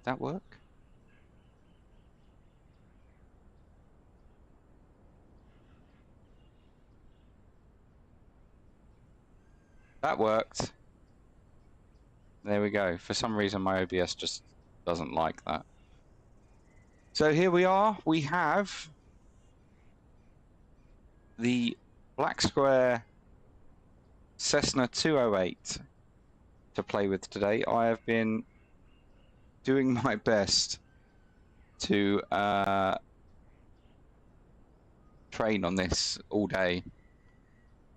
that work? That worked. There we go. For some reason, my OBS just doesn't like that. So here we are. We have the Black Square Cessna 208 to play with today. I have been doing my best to train on this all day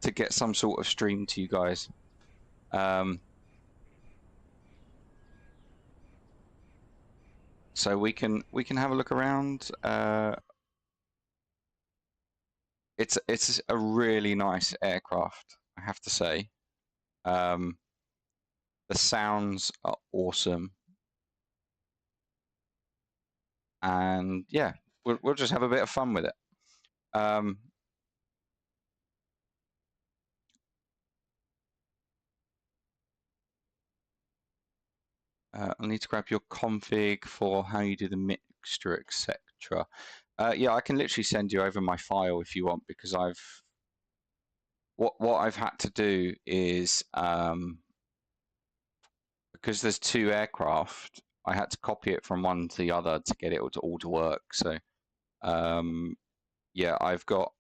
to get some sort of stream to you guys. So we can have a look around. It's a really nice aircraft, I have to say. The sounds are awesome, and yeah, we'll just have a bit of fun with it. I'll need to grab your config for how you do the mixture, etc. Yeah, I can literally send you over my file if you want, because what I've had to do is because there's two aircraft, I had to copy it from one to the other to get it all to work. So yeah, I've got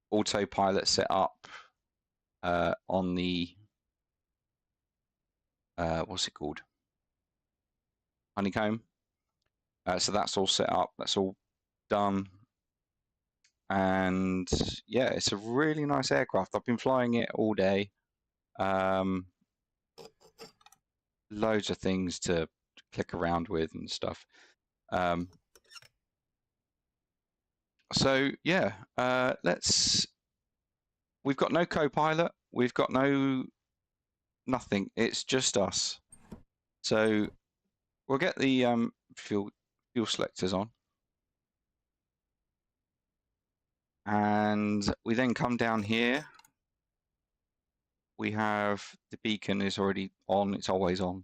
autopilot set up on the what's it called? Honeycomb. So that's all set up. That's all done. And yeah, it's a really nice aircraft. I've been flying it all day. Loads of things to click around with and stuff. So yeah, we've got no co-pilot. We've got nothing. It's just us. So we'll get the fuel selectors on. And we then come down here. We have the beacon is already on. It's always on.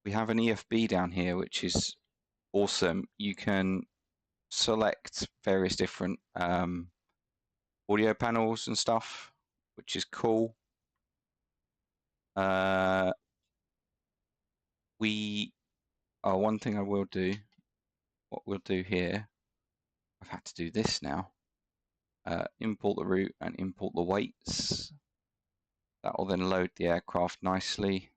We have an EFB down here, which is awesome. You can select various different audio panels and stuff, which is cool. One thing I will do, what we'll do here, I've had to do this now. Import the route and import the weights. That will then load the aircraft nicely.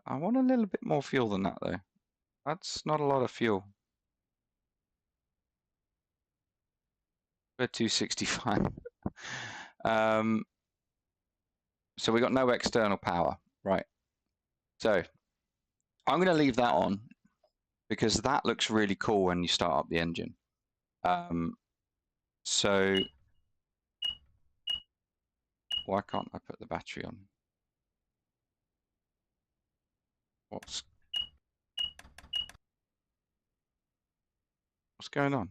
I want a little bit more fuel than that though. That's not a lot of fuel. We're 265. So we got no external power, right? So I'm going to leave that on because that looks really cool when you start up the engine. So why can't I put the battery on? What's going on?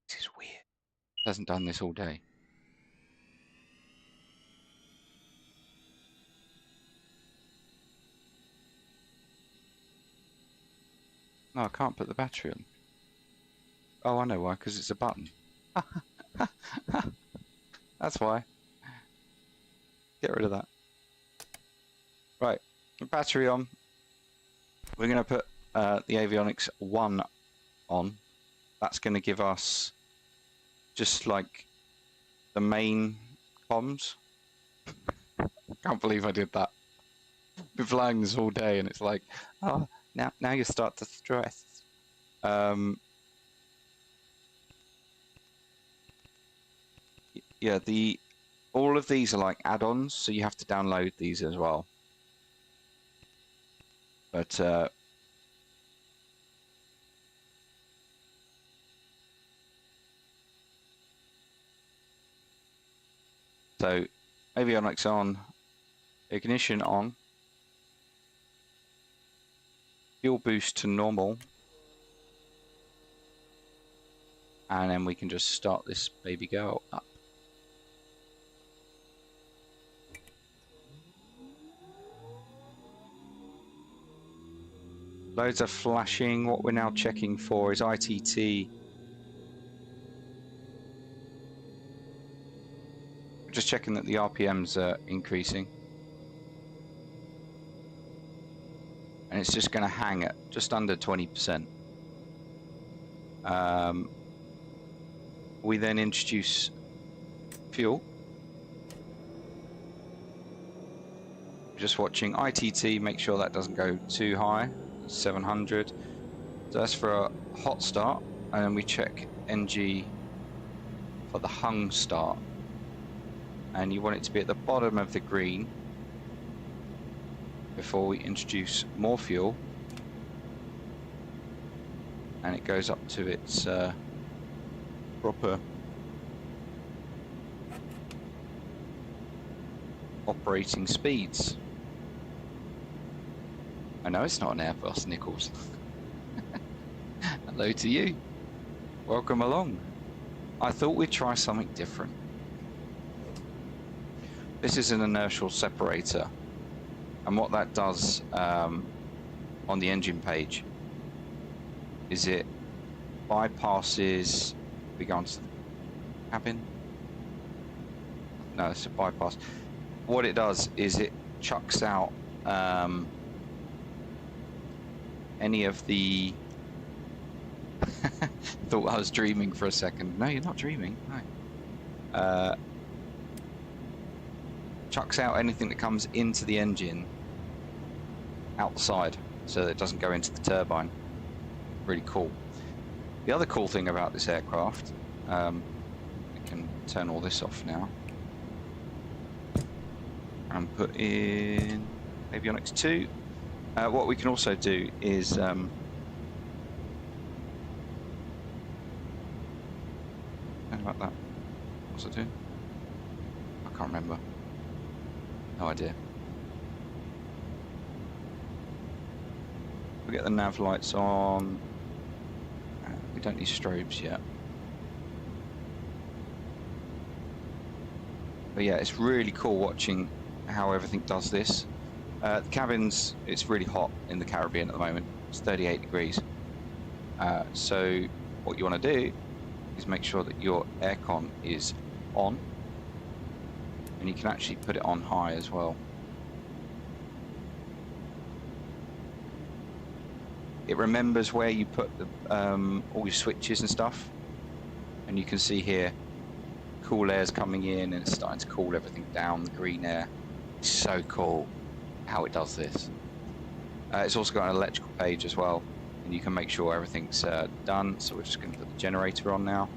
This is weird. It hasn't done this all day. No, I can't put the battery on. Oh, I know why, because it's a button. That's why. Get rid of that. Right, battery on. We're going to put the avionics 1 on. That's going to give us just like the main comms. Can't believe I did that. Been flying this all day and it's like, oh, now you start to stress. Yeah, all of these are like add-ons, so you have to download these as well. But So avionics on, ignition on, fuel boost to normal, and then we can just start this baby girl up. Loads of flashing. What we're now checking for is ITT. We're just checking that the RPMs are increasing. And it's just going to hang at just under 20%. We then introduce fuel. Just watching ITT, make sure that doesn't go too high, 700. So that's for a hot start, and then we check NG for the hung start. And you want it to be at the bottom of the green before we introduce more fuel. And it goes up to its proper operating speeds. I know it's not an Airbus, Nichols. Hello to you. Welcome along. I thought we'd try something different. This is an inertial separator, and what that does on the engine page is it bypasses. We go onto the cabin. No, it's a bypass. What it does is it chucks out any of the. Thought I was dreaming for a second. No, you're not dreaming. No. Chucks out anything that comes into the engine outside, so that it doesn't go into the turbine. Really cool. The other cool thing about this aircraft, we can turn all this off now and put in avionics 2. What we can also do is how about that? What's it doing? I can't remember. No idea. We get the nav lights on. We don't need strobes yet. But yeah, it's really cool watching how everything does this. The cabins, it's really hot in the Caribbean at the moment. It's 38 degrees. So what you want to do is make sure that your aircon is on. And you can actually put it on high as well. It remembers where you put the, all your switches and stuff. And you can see here, cool air's coming in and it's starting to cool everything down, the green air. It's so cool how it does this. It's also got an electrical page as well. And you can make sure everything's done. So we're just going to put the generator on now.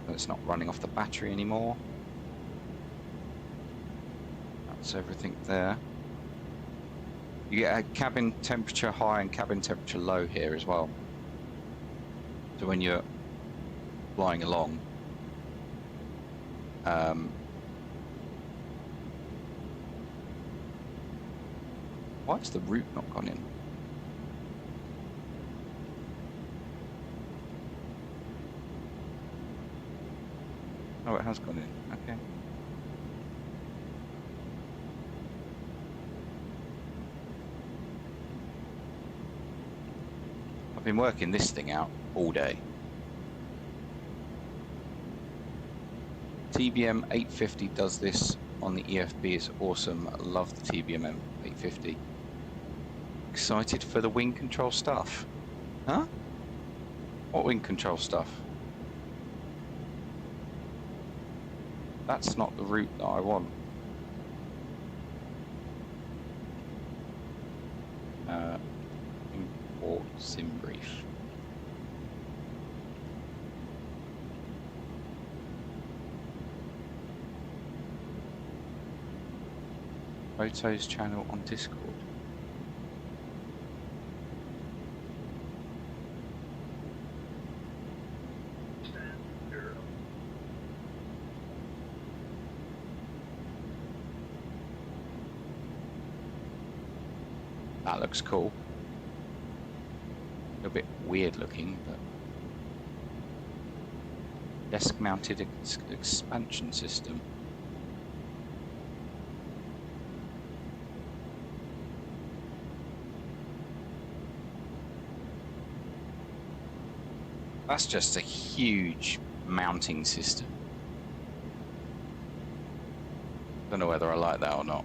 So it's not running off the battery anymore. That's everything there. You get a cabin temperature high and cabin temperature low here as well. So when you're flying along, why has the route not gone in? Oh, it has gone in. Okay. I've been working this thing out all day. TBM 850 does this on the EFB. It's awesome. I love the TBM 850. Excited for the wing control stuff. Huh? What wing control stuff? That's not the route that I want. Import sim brief. Photos channel on Discord. That looks cool. A bit weird looking, but desk-mounted expansion system. That's just a huge mounting system. Don't know whether I like that or not.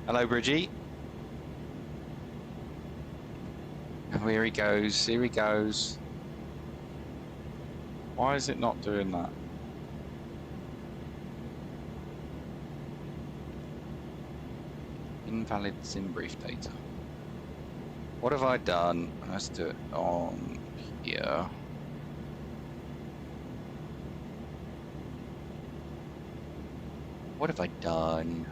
Hello, Bridgie. Oh, here he goes. Here he goes. Why is it not doing that? Invalid sim brief data. What have I done? Let's do it on here. What have I done?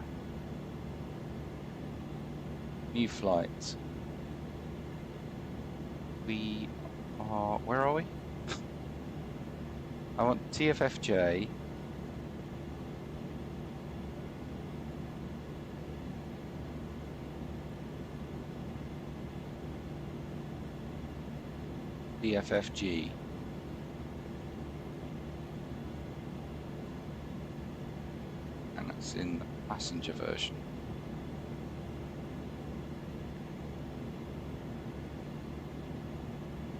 New flights. We are... Where are we? I want TFFJ. TFFG. And that's in the passenger version.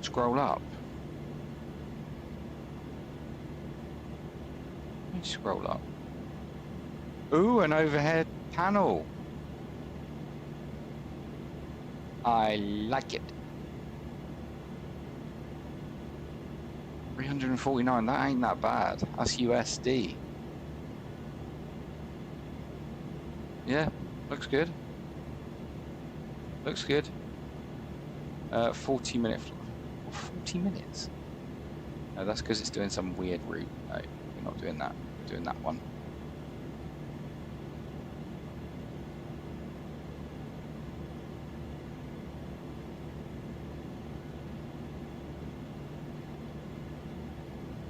Scroll up. Let me scroll up. Ooh, an overhead panel. I like it. 349, that ain't that bad. That's USD. Yeah, looks good. Looks good. 40 minute. 40 minutes? No, that's because it's doing some weird route. No, we're not doing that. We're doing that one.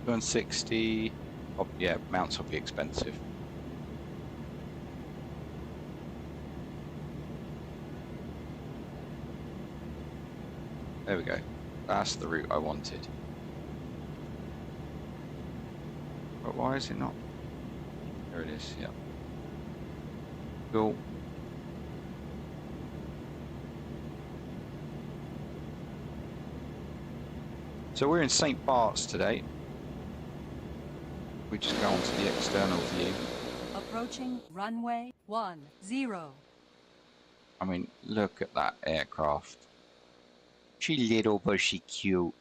Doing 60. Oh, yeah, mounts will be expensive. There we go. That's the route I wanted. But why is it not? There it is, yeah. Cool. So we're in St. Bart's today. We just go on to the external view. Approaching runway 10. I mean, look at that aircraft. She little, but she cute.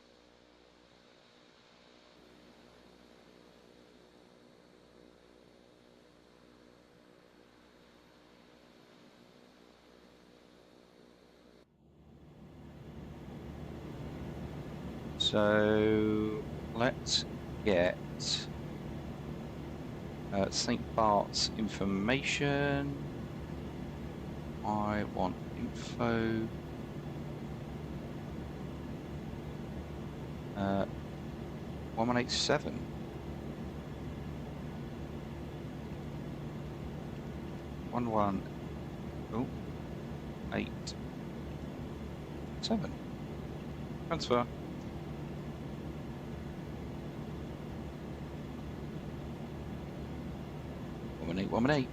So let's get St. Bart's information. I want info. 1187. Oh, 8 7. Transfer. Woman 8.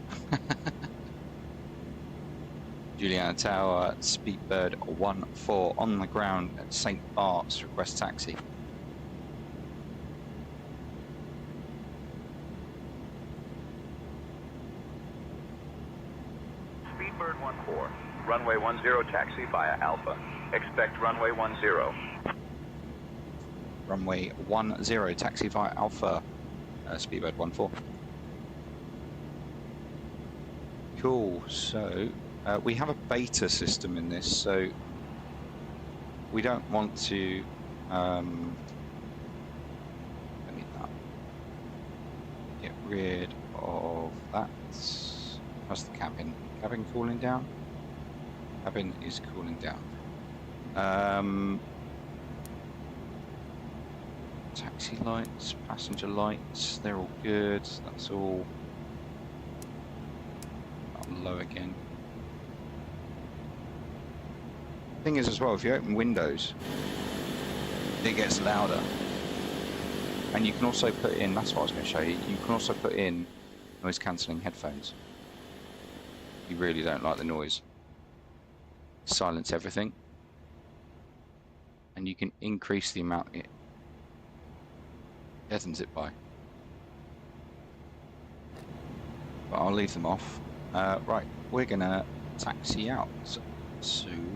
Juliana Tower, Speedbird 14 on the ground at St. Bart's. Request taxi. Speedbird 14, runway 10 taxi via Alpha. Expect runway 10. Runway 10 taxi via Alpha. Speedbird 14. Cool. So we have a beta system in this, so we don't want to I need that. Get rid of that. How's the cabin? Cabin cooling down? Cabin is cooling down. Taxi lights, passenger lights, they're all good. That's all low again. Thing is as well, if you open windows, it gets louder. And you can also put in, that's what I was going to show you, you can also put in noise cancelling headphones. You really don't like the noise. Silence everything. And you can increase the amount it deadens it by. But I'll leave them off. Right, we're going to taxi out soon.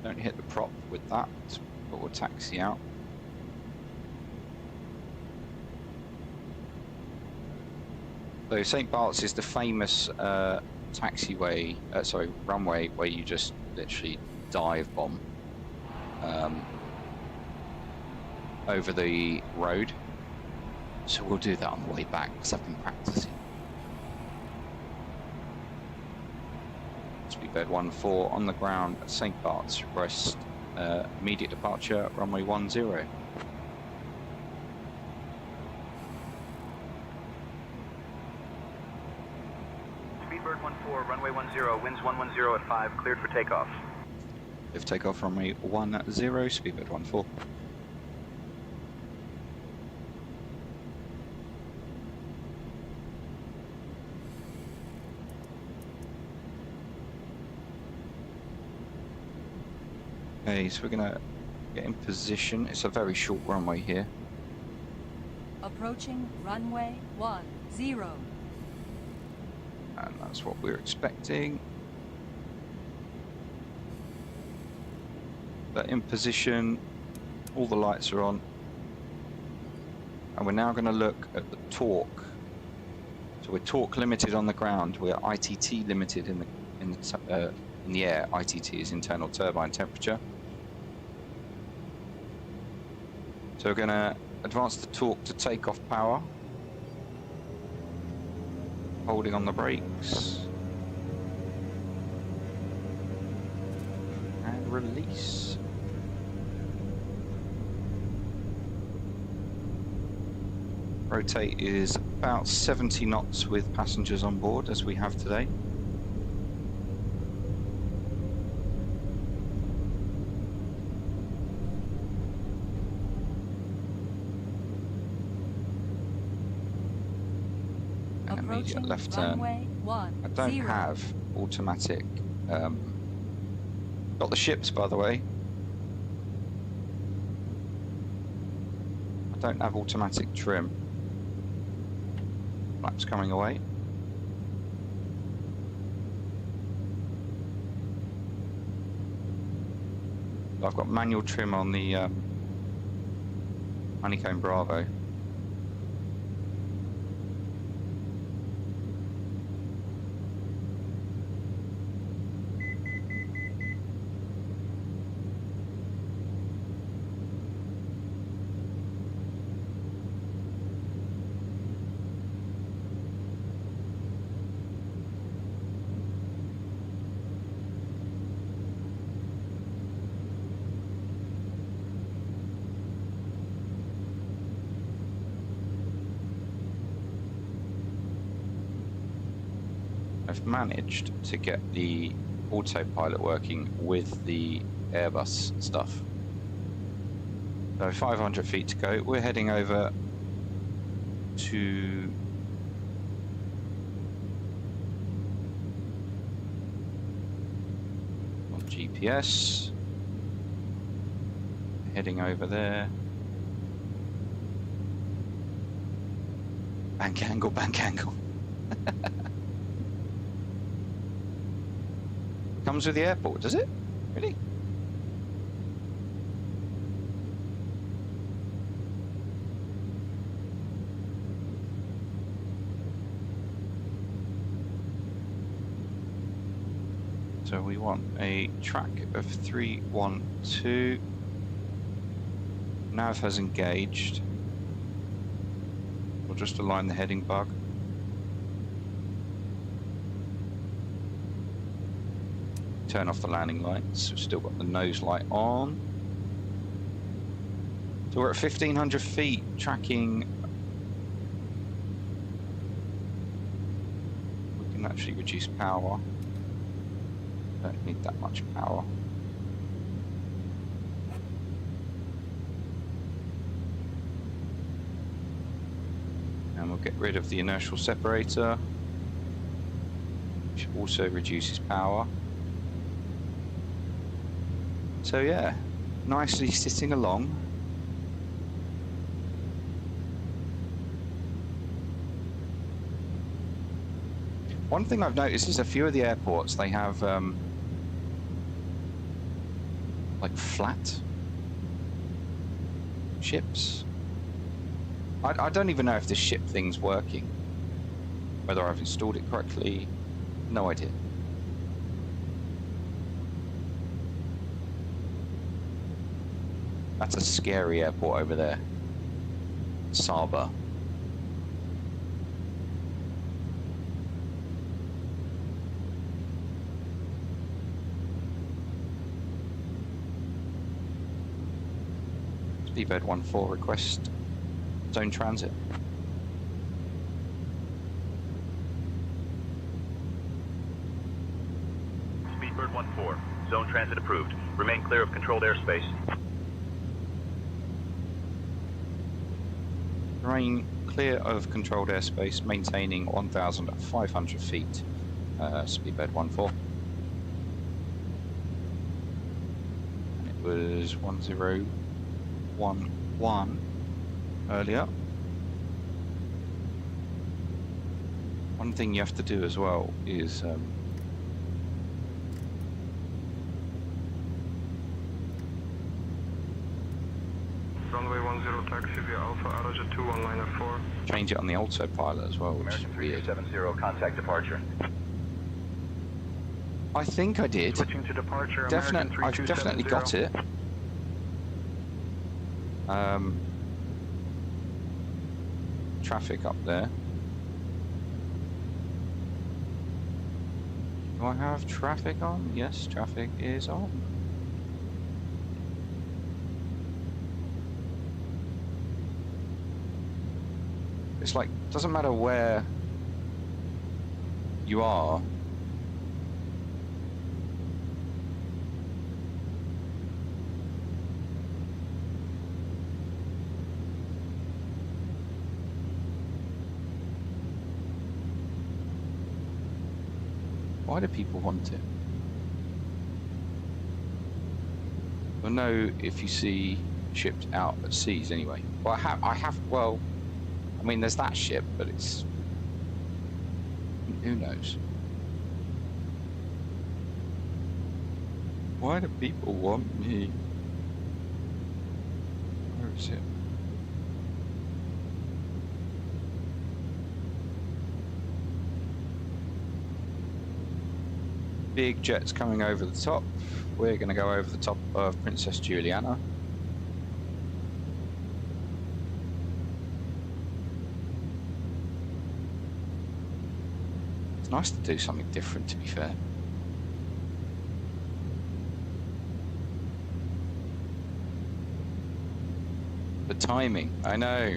Don't hit the prop with that, but we'll taxi out. So St. Bart's is the famous taxiway, runway where you just literally dive bomb over the road. So we'll do that on the way back because I've been practicing. Speedbird 14 on the ground at St. Bart's, rest, immediate departure, runway 10. Speedbird 14, runway 10, winds 110 at 5, cleared for takeoff. If takeoff, runway 10, Speedbird 14. Okay, so we're gonna get in position. It's a very short runway here. Approaching runway 10. And that's what we're expecting. But in position, all the lights are on. And we're now gonna look at the torque. So we're torque limited on the ground. We're ITT limited in the air. ITT is internal turbine temperature. So we're going to advance the torque to takeoff power, holding on the brakes, and release. Rotate is about 70 knots with passengers on board, as we have today. Immediate left turn. I don't have automatic. Got the ships, by the way. I don't have automatic trim. Flaps coming away. I've got manual trim on the Honeycomb Bravo. I've managed to get the autopilot working with the Airbus stuff. So 500 feet to go. We're heading over to on GPS. Heading over there. Bank angle, bank angle. Comes with the airport, does it? Really? So we want a track of 312. Nav has engaged. We'll just align the heading bug. Turn off the landing lights. We've still got the nose light on. So we're at 1,500 feet, tracking actually reduce power. Don't need that much power. And we'll get rid of the inertial separator, which also reduces power. So yeah, nicely sitting along. One thing I've noticed is a few of the airports, they have like flat ships. I don't even know if this ship thing's working, whether I've installed it correctly, no idea. That's a scary airport over there, Saba. Speedbird 14 request zone transit. Speedbird 14, zone transit approved. Remain clear of controlled airspace. Remain clear of controlled airspace, maintaining 1,500 feet. Speedbird 14. And it was 1011 earlier. One thing you have to do as well is runway 10 taxi via Alpha Araja 21904. change it on the autopilot as well, which is American weird. 370, contact departure. I think I did. Switching to departure, Definite, American I've 3270. definitely got it. Traffic up there. Do I have traffic on? Yes, traffic is on. It's like, doesn't matter where you are. Why do people want it? You'll know if you see ships out at seas anyway. Well, well, I mean, there's that ship, but it's, who knows? Why do people want me? Where is it? Big jets coming over the top. We're going to go over the top of Princess Juliana. It's nice to do something different, to be fair. The timing, I know.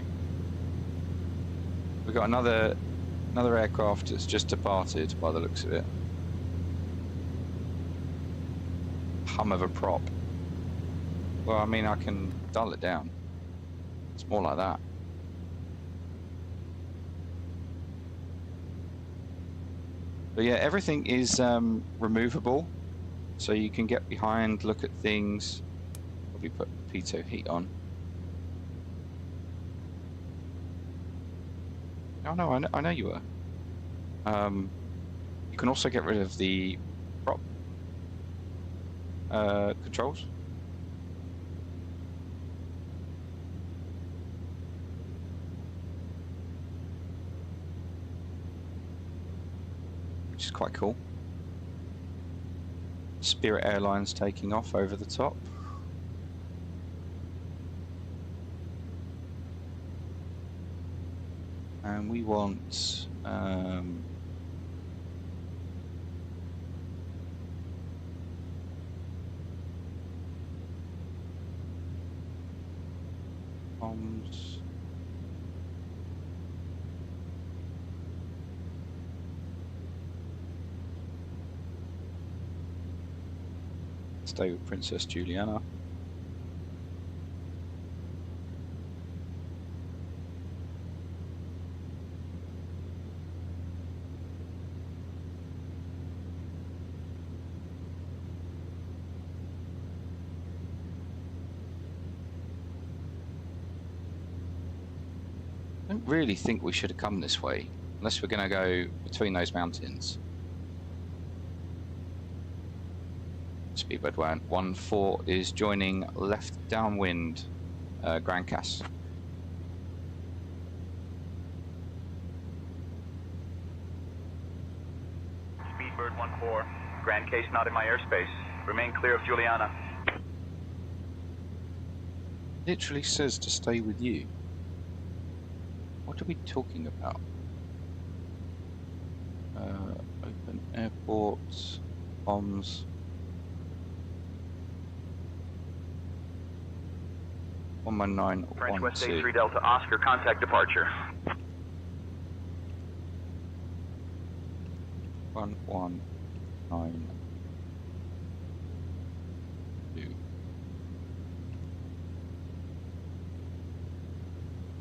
We've got another aircraft that's just departed by the looks of it. Hum of a prop. Well, I mean, I can dull it down. It's more like that. But yeah, everything is removable, so you can get behind, look at things. Probably put pitot heat on. Oh no, I know you were. You can also get rid of the prop controls. Which is quite cool. Spirit Airlines taking off over the top. And we want bombs. Stay with Princess Juliana. I don't really think we should have come this way, unless we're going to go between those mountains. Speedbird 114 is joining left downwind, Grand Cass. Speedbird 14, Grand Case not in my airspace. Remain clear of Juliana. Literally says to stay with you. What are we talking about? Open airports, bombs. 11912. French West 83 Delta Oscar, contact departure. 1192.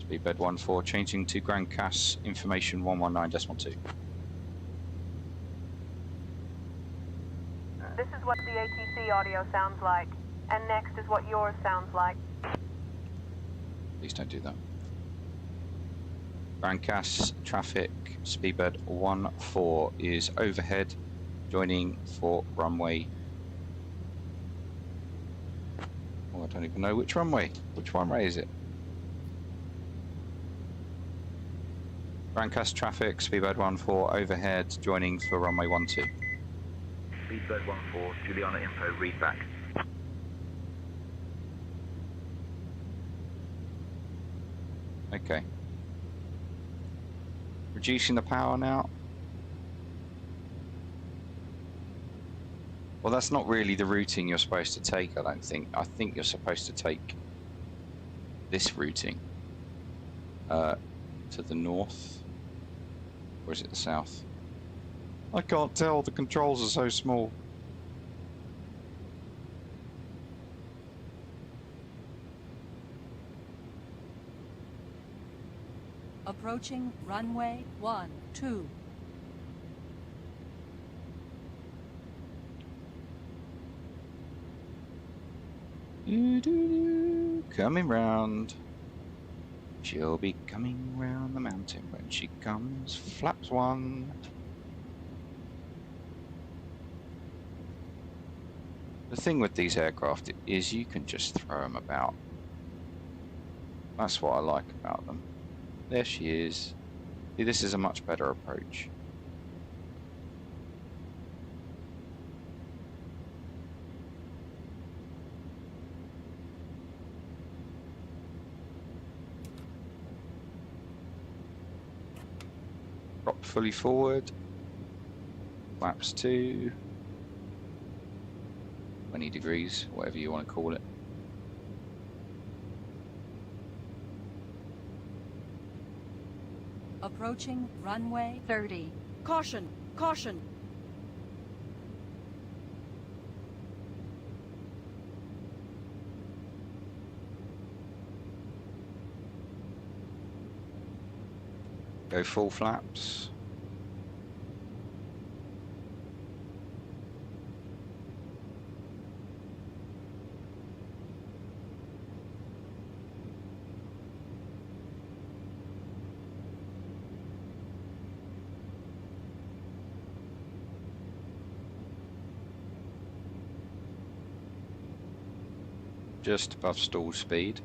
Speedbird 14, changing to Grand Cass, information 119.2. This is what the ATC audio sounds like, and next is what yours sounds like. Please don't do that. Grand Cass traffic, Speedbird 14 is overhead, joining for runway. Oh, I don't even know which runway. Which runway is it? Grand Cass traffic, Speedbird 14 overhead, joining for runway 12. Speedbird 14, Juliana info, read back. Okay. Reducing the power now. Well, that's not really the routing you're supposed to take, I don't think. I think you're supposed to take this routing to the north. Or is it the south? I can't tell, the controls are so small. Approaching runway 12. Coming round. She'll be coming round the mountain when she comes. Flaps 1. The thing with these aircraft is you can just throw them about. That's what I like about them. There she is. See, this is a much better approach. Drop fully forward. Flaps 2. 20 degrees, whatever you want to call it. Approaching runway 30. Caution! Caution! Go full flaps. Just above stall speed.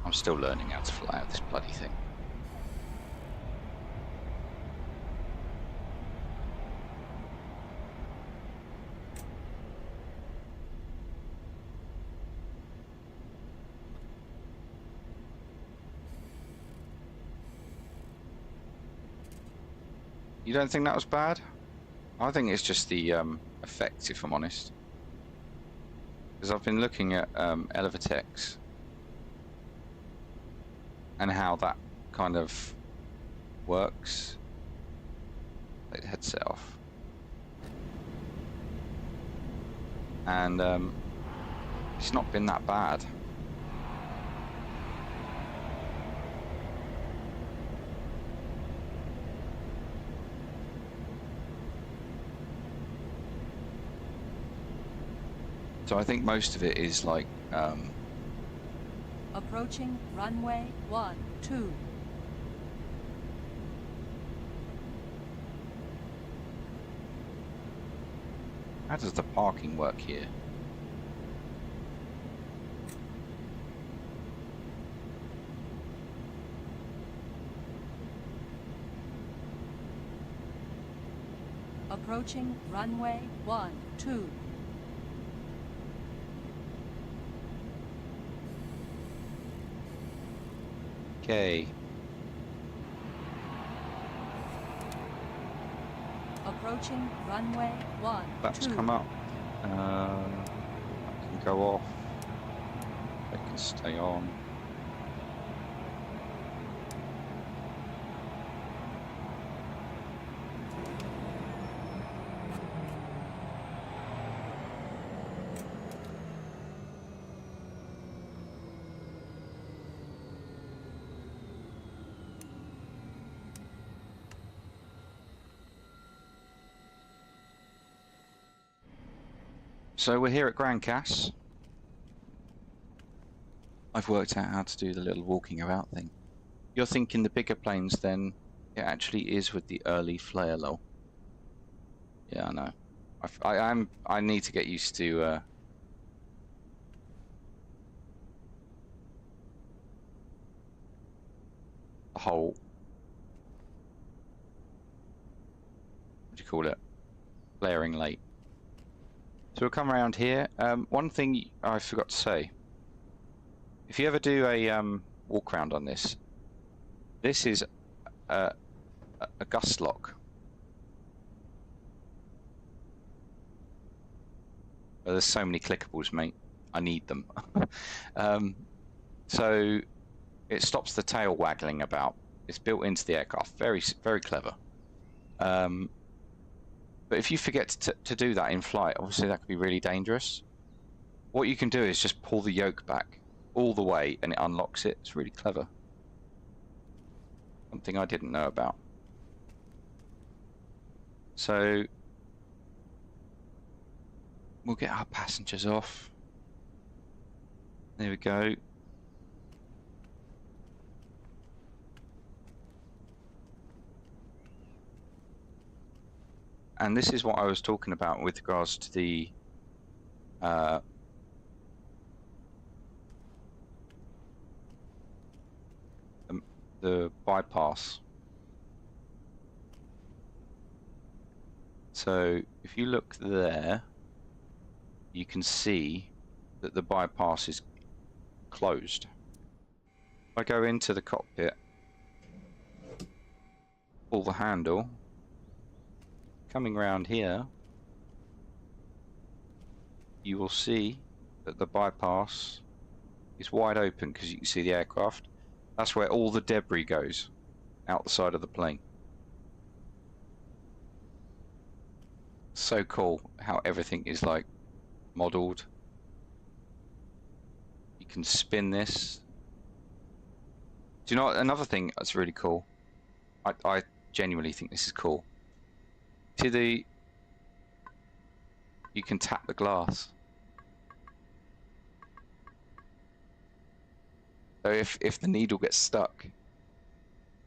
I'm still learning how to fly out this bloody thing. You don't think that was bad? I think it's just the effects, if I'm honest. Because I've been looking at Elevatex and how that kind of works. Take the headset off. And it's not been that bad. So I think most of it is like Approaching runway 12. how does the parking work here? Approaching runway 12. Okay. Approaching runway 12. That's come up. That can go off. They can stay on. So we're here at Grand Cas. I've worked out how to do the little walking about thing. You're thinking the bigger planes, then it actually is with the early flare lull. Yeah, I know. I need to get used to the whole, what do you call it? Flaring late. So we'll come around here. One thing I forgot to say. If you ever do a walk around on this, this is a gust lock. Well, there's so many clickables, mate. I need them. So it stops the tail waggling about. It's built into the aircraft. Very, very clever. But if you forget to do that in flight, obviously that could be really dangerous. What you can do is just pull the yoke back all the way and it unlocks it. It's really clever. Something I didn't know about. So we'll get our passengers off. There we go. And this is what I was talking about with regards to the bypass. So if you look there, you can see that the bypass is closed. If I go into the cockpit, pull the handle, coming round here, you will see that the bypass is wide open because you can see the aircraft. That's where all the debris goes, out the side of the plane. So cool how everything is like modelled. You can spin this. Do you know what, another thing that's really cool? I genuinely think this is cool. See you can tap the glass. So if the needle gets stuck,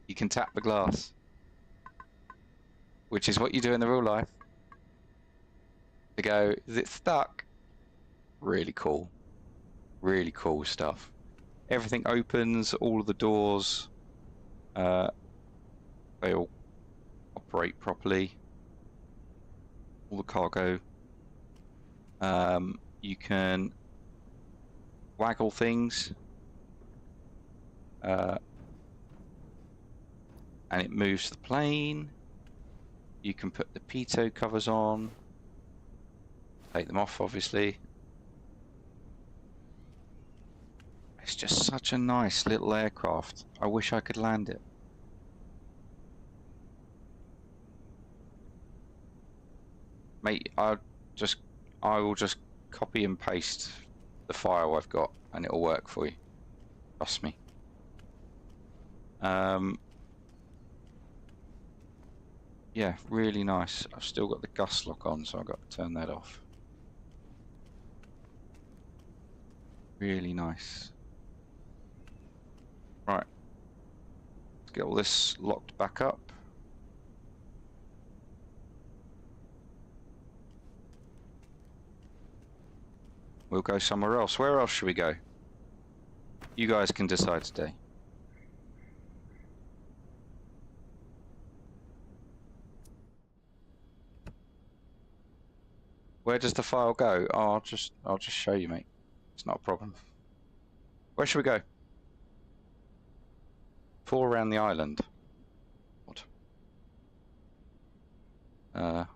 you can tap the glass, which is what you do in the real life. To go, is it stuck? Really cool. Really cool stuff. Everything opens, all of the doors, they all operate properly. All the cargo. You can waggle things. And it moves the plane. You can put the pitot covers on. Take them off, obviously. It's just such a nice little aircraft. I wish I could land it. Mate, I will just copy and paste the file I've got and it'll work for you. Trust me. Yeah, really nice. I've still got the gust lock on, so I've got to turn that off. Really nice. Right. Let's get all this locked back up. We'll go somewhere else. Where else should we go? You guys can decide today. Where does the file go? Oh, I'll just show you, mate. It's not a problem. Where should we go? 4 around the island. What? Oh,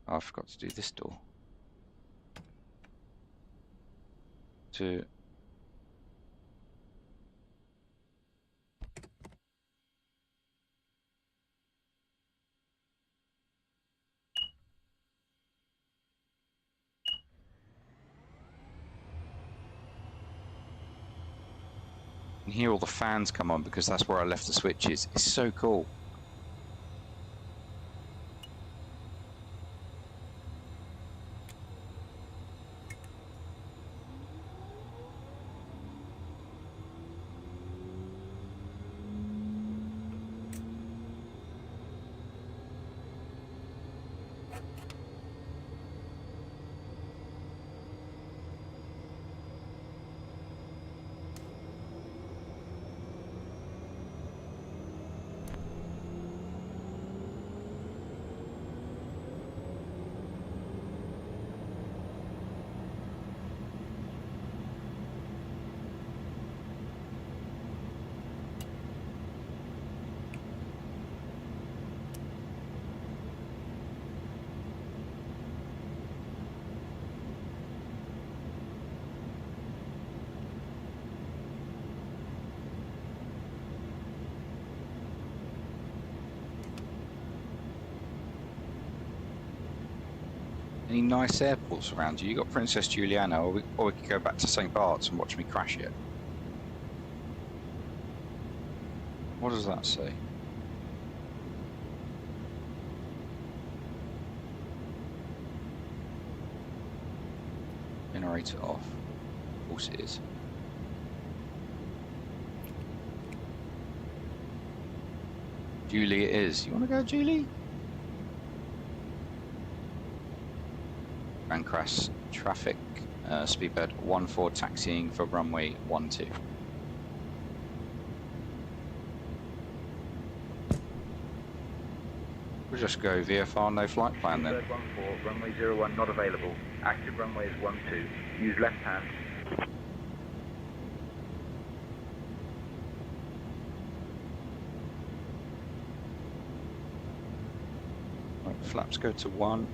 I forgot to do this door. 2. You can hear all the fans come on because that's where I left the switches. It's so cool. Any nice airports around you? You got Princess Juliana, or we could go back to St. Bart's and watch me crash it. What does that say? Generator off. Of course it is. Julie it is. You want to go, Julie? Grand crash traffic, speedbird 14 taxiing for runway 12. We'll just go VFR, no flight plan then. Speedbird 14, runway 01 not available. Active runway is 12. Use left hand. Right, flaps go to 1.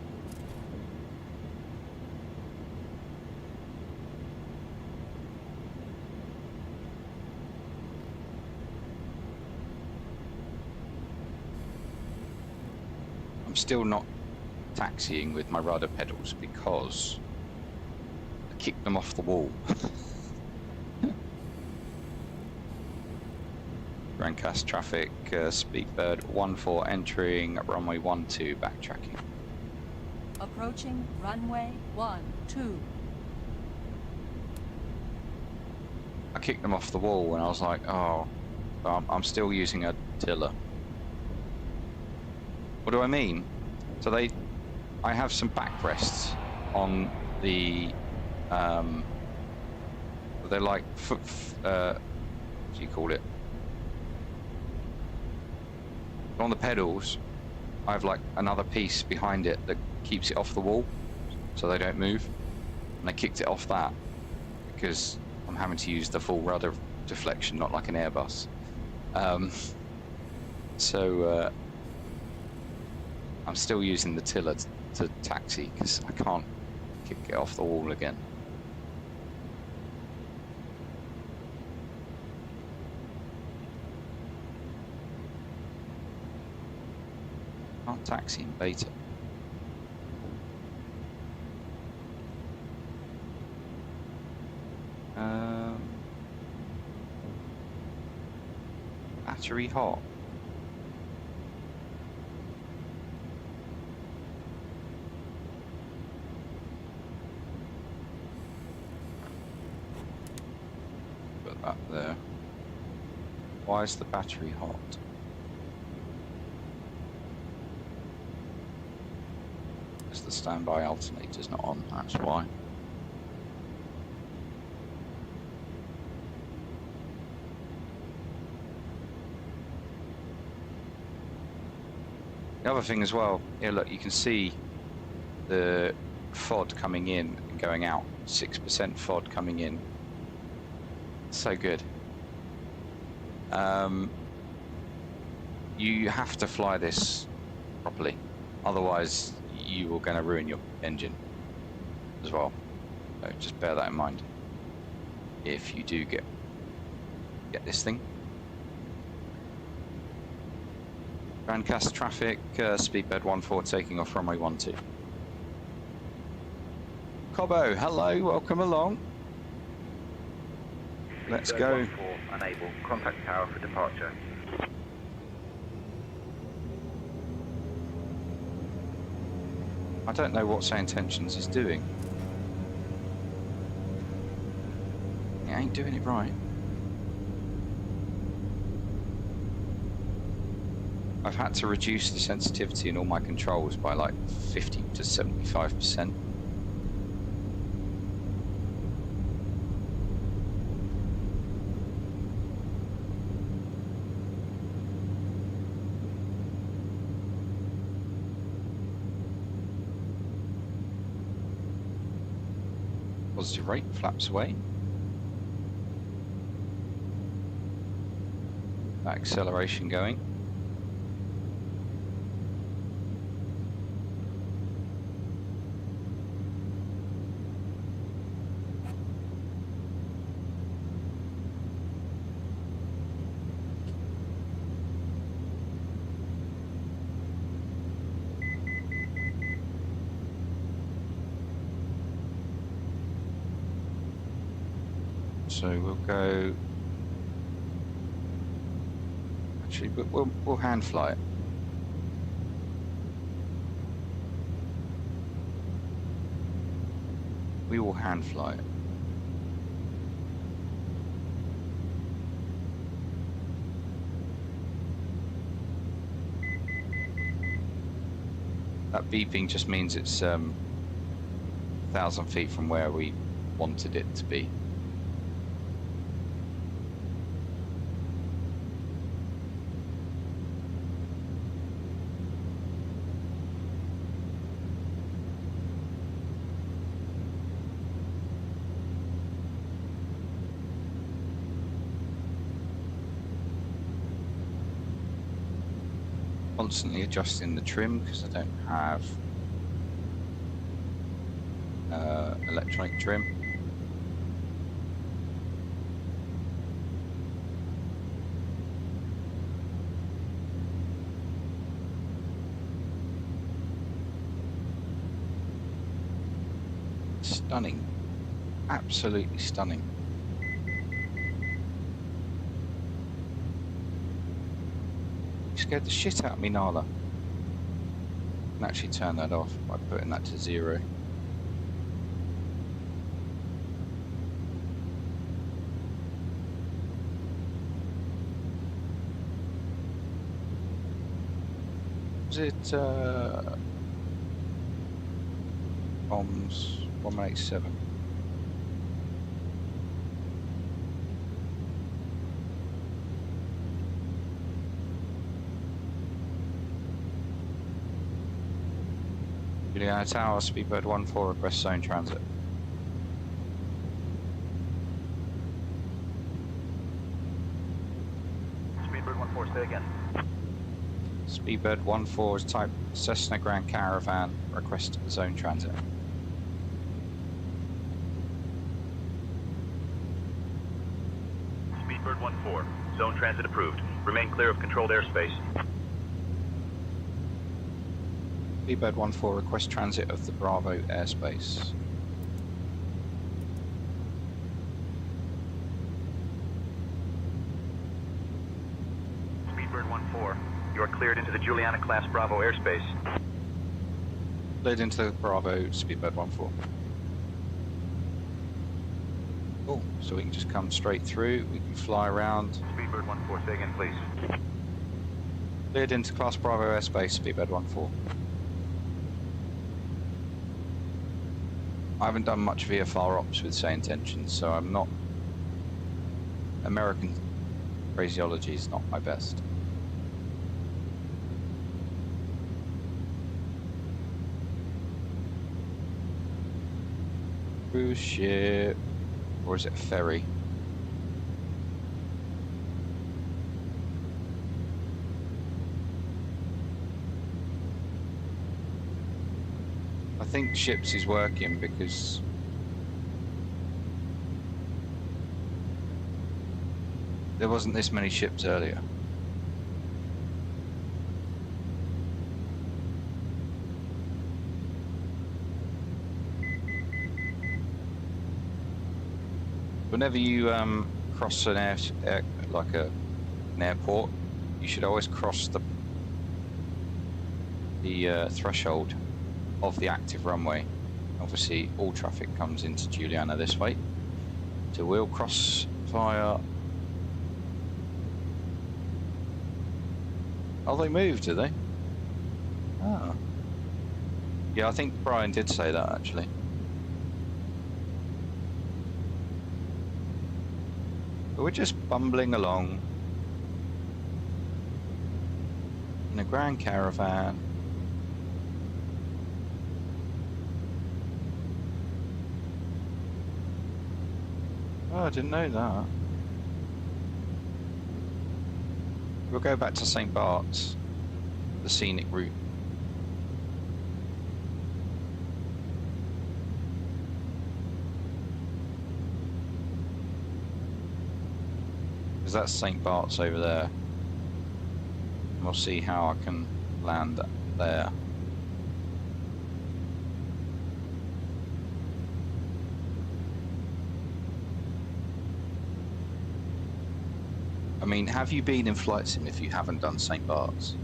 Still not taxiing with my rudder pedals because I kicked them off the wall. Grand crash traffic, speedbird 14 entering runway 12 backtracking. Approaching runway 12. I kicked them off the wall and I was like, oh, I'm still using a tiller. What do I mean? So I have some backrests on the, they're like, what do you call it? On the pedals, I have like another piece behind it that keeps it off the wall, so they don't move. And I kicked it off that because I'm having to use the full rudder deflection, not like an Airbus. I'm still using the tiller to taxi because I can't kick it off the wall again. Can't taxi in beta. Battery hot. Put that there. Why is the battery hot? Because the standby alternator's not on, that's why. The other thing as well, here look, you can see the FOD coming in and going out. 6% FOD coming in. So good. You have to fly this properly, otherwise you are going to ruin your engine as well. So just bear that in mind if you do get this thing. Grandcast traffic, speedbird 14 taking off runway 12. Cobbo, hello, welcome along. Let's go. 14, unable. Contact tower for departure. I don't know what SayIntentions is doing. It ain't doing it right. I've had to reduce the sensitivity in all my controls by like 50 to 75%. Positive rate, flaps away. That acceleration going. So we'll go. Actually, we'll hand fly it. We will hand fly it. That beeping just means it's 1,000 feet from where we wanted it to be. Constantly adjusting the trim because I don't have electronic trim. Stunning, absolutely stunning. Scared the shit out of me, Nala. I can actually turn that off by putting that to 0. Was it bombs 187? Juliana Tower, speedbird 14, request zone transit. Speedbird 14, say again. Speedbird 14 is type Cessna Grand Caravan, request zone transit. Speedbird 14, zone transit approved. Remain clear of controlled airspace. Speedbird 14 request transit of the Bravo airspace. Speedbird 14, you are cleared into the Juliana class Bravo airspace. Cleared into the Bravo, Speedbird 14. Cool, so we can just come straight through, we can fly around. Speedbird 14, say again please. Cleared into class Bravo airspace, Speedbird 14. I haven't done much VFR ops with SayIntentions, so I'm not... American phraseology is not my best. Cruise ship, or is it a ferry? I think ships is working because there wasn't this many ships earlier. Whenever you cross an an airport, you should always cross the threshold of the active runway. Obviously, all traffic comes into Juliana this way, so we'll cross via. Oh, they moved, do they? Oh, yeah. I think Brian did say that actually. But we're just bumbling along in a Grand Caravan. Oh, I didn't know that. We'll go back to St. Bart's, the scenic route. Because that's St. Bart's over there. And we'll see how I can land there. I mean, have you been in Flight Sim if you haven't done St. Bart's?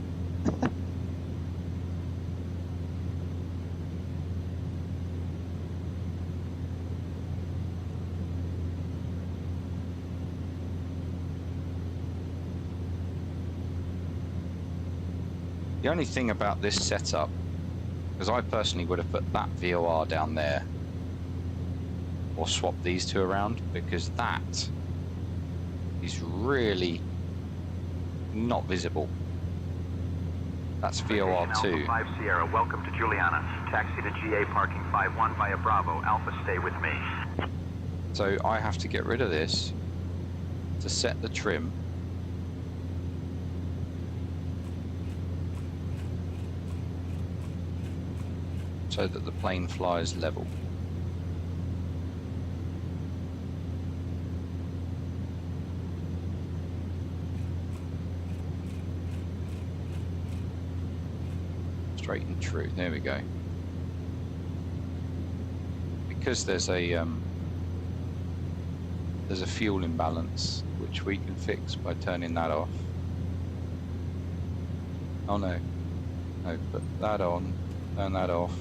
The only thing about this setup, because I personally would have put that VOR down there, or swapped these two around, because that is really not visible. That's VOR2. 5 Sierra, welcome to Juliana. Taxi to GA parking 5-1 via Bravo. Alpha, stay with me. So I have to get rid of this to set the trim. So that the plane flies level. Straight and true. There we go. Because there's a fuel imbalance which we can fix by turning that off. Oh no, put that on, turn that off.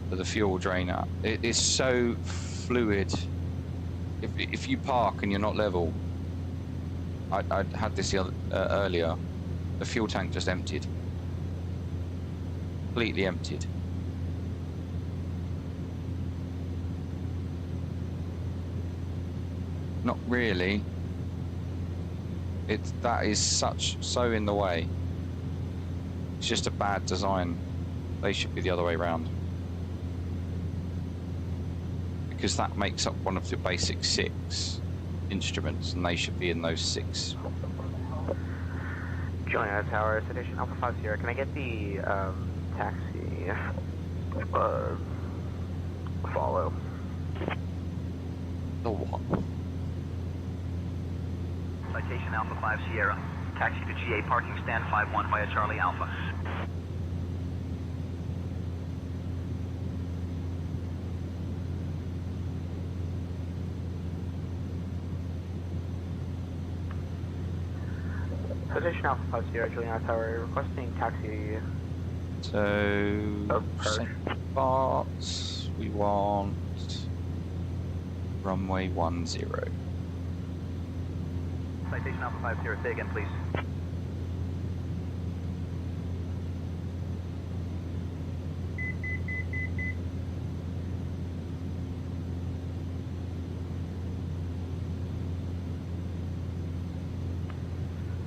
For the fuel drain up. It is so fluid. If you park and you're not level, I had this earlier. The fuel tank just emptied. Completely emptied. Not really. That is so in the way. It's just a bad design. They should be the other way around. Because that makes up one of the basic 6 instruments, and they should be in those 6. Juliana Tower, Citation Alpha 5 Sierra. Can I get the taxi follow? The what? Citation Alpha 5 Sierra. Taxi to GA parking stand 51 via Charlie Alpha. Citation Alpha 5 Sierra, Juliana Tower, requesting taxi. So, St. Bart's, we want runway 10. Citation Alpha 5 Sierra, say again, please.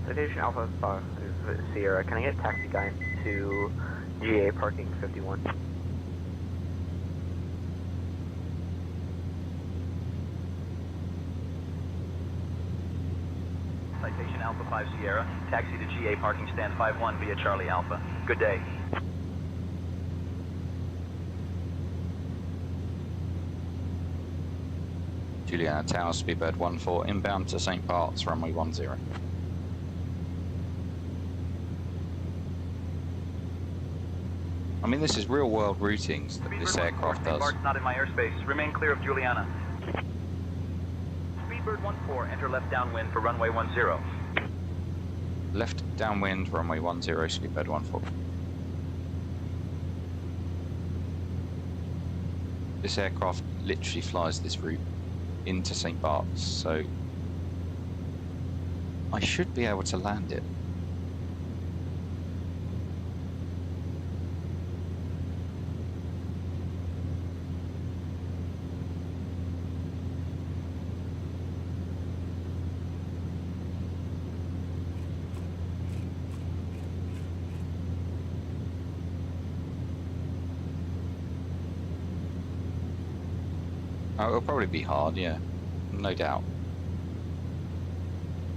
Citation Alpha 5 Sierra, can I get a taxi guide to GA parking 51? Citation Alpha 5 Sierra. Taxi to GA parking stand 51 via Charlie Alpha. Good day. Juliana Tower, Speedbird 14, inbound to St. Bart's, runway 10. I mean, this is real world routings that this aircraft does. Bart's not in my airspace. Remain clear of Juliana. Speedbird 14, enter left downwind for runway 10. Left downwind, runway 10, Speedbird 14. This aircraft literally flies this route into St. Bart's, so I should be able to land it. Oh, it'll probably be hard, yeah. No doubt.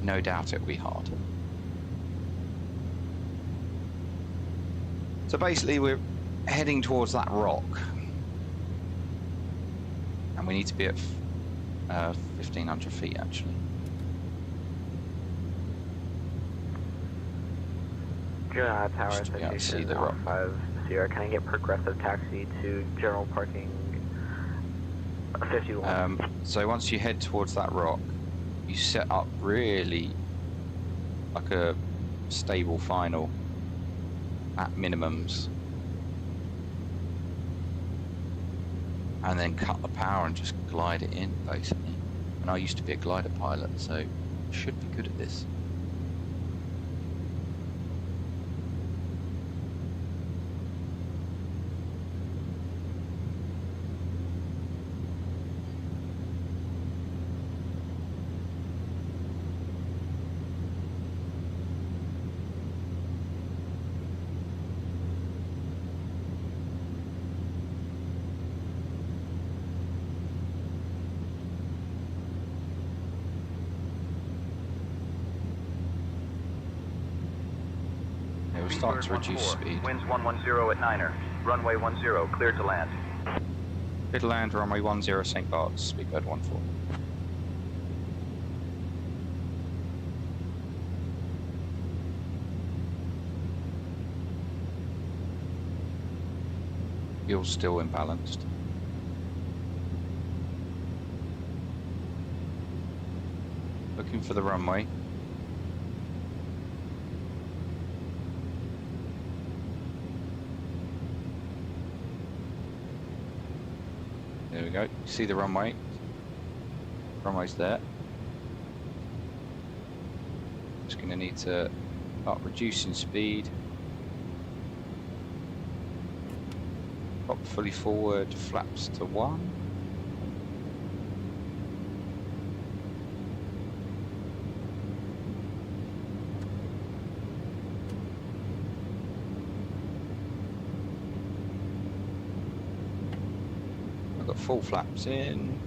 No doubt it'll be hard. So basically we're heading towards that rock. And we need to be at 1,500 feet actually. Juliana Tower, Just to be able to see Citation the rock. Alpha 5 Sierra, can I get progressive taxi to general parking 51? So once you head towards that rock, you set up really like a stable final at minimums, and then cut the power and just glide it in basically. And I used to be a glider pilot, so should be good at this. We're starting to reduce speed. Winds 110 at 9er. Runway 10, cleared to land. Clear to land, runway 10, St. Bart's, Speedbird 14. Fuel's still imbalanced. Looking for the runway. There we go. See the runway. Runway's there. Just going to need to start reducing speed. Pop fully forward, flaps to 1. Full flaps in.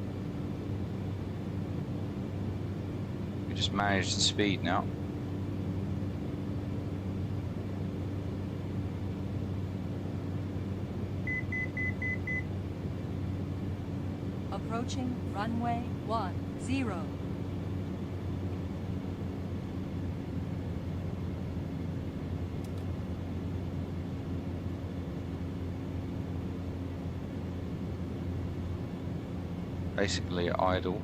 We just manage the speed now. Approaching runway 10. Basically idle.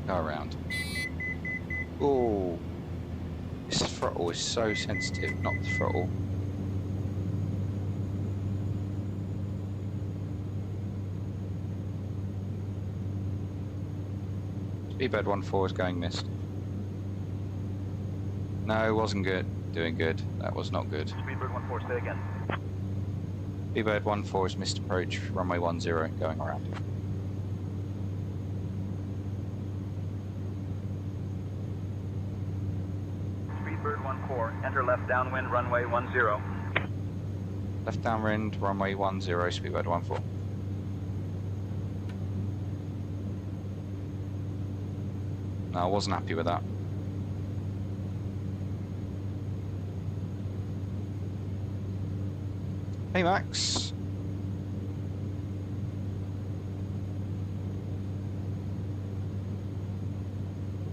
Go around. Oh, this throttle is so sensitive, not the throttle. Speedbird 14 is going missed. No, it wasn't good. Doing good. That was not good. Speedbird 14, say again. Speedbird 14 is missed approach, runway 10, going around. Speedbird 14, enter left downwind runway 10. Left downwind, runway 10, Speedbird 14. No, I wasn't happy with that. Hey Max.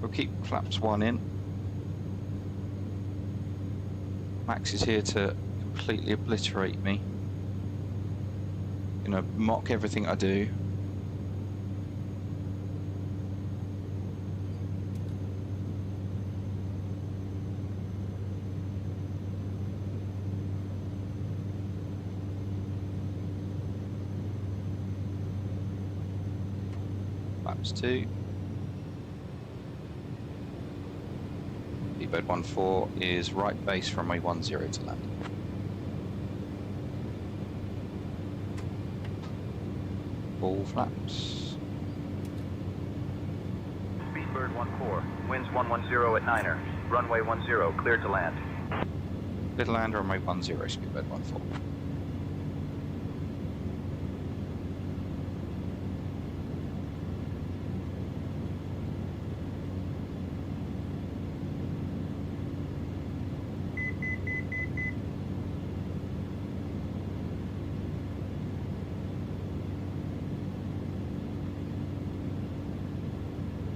We'll keep flaps 1 in. Max is here to completely obliterate me. Gonna mock everything I do. Flaps 2. Speedbird 14 is right base runway 10 to land. All flaps. Speedbird 14, winds 110 at Niner, runway 10, cleared to land. Clear to land, runway 10, Speedbird 14.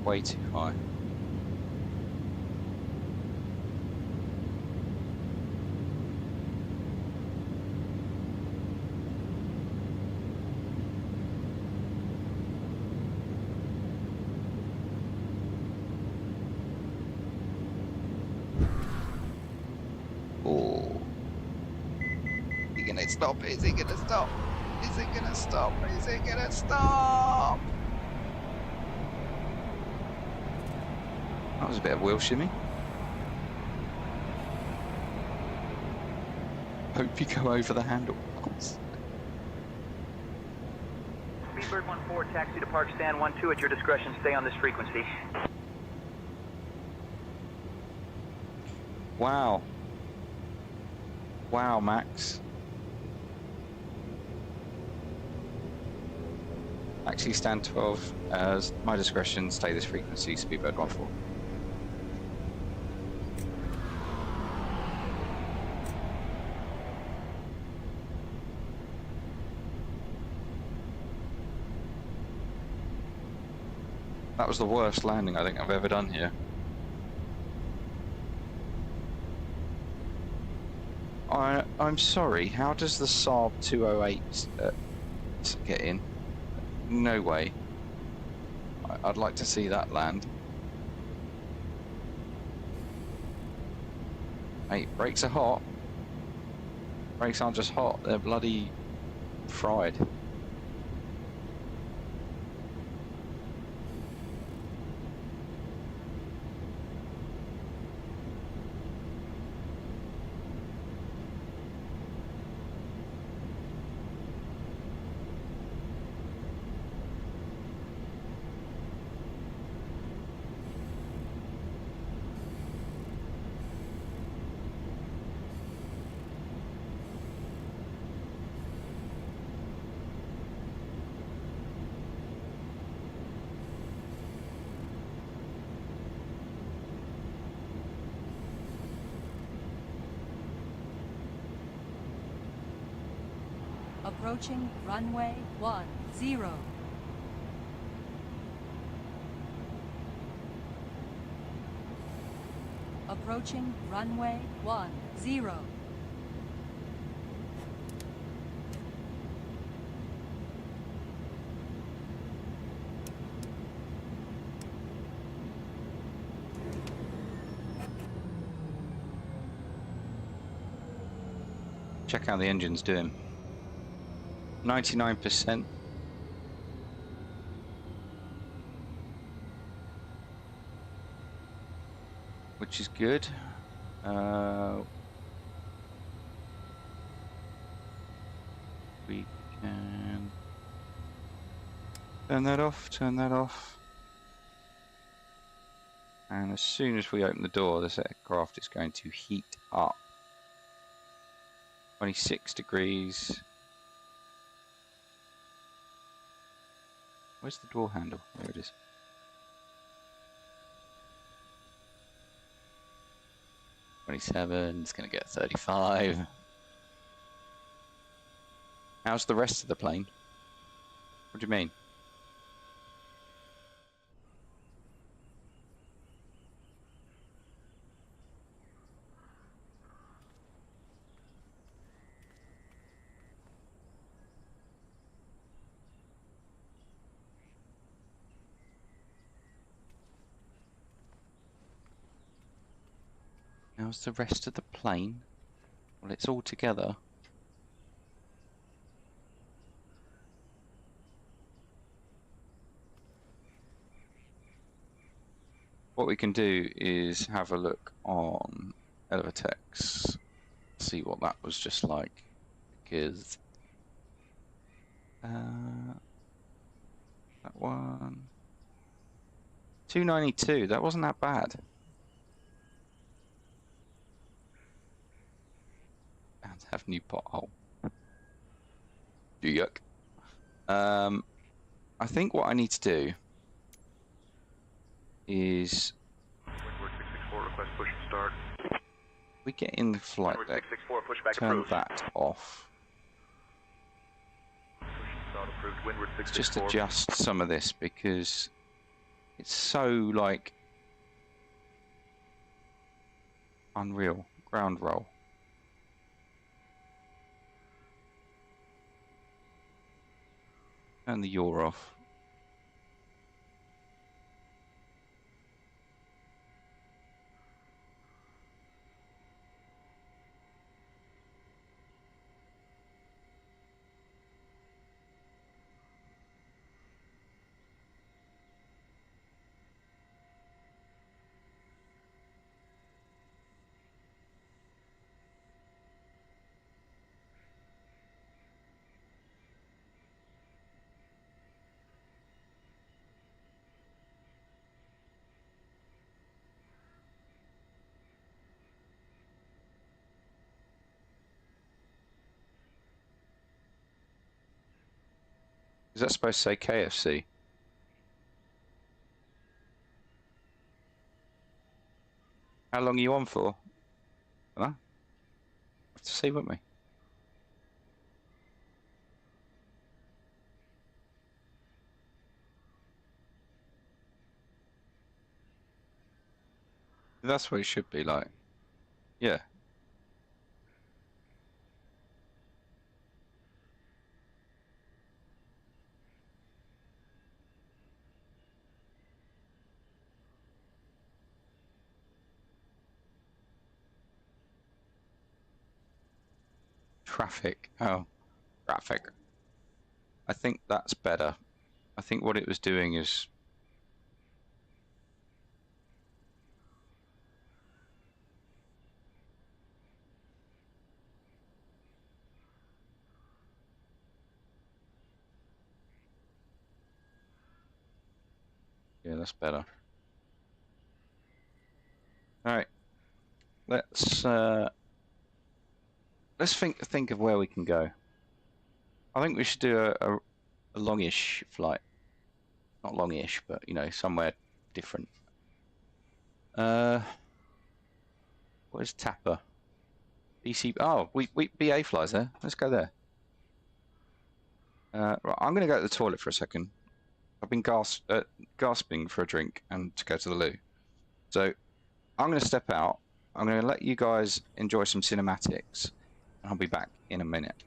Way too high. Oh. Is he gonna stop? Is he gonna stop? Is he gonna stop? Is he gonna stop? That was a bit of wheel shimmy. Hope you go over the handlebars. Speedbird 14, taxi to park stand 12 at your discretion. Stay on this frequency. Wow. Wow, Max. Actually, stand 12 as my discretion. Stay this frequency. Speedbird 14. That was the worst landing I think I've ever done here. I'm sorry, how does the Saab 208 get in? No way. I'd like to see that land. Mate, brakes are hot. Brakes aren't just hot, they're bloody fried. Approaching runway 10. Approaching runway 10. Check how the engine's doing. 99%. Which is good. We can turn that off, turn that off. And as soon as we open the door, this aircraft is going to heat up. 26 degrees. Where's the door handle? There it is. It's going to get 35. How's the rest of the plane? What do you mean? How's the rest of the plane? Well, it's all together. What we can do is have a look on Elevatex, see what that was just like, because that one 292, that wasn't that bad. And have new pothole. Yuck. I think what I need to do is Windward 664, request push and start. we get in the flight Windward deck, 664, pushback turn approved. that off. Push and start approved. Windward Let's just 664. adjust some of this because it's so like unreal. Ground roll. Turn the yaw off. Is that supposed to say KFC? How long are you on for? Huh? Have to see, won't we? That's what it should be like. Yeah. Traffic. Oh, traffic. I think that's better. I think what it was doing is yeah, that's better. All right. Let's think of where we can go. I think we should do a longish flight. Not longish, but you know, somewhere different. Where's Tapper? BC. Oh, we BA flies there. Let's go there. Right, I'm going to go to the toilet for a second. I've been gasping for a drink and to go to the loo. So I'm going to step out. I'm going to let you guys enjoy some cinematics, and I'll be back in a minute.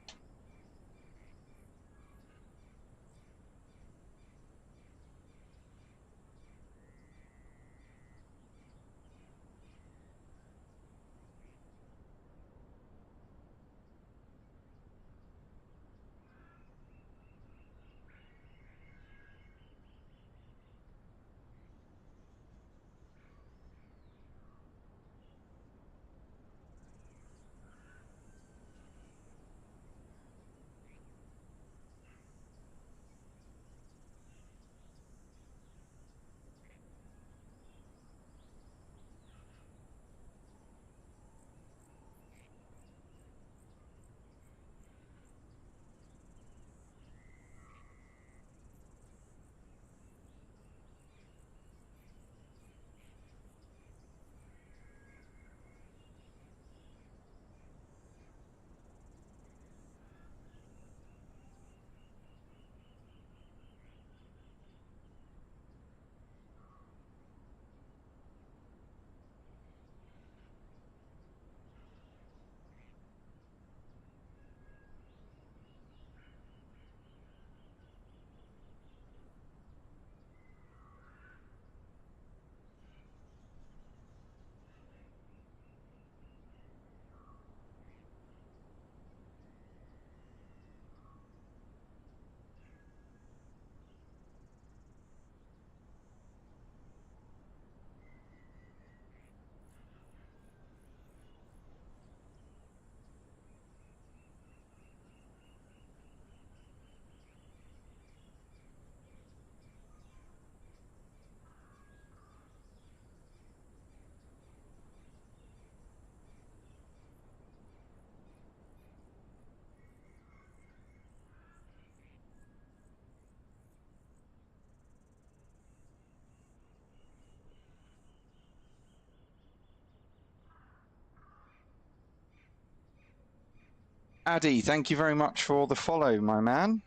Addy, thank you very much for the follow, my man.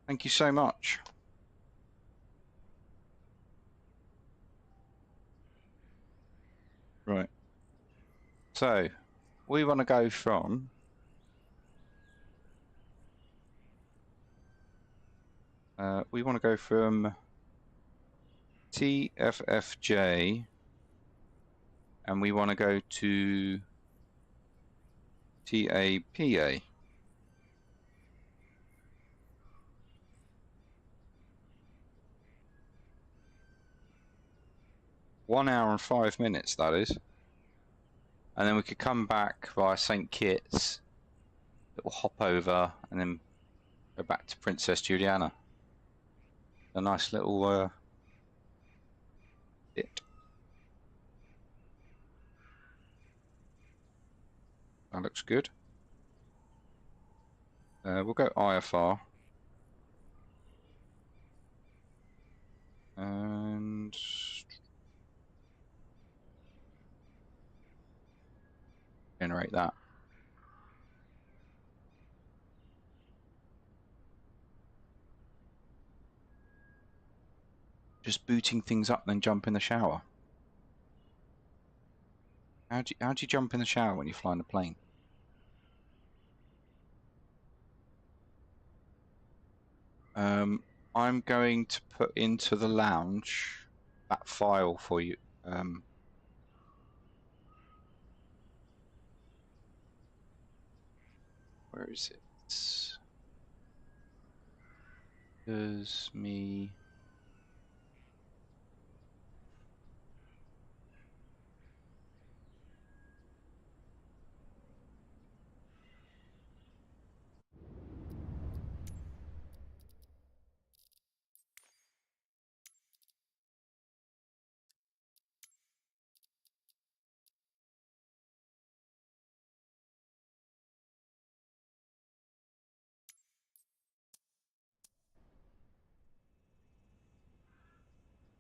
Thank you so much. Right. So, we want to go from TFFJ, and we want to go to TAPA. One hour and 5 minutes, that is. And then we could come back via St. Kitts, that will hop over, and then go back to Princess Juliana. A nice little bit. That looks good. We'll go IFR. And generate that. Just booting things up, then jump in the shower. How do you jump in the shower when you're flying a plane? I'm going to put into the lounge that file for you. Where is it? Does me.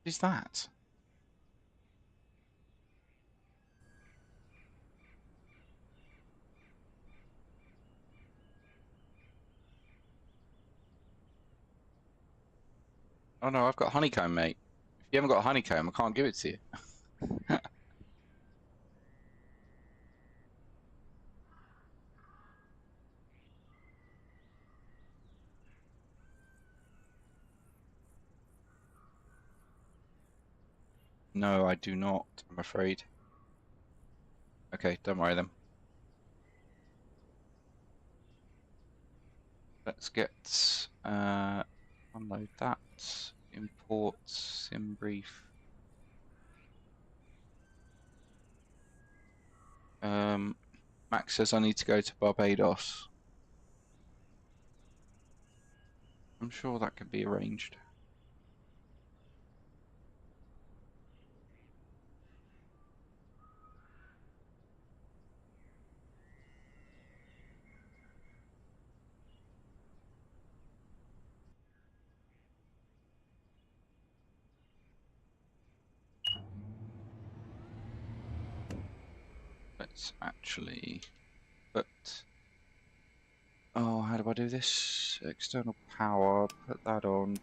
What is that? Oh no, I've got honeycomb, mate. If you haven't got honeycomb, I can't give it to you. No, I do not, I'm afraid. Okay, don't worry then. Let's get unload that. Import sim brief. Max says I need to go to Barbados. I'm sure that can be arranged. Let's actually put... Oh, how do I do this? External power, put that on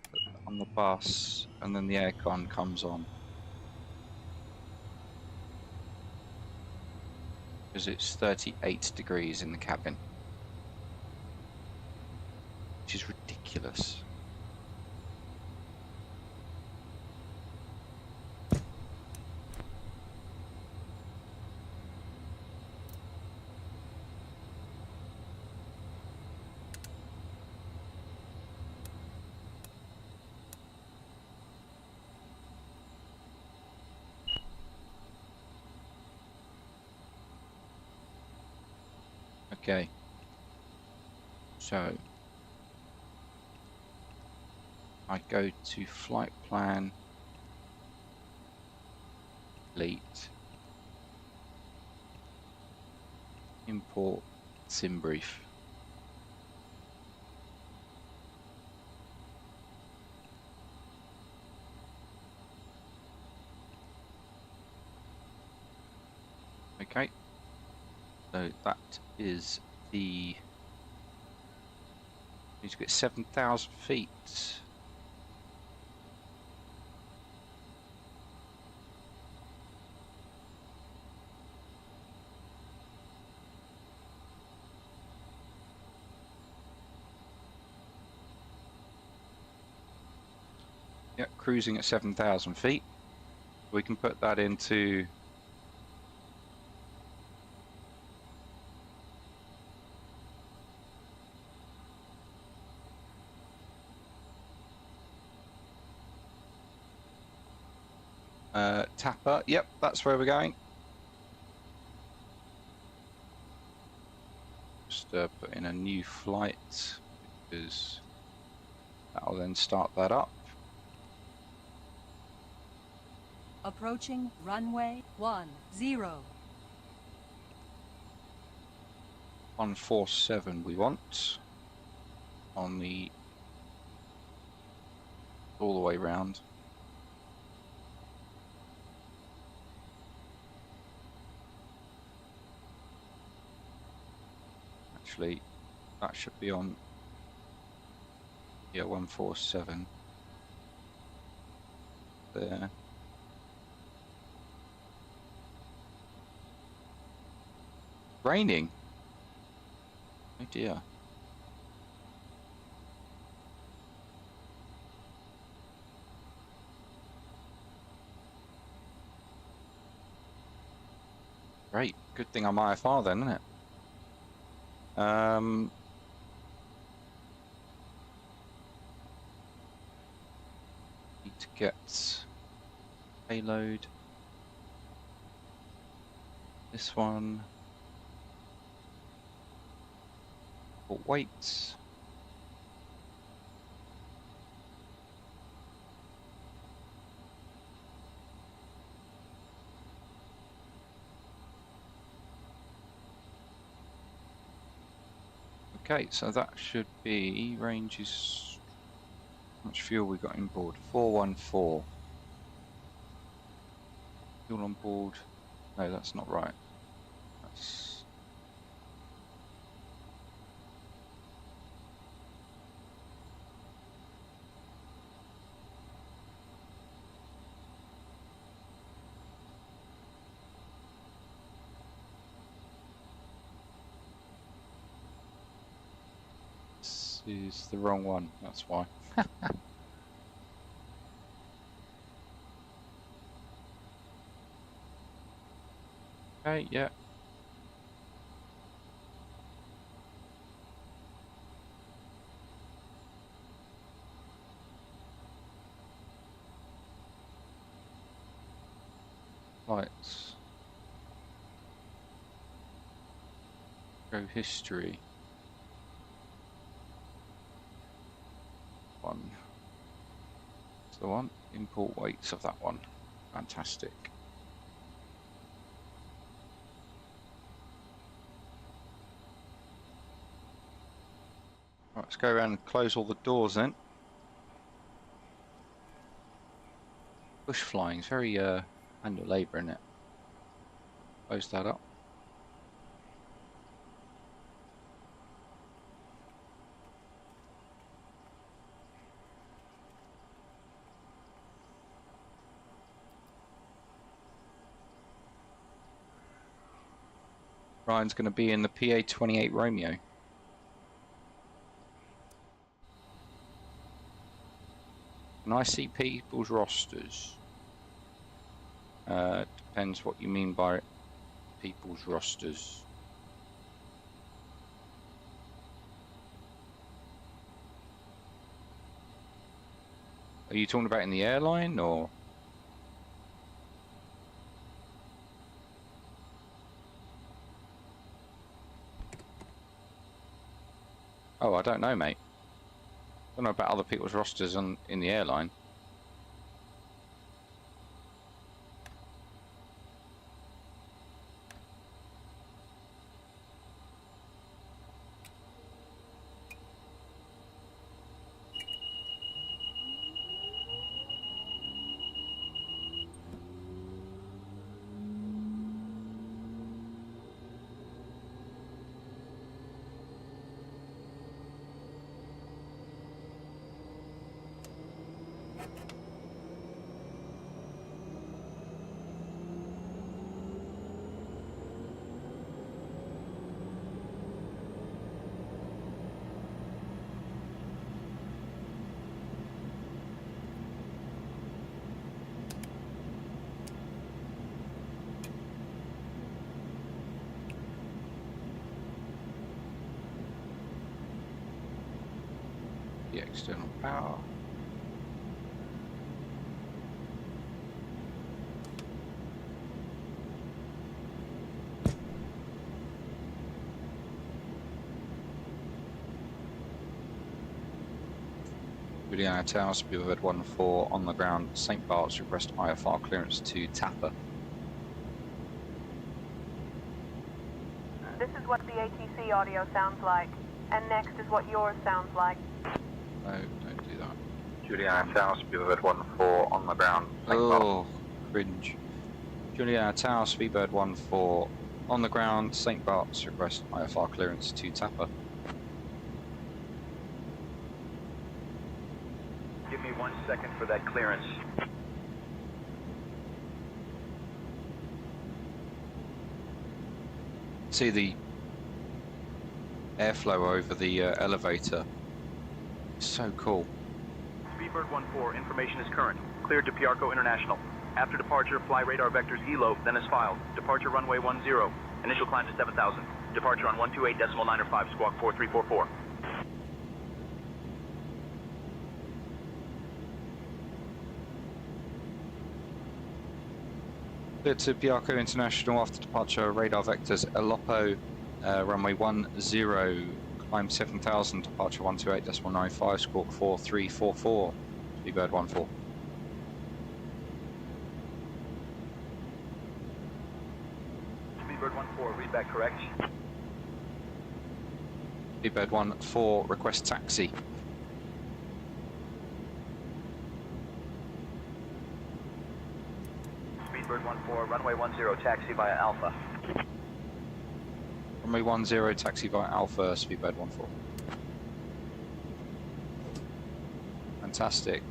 the bus, and then the aircon comes on. Because it's 38 degrees in the cabin. Which is ridiculous. Okay. So I go to flight plan, delete, import sim brief. Okay. So that is the... Need to get 7,000 feet. Yep, cruising at 7,000 feet. We can put that into Tapper. Yep, that's where we're going. Just put in a new flight because that'll then start that up. Approaching runway 10. 147 we want on the all the way round. Actually, that should be on, yeah, 147 there. Raining. Oh dear. Great. Good thing I'm IFR then, isn't it? Need to get payload. This one. For weights. Okay, so that should be ranges. How much fuel we got in board? 414. Fuel on board. No, that's not right. That's is the wrong one, that's why. Okay, yeah. Lights. Go history. One. That's the one. Import weights of that one. Fantastic. Right, let's go around and close all the doors then. Bush flying is very manual labour, isn't it? Close that up. Ryan's going to be in the PA-28 Romeo. Can I see people's rosters? Depends what you mean by people's rosters. Are you talking about in the airline or? Oh, I don't know, mate. I don't know about other people's rosters in the airline. The external power. Juliana Tower, Speedbird 14 on the ground, St. Bart's, request IFR clearance to Tapper. This is what the ATC audio sounds like, and next is what yours sounds like. No, don't do that. Juliana Tower, Speedbird 14 on the ground. Oh, cringe. Juliana Tower, Speedbird 14 on the ground, St. Bart's, request IFR clearance to Tapper. Give me 1 second for that clearance. See the airflow over the elevator. It's so cool. Speedbird 14, information is current. Cleared to Piarco International. After departure, fly radar vectors ELO, then as filed. Departure runway 10. Initial climb to 7,000. Departure on 128.905, squawk 4344. Cleared to Piarco International after departure, radar vectors Elopo, runway 10, climb 7,000, departure 128.905, squawk 4344, Speedbird 14. Speedbird 14, read back correct. Speedbird 14, request taxi. Speedbird 14, runway 10, taxi via Alpha. Runway 10, taxi via Alpha, Speedbird 14. Fantastic.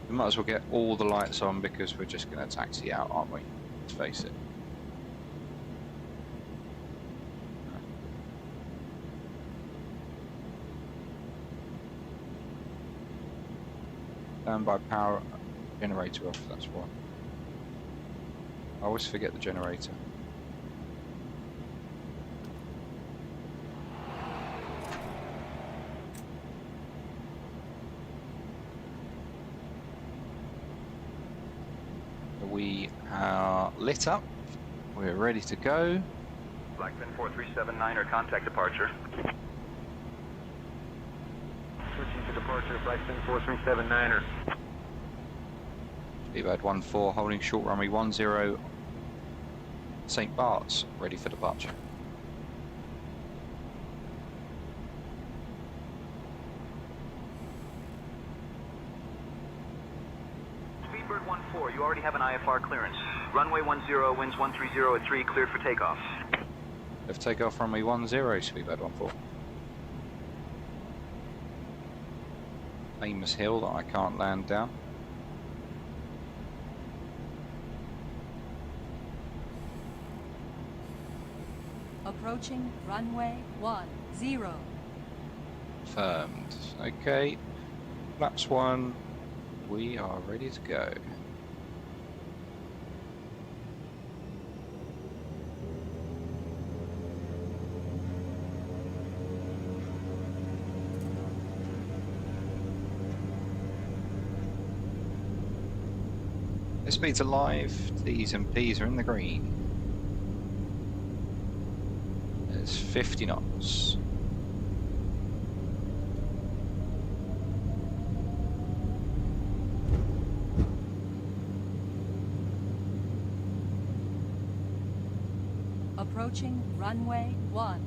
We might as well get all the lights on because we're just going to taxi out, aren't we? Let's face it. Standby power generator off, that's why. I always forget the generator. We are lit up. We're ready to go. Blackfin 4379er, contact departure. Switching to departure, Blackfin 4379er. Speedbird 14 holding short runway 10 St. Bart's, ready for departure. Speedbird 14, you already have an IFR clearance. Runway 10, winds 130 at 3, cleared for takeoff. Left takeoff runway 10, Speedbird 14. Famous hill that I can't land down. Approaching runway 10. Confirmed. Okay. Flaps 1. We are ready to go. The speeds are live. T's and P's are in the green. It's 50 knots. Approaching runway 10.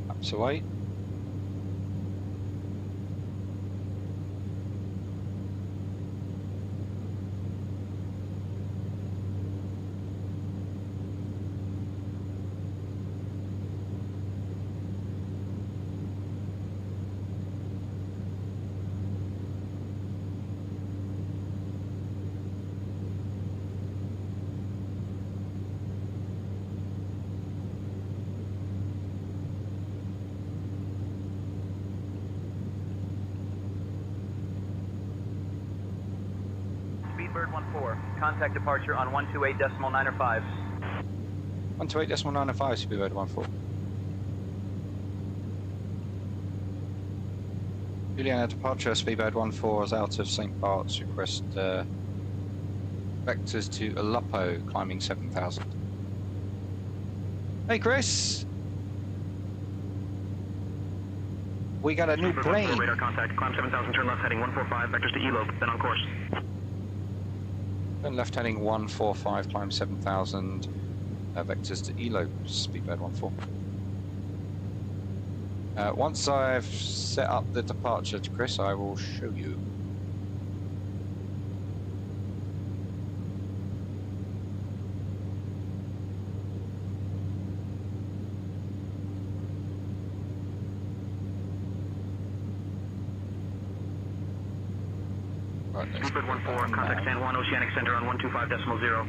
Laps away. Speedbird 14, contact departure on 128.905. 128.905, Speedbird 14. Juliana departure, Speedbird 14 is out of St. Bart's. Request vectors to Aleppo, climbing 7,000. Hey Chris! We got a new plane! Radar contact, climb 7,000, turn left heading 145, vectors to ELO, then on course. Turn left heading 145, climb 7,000, vectors to ELO, Speedbird 14. Once I've set up the departure to Chris, I will show you. Speedbird 14, contact San Juan Oceanic Center on 125.0.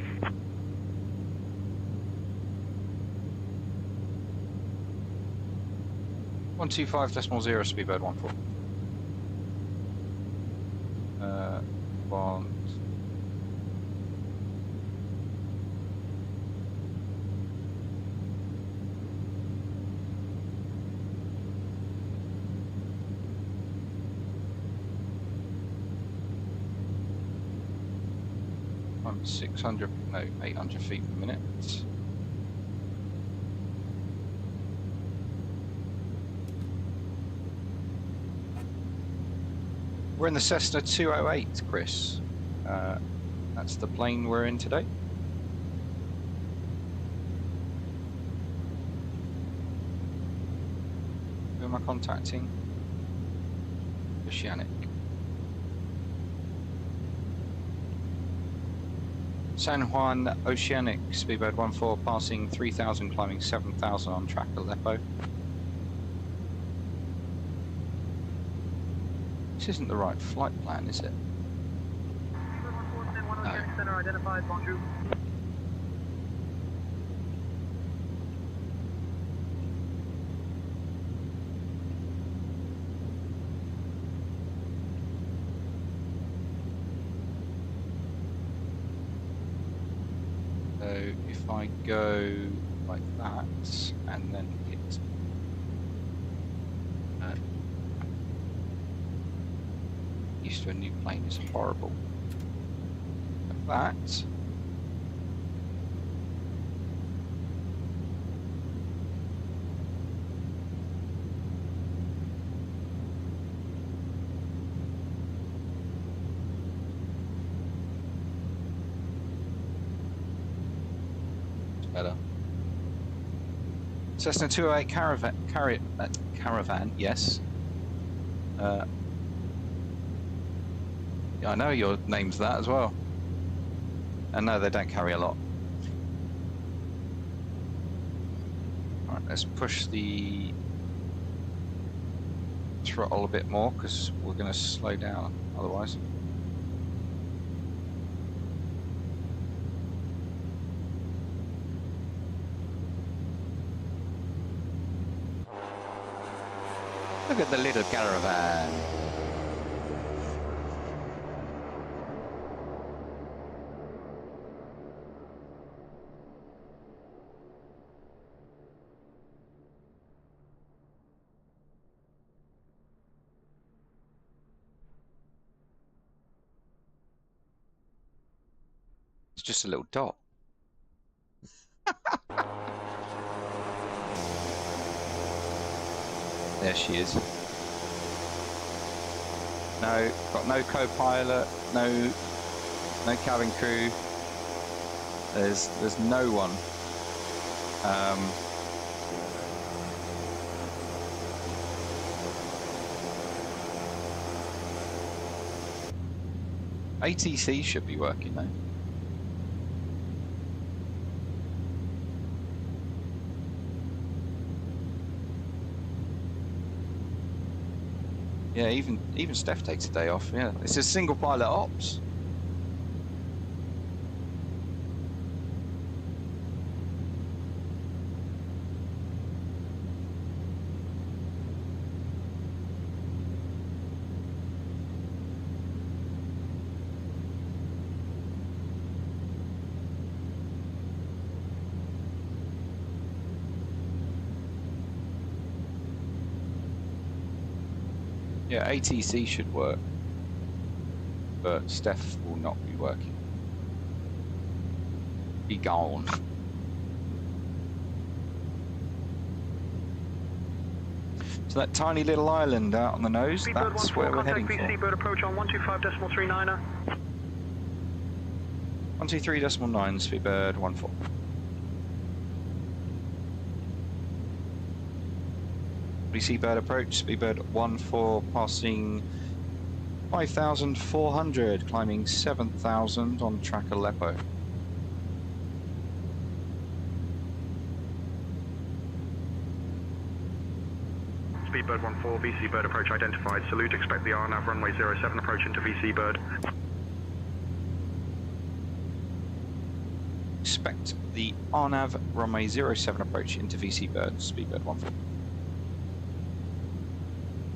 125.0, Speedbird 14. Bond. I'm 600, no, 800 feet per minute. We're in the Cessna 208, Chris. That's the plane we're in today. Who am I contacting? Oceanic. San Juan Oceanic, Speedbird 14, passing 3,000, climbing 7,000 on track Aleppo. This isn't the right flight plan, is it? No. So if I go like that and then hit used to a new plane is horrible. Like that. Better. Cessna 208 Caravan, yes. Yeah, I know your name's that as well. And no, they don't carry a lot. Alright, let's push the throttle a bit more because we're going to slow down otherwise. Look at the little caravan. It's just a little dot. There she is. No, got no co-pilot, no cabin crew. There's no one. ATC should be working though. Yeah, even Steph takes a day off. Yeah, it's a single pilot ops. Yeah, ATC should work, but Steph will not be working. Be gone. So that tiny little island out on the nose, that's where we're heading for. Seabird approach on 125.39er. 123.9, Speedbird 14. Seabird approach, Speedbird 14 passing 5,400, climbing 7,000 on track Aleppo. Speedbird 14, VC Bird approach identified. Salute, expect the RNAV runway 07 approach into VC Bird. Expect the RNAV runway 07 approach into VC Bird, Speedbird 14.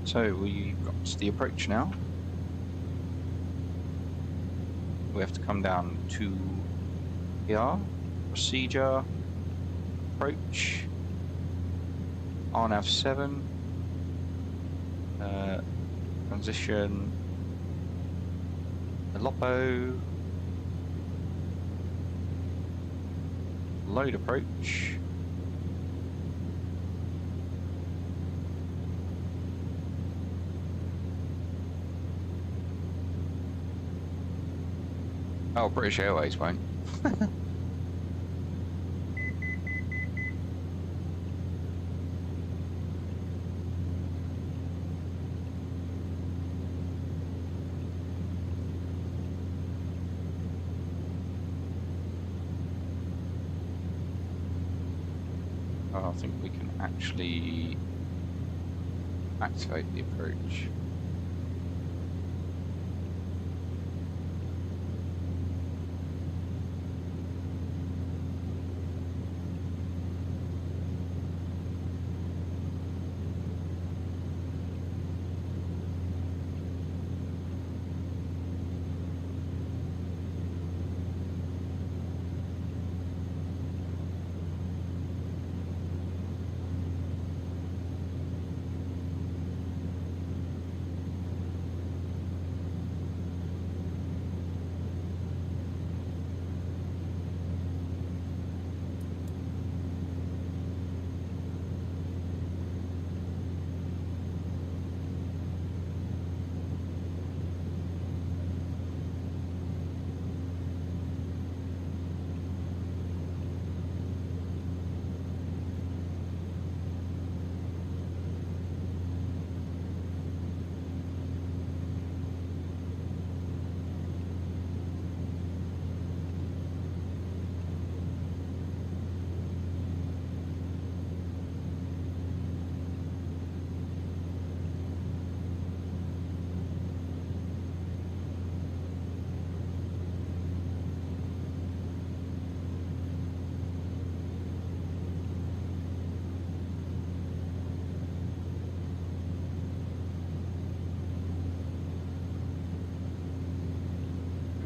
So we've got the approach now. We have to come down to here, procedure, approach, RNAV 7, transition, Aleppo, load approach. Oh, British Airways won't. Oh, I think we can actually activate the approach.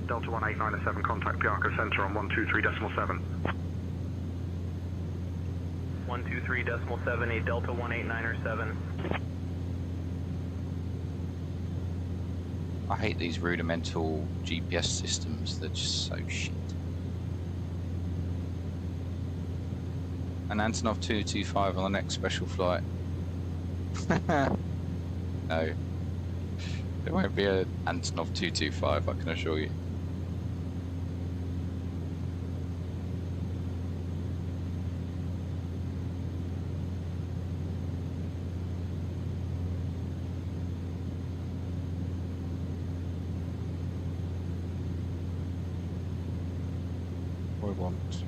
Delta 18907, contact Piarco Center on 123.7. 123.7, Delta 18907. I hate these rudimental GPS systems, they're just so shit. An Antonov 225 on the next special flight. No. There won't be an Antonov 225, I can assure you. What I want.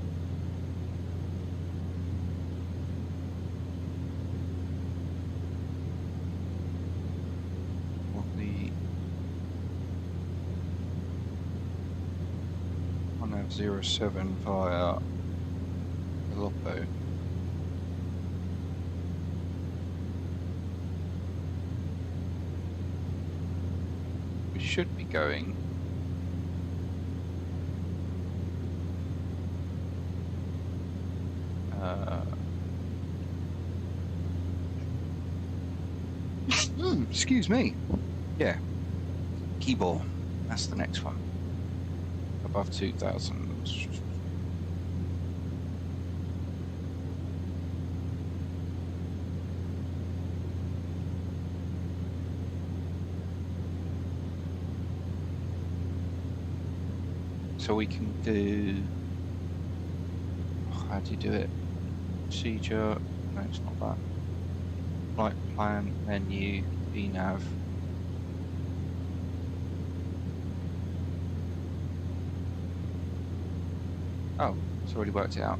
Want the 107 via Lopo. We should be going excuse me. Yeah. Keyboard. That's the next one. Above 2000. So we can do. How do you do it? Procedure. No, it's not that. Flight plan, menu, VNav. Oh, it's already worked it out.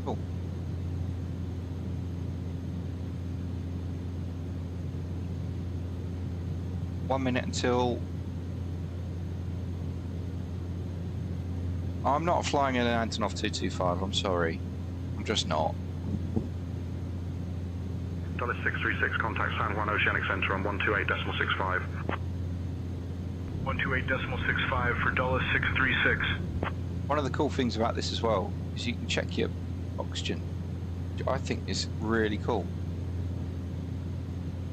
Cool. One minute until. I'm not flying in an Antonov 225, I'm sorry. I'm just not. Dallas 636, contact San Juan Oceanic Center on 128.65. 128.65 for Dallas 636. One of the cool things about this as well is you can check your oxygen. I think it's really cool.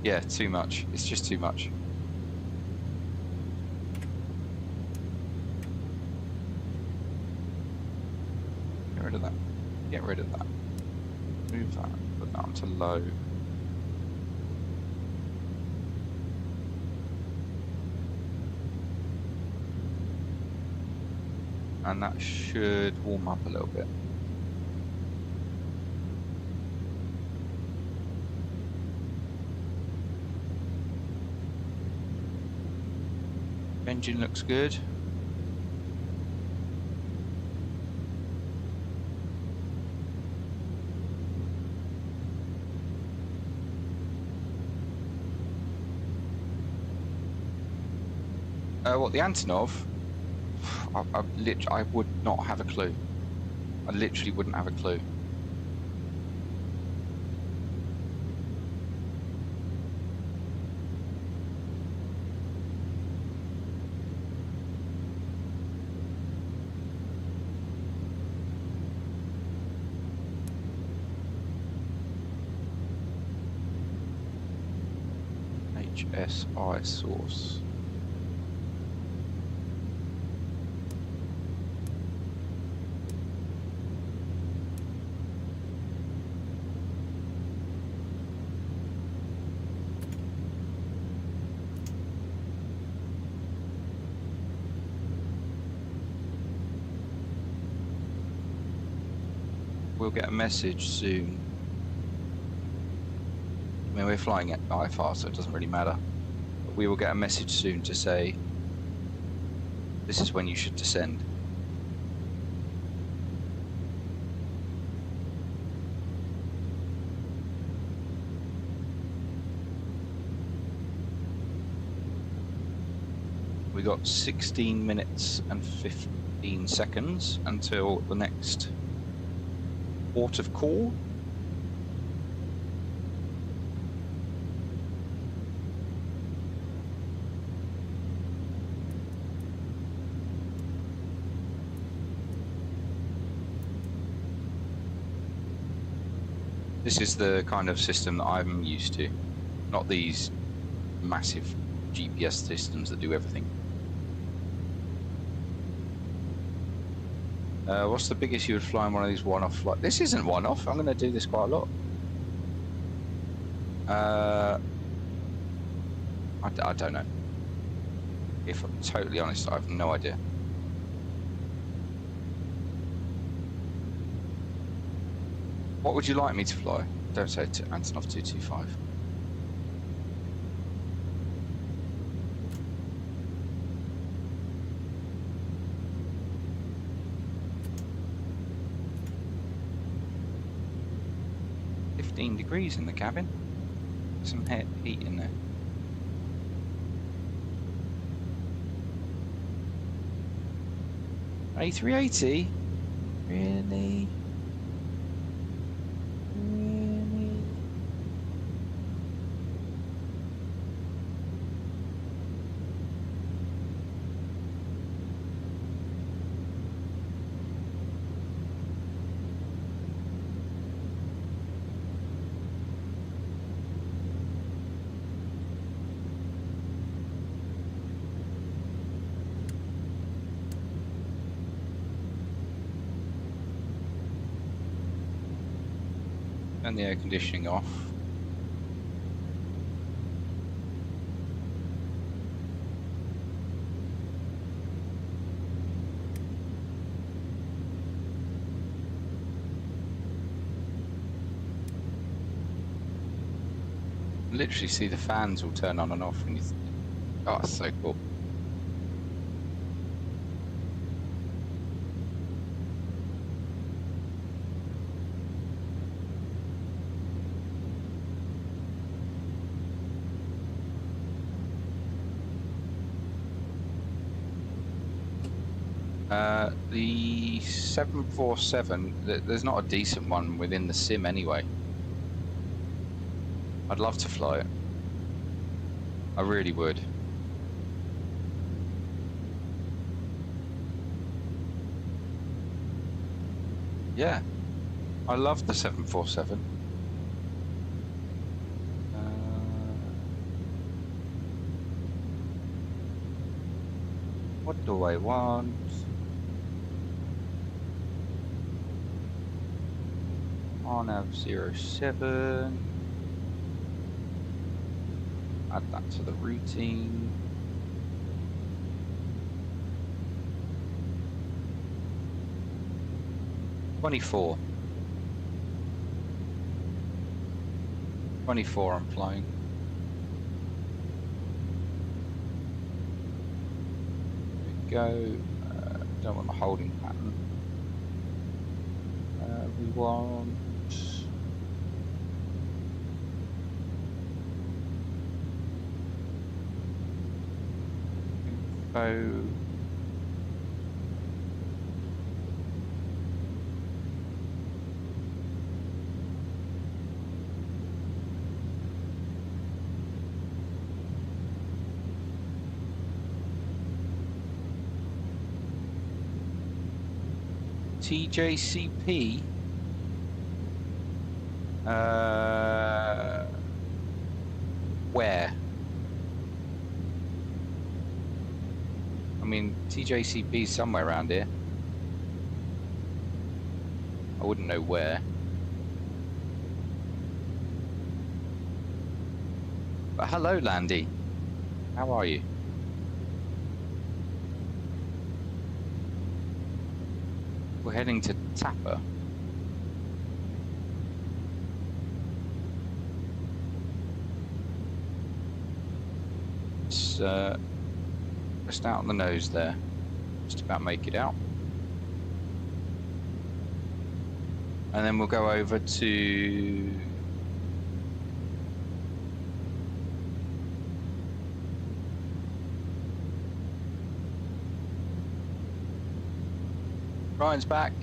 Yeah, too much. It's just too much. Get rid of that. Get rid of that. Move that. Put that onto low. And that should warm up a little bit. Engine looks good. What, the Antonov? I would not have a clue. I literally wouldn't have a clue. HSI source. We'll get a message soon. I mean, we're flying at IFR, so it doesn't really matter. But we will get a message soon to say, this is when you should descend. We got 16 minutes and 15 seconds until the next port of call. This is the kind of system that I'm used to, not these massive GPS systems that do everything. What's the biggest you would fly on one of these one-off flights? This isn't one-off. I'm going to do this quite a lot. I don't know. If I'm totally honest, I have no idea. What would you like me to fly? Don't say to Antonov 225. Degrees in the cabin. Some heat in there. A380? Really? Really? Turn the air conditioning off. Literally see the fans will turn on and off when you. Oh, it's so cool. The 747, there's not a decent one within the sim anyway. I'd love to fly it. I really would. Yeah, I love the 747. What do I want? RNAV 07. Add that to the routine. $24 I'm flying. There we go. Don't want the holding pattern. We want info. TJCP. Where? I mean, TJCP is somewhere around here. I wouldn't know where. But hello, Landy. How are you? We're heading to Tapper. It's just out on the nose there. Just about make it out. And then we'll go over to Ryan's back.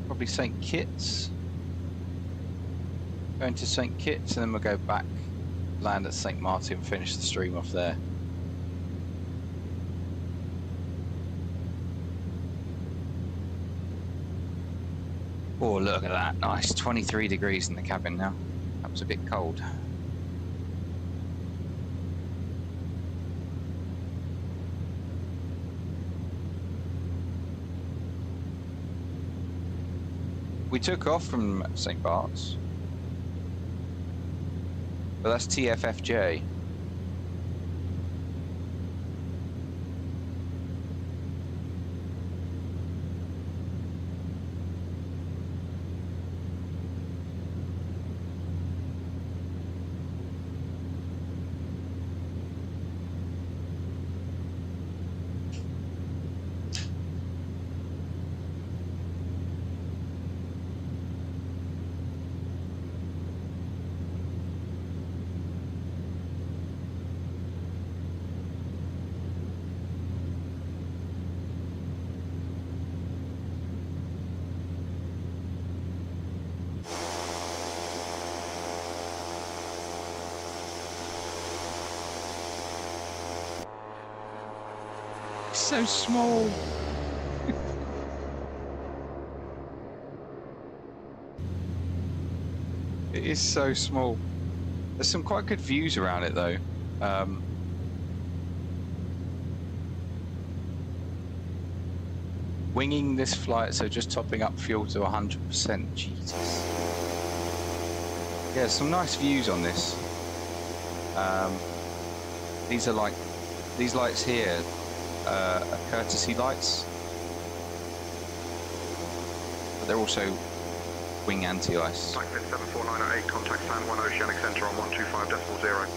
Probably St. Kitts. Going to St. Kitts, and then we'll go back, land at St. Martin, finish the stream off there. Oh, look at that. Nice. 23 degrees in the cabin now. That was a bit cold. We took off from St. Bart's. But that's TFFJ. So small. It is so small. There's some quite good views around it though. Winging this flight, so just topping up fuel to 100%. Jesus. Yeah, some nice views on this. These are like, these lights here are courtesy lights, but they're also wing anti-ice. Blackfin 74908, contact San Juan Oceanic Center on 125.0.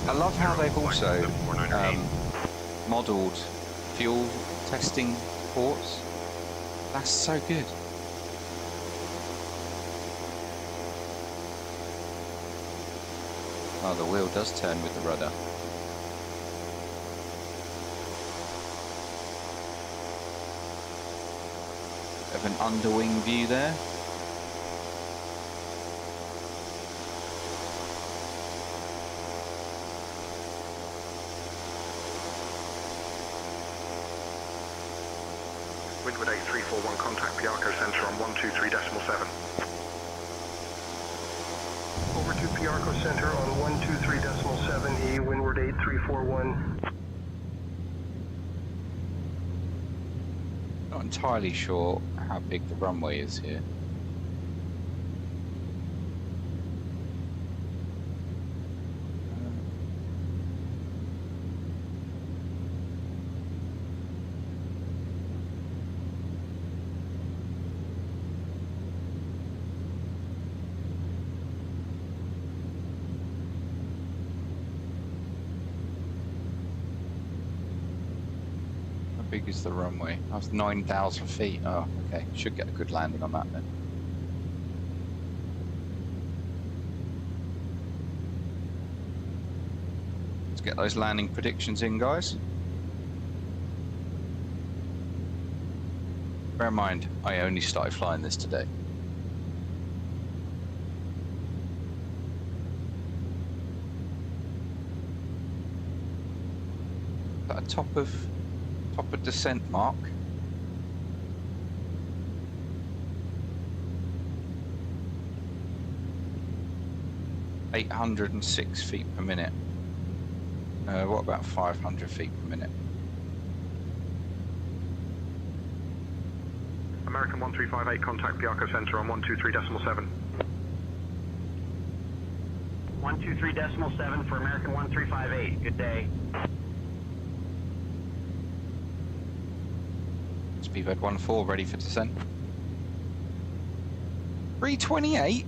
I love how they've also modelled fuel testing ports. That's so good. Oh, the wheel does turn with the rudder. Of an underwing view there. Windward 8341, contact Piarco Center on 123.7. Over to Piarco Center on 123.7E, Windward 8341. Not entirely sure how big the runway is here. How big is the runway? That's 9,000 feet. Oh, okay. Should get a good landing on that then. Let's get those landing predictions in, guys. Bear in mind, I only started flying this today. At a top of descent mark. (806 feet per minute). What about 500 feet per minute? American 1358, contact Piarco Center on 123.7. 123.7 for American 1358. Good day. Speedbird 14 ready for descent. 328?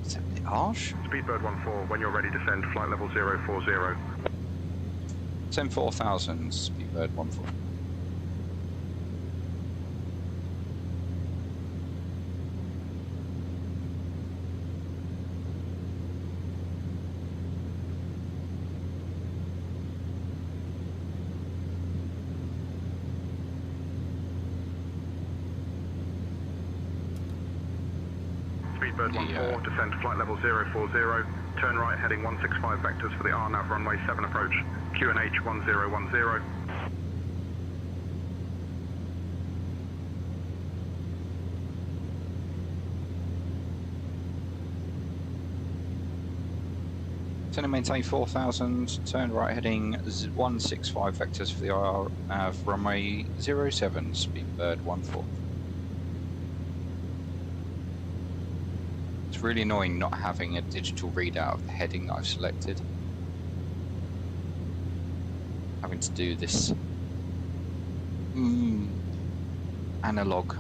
Is that a bit harsh? Speedbird 14, when you're ready to descend, flight level 040. Send 4000, Speedbird 14. Speedbird 14, descend to flight level 040, turn right heading 165 vectors for the RNAV runway 7 approach, QNH 1010. Turn and maintain 4,000. Turn right heading 165 vectors for the IR for runway 07, speedbird 14. It's really annoying not having a digital readout of the heading that I've selected. Having to do this analog.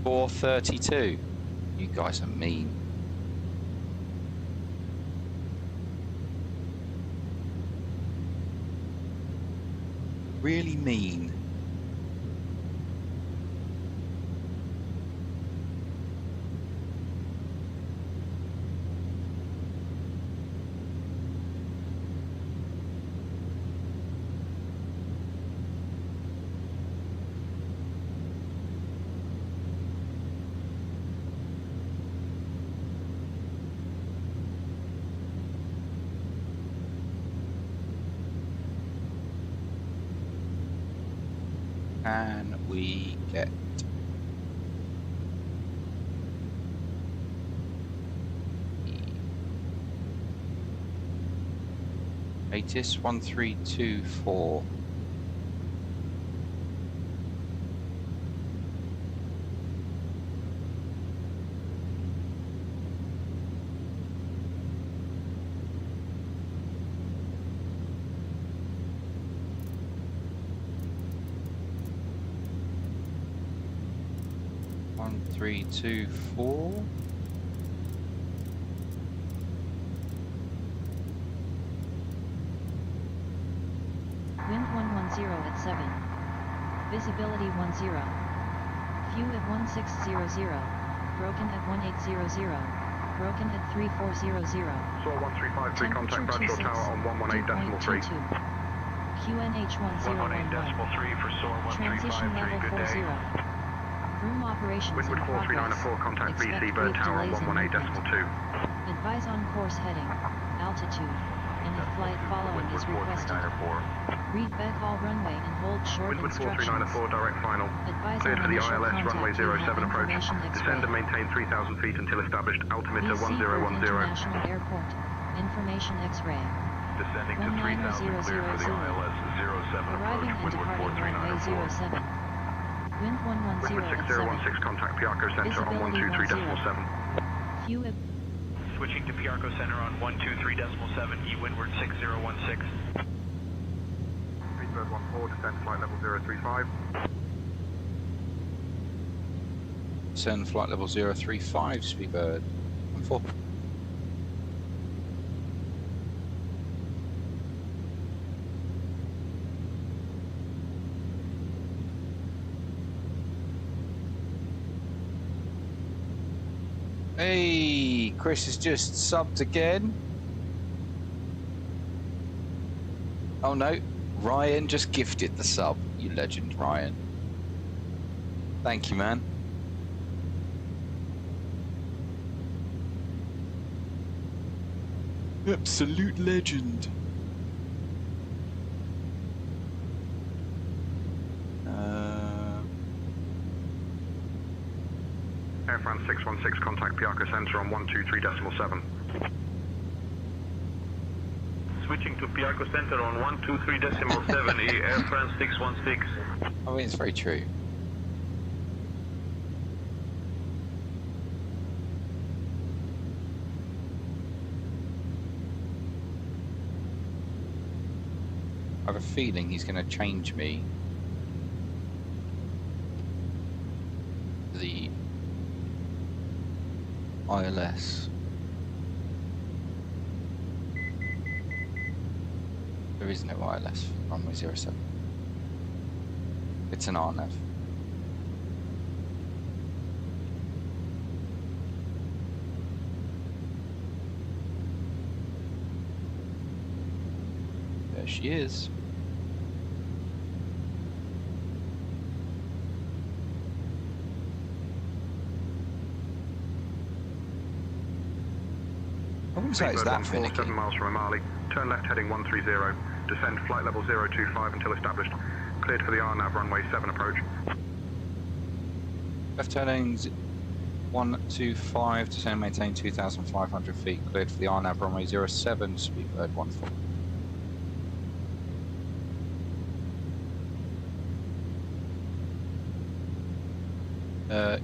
$432. You guys are mean. Really mean. Can we get ATC 1324? One, 3, 2, 4. Wind 110 at 7. Visibility 10. Few at 1600. Broken at 1800. Broken at 3400. Saw 1353, contact Bradshaw Tower on 118.3. QNH 1011. 118.3 for SOAR Transition 1353, level good 40. day. Room operations Windward in progress. 4394, contact Expect BC Bird brief Tower on delays in movement. 118.2. Advise on course heading, altitude, and if flight following is requested. Read Beckhall runway and hold short Windward instructions. 4394, direct final. Advise Cleared on for the initial ILS contact runway to have 07 approach. information Descend and X-ray. maintain 3,000 feet until established. Altimeter BC Bird 1010. International Airport. Information X-ray. Descending to 3,000, clear for the ILS 07 Arriving approach, and Windward departing runway 4394. 07. Wind 110 Windward at 7. 6016, contact Piarco Center on Visibility 123.7. Few at Switching to Piarco Center on 123.7, E Windward 6016. Speedbird 14, descend flight level 035. Send flight level 035, speedbird 14. Hey, Chris has just subbed again. Oh no, Ryan just gifted the sub. You legend, Ryan. Thank you, man. Absolute legend. Air France 616, contact Piarco Center on 123.7. Switching to Piarco Center on 123.7, E Air France 616. I mean, it's very true. I have a feeling he's going to change me the ILS. There is no ILS for runway 07. It's an RNAV. There she is. I wouldn't say it's that finicky. 7 miles from Amali. Turn left heading 130. Descend flight level 025 until established. Cleared for the RNAV runway 7 approach. Left turning 125, descend and maintain 2,500 feet, cleared for the RNAV runway 07, speedbird 14.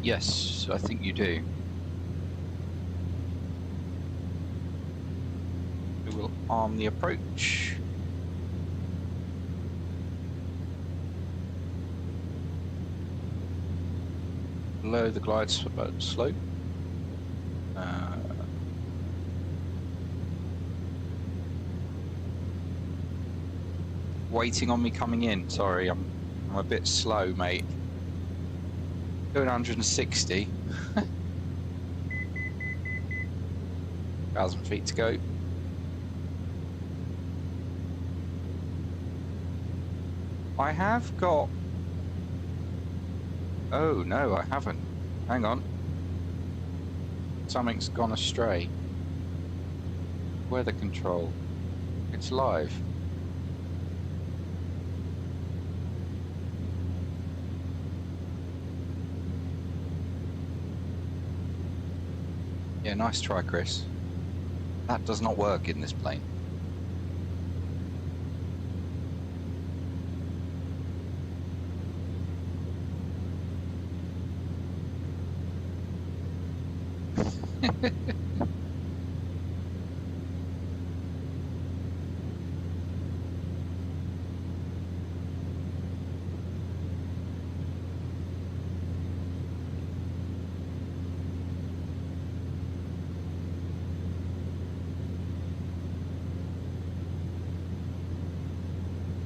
Yes, I think you do. We will arm the approach. Below the glide slope. Waiting on me coming in. Sorry, I'm a bit slow, mate. Doing 160. 1,000 feet to go. I have got... Oh, no, I haven't. Hang on. Something's gone astray. Weather control. It's live. Yeah, nice try, Chris. That does not work in this plane.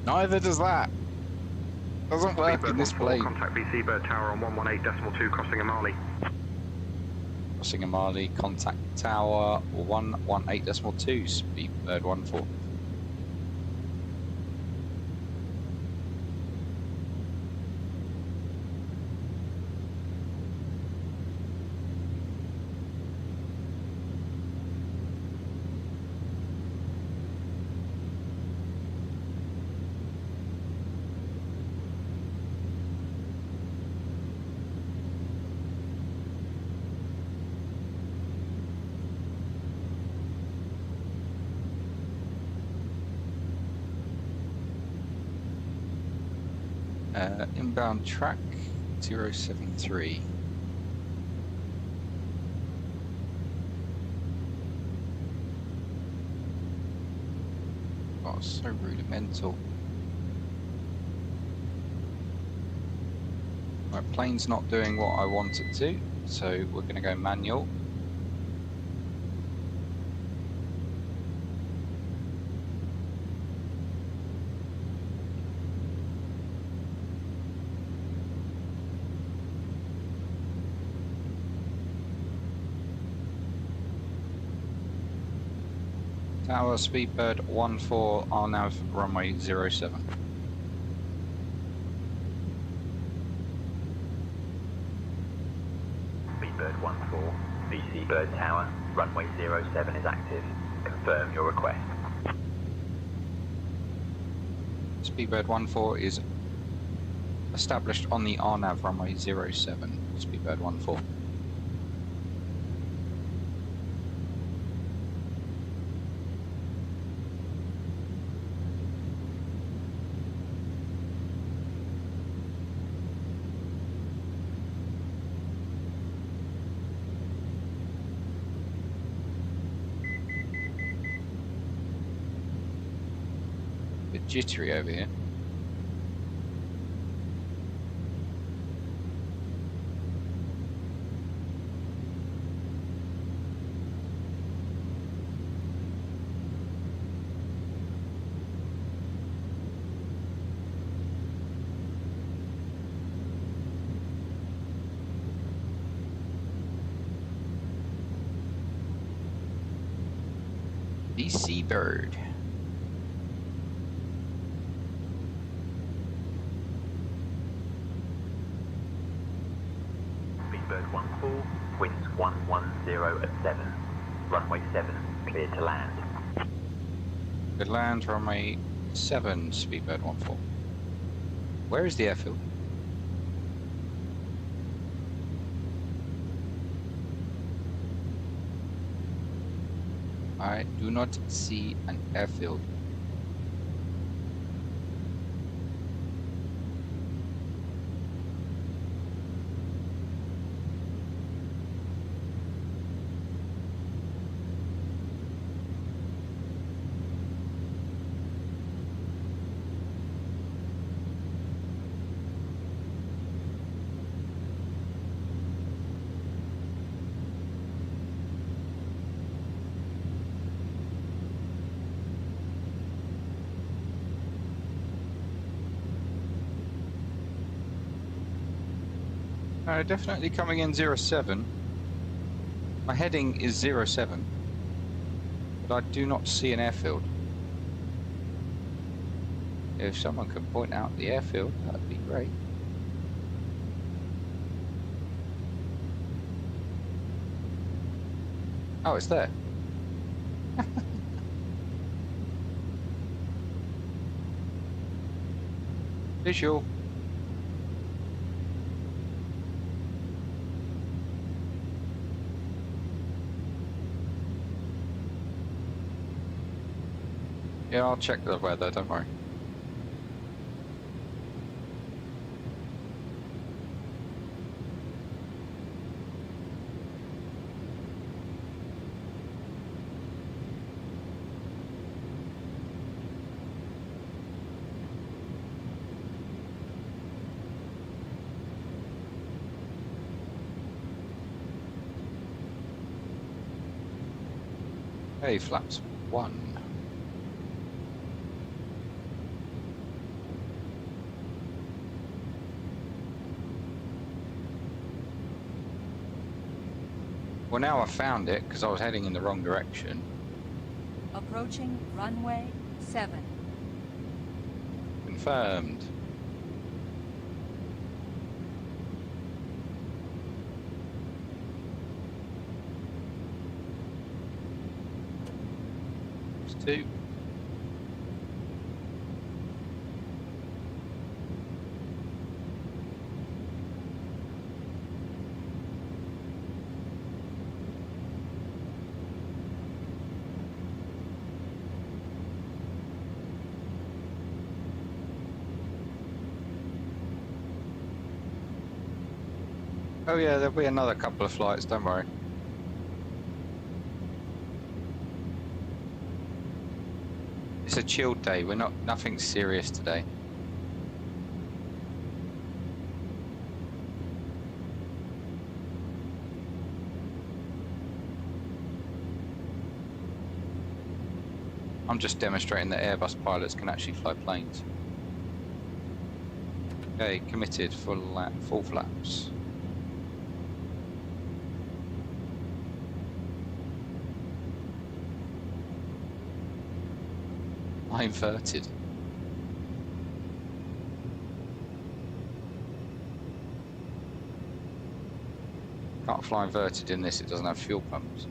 Neither does that. Doesn't work in this plane. Contact BC Bird Tower on 118.2 crossing Amali. Crossing Amali, contact tower 118.2, speedbird 14. Inbound track 073. Oh, so rudimental. My plane's not doing what I want it to, so we're going to go manual. Tower speedbird 14, RNAV runway 07. Speedbird 14, BC Bird Tower, runway 07 is active. Confirm your request. Speedbird 14 is established on the RNAV runway 07. Speedbird 14. Bit jittery over here. BC Bird. Speedbird 14, winds 110 at 7. Runway 7, clear to land. Good land, runway 7, Speedbird 14. Where is the airfield? I do not see an airfield. Definitely coming in 07. My heading is 07, but I do not see an airfield. If someone could point out the airfield, that would be great. Oh, it's there. Visual. Yeah, I'll check the weather, don't worry. Hey, flaps 1. Well, now I found it because I was heading in the wrong direction. Approaching runway 7. Confirmed. It's 2. Oh yeah, there'll be another couple of flights, don't worry. It's a chilled day, nothing serious today. I'm just demonstrating that Airbus pilots can actually fly planes. Okay, committed, full flaps. Inverted. Can't fly inverted in this, it doesn't have fuel pumps.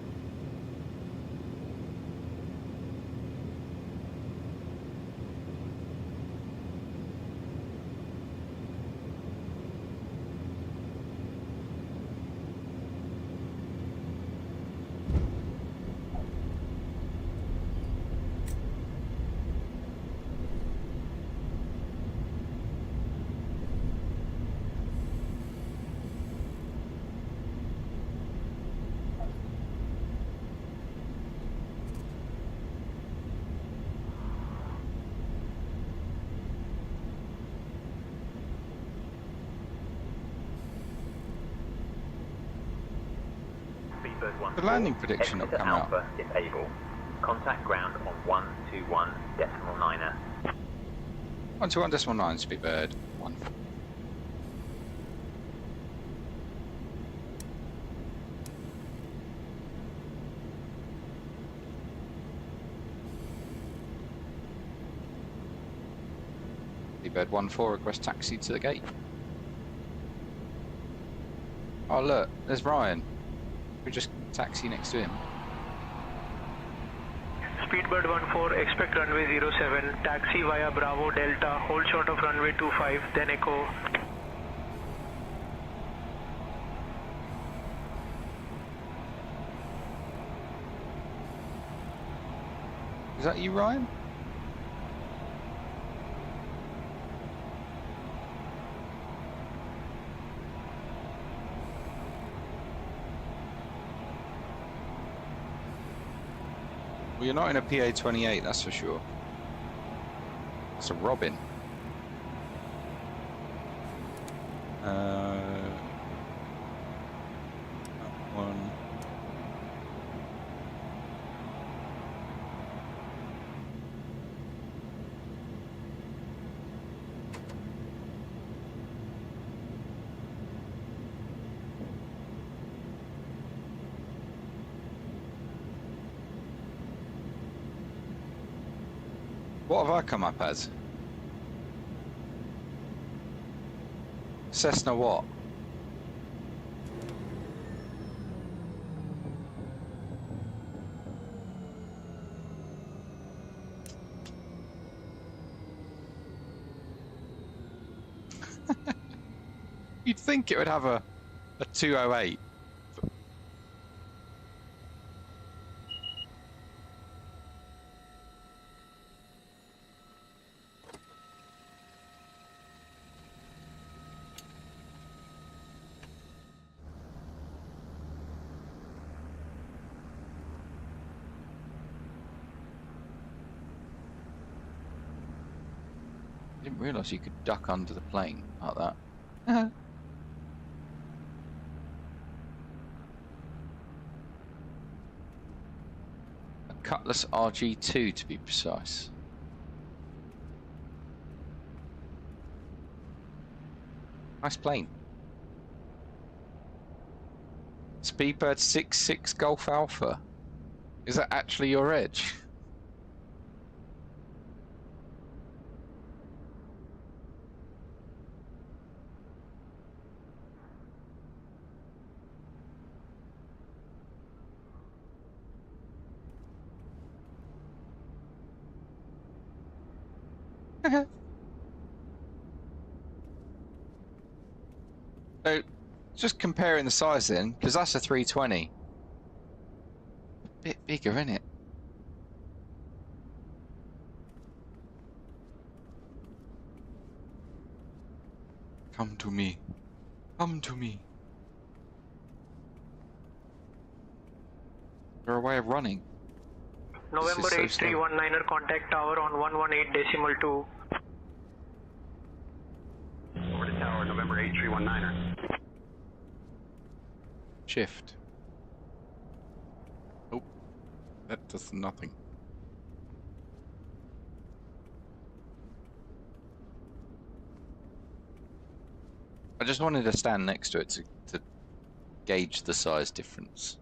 The landing prediction will come out. Alpha disable. Contact ground on 121.9er. 121.9, Speedbird 1. Speedbird 1-4, request taxi to the gate. Oh look, there's Ryan. We just taxi next to him. Speedbird 14, expect runway 07, taxi via Bravo Delta, hold short of runway 25, then Echo. Is that you, Ryan? Well, you're not in a PA-28, that's for sure. It's a Robin. That one. What have I come up as? Cessna what? You'd think it would have a 208. I didn't realise you could duck under the plane like that. A Cutlass RG2 to be precise. Nice plane. Speedbird 66 Golf Alpha. Is that actually your Edge? So, just comparing the size then, because that's a 320. A bit bigger, isn't it? Come to me. Come to me. Is there a way of running? November so 8319er, contact tower on 118.2. Over to tower, November 8319er. Shift. Oh, that does nothing. I just wanted to stand next to it to gauge the size difference.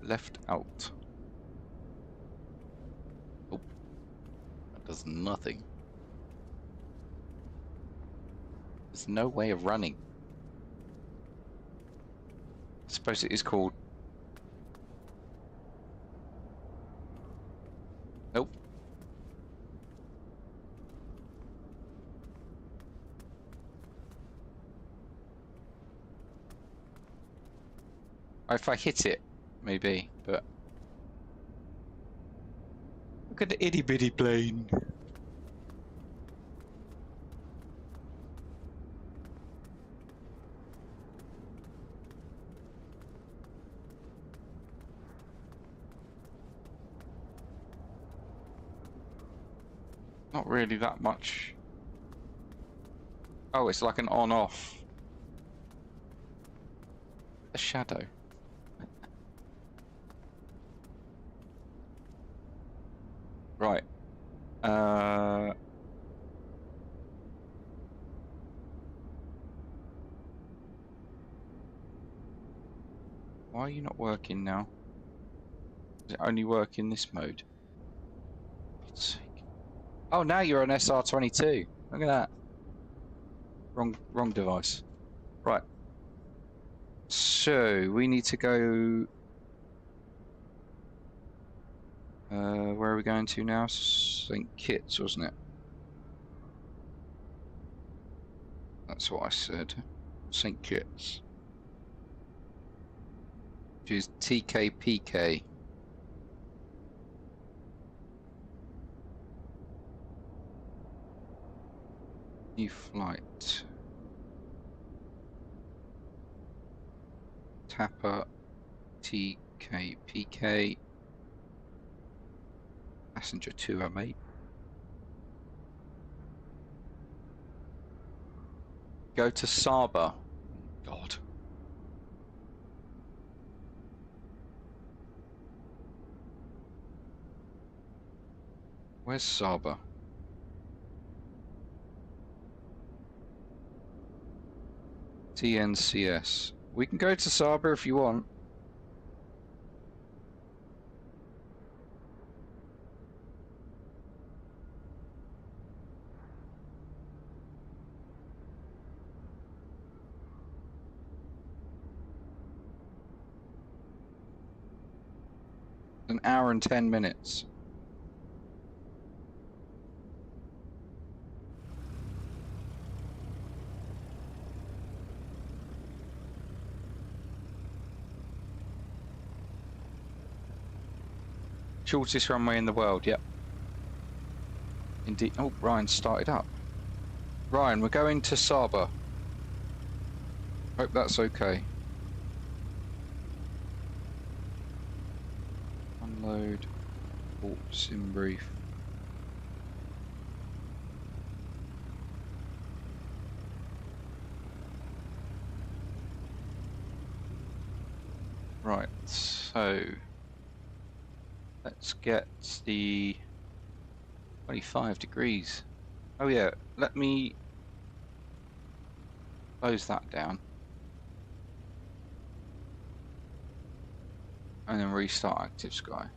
Left out. Oh, that does nothing. There's no way of running. I suppose it is called... Nope. If I hit it, maybe, but... Look at the itty bitty plane. Not really that much. Oh, it's like an on-off. A shadow. Right. Why are you not working now? Does it only work in this mode? For God's sake. Oh, now you're on SR22. Look at that. Wrong device. Right. So we need to go. Where are we going to now? St. Kitts, wasn't it? That's what I said. St. Kitts. Which is TKPK. New flight. Tapper TKPK. Passenger 208. Go to Saba. God. Where's Saba? TNCS. We can go to Saba if you want. An hour and 10 minutes. Shortest runway in the world, yep. Indeed. Oh, Ryan started up. Ryan, we're going to Saba. Hope that's okay. Unload. Port sim brief. Right, so let's get the 25 degrees. Oh yeah, let me close that down and then restart Active Sky.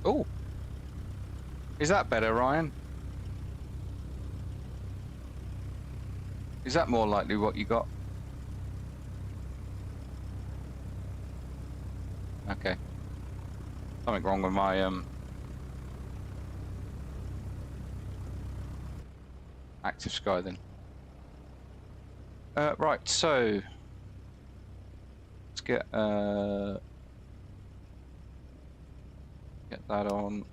Oh, is that better, Ryan? Is that more likely what you got? Okay. Something wrong with my Active Sky then. Right, so let's get that on.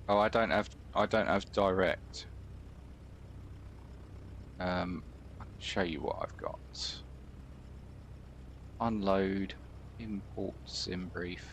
Oh, I don't have direct. I can show you what I've got. Unload, import sim brief.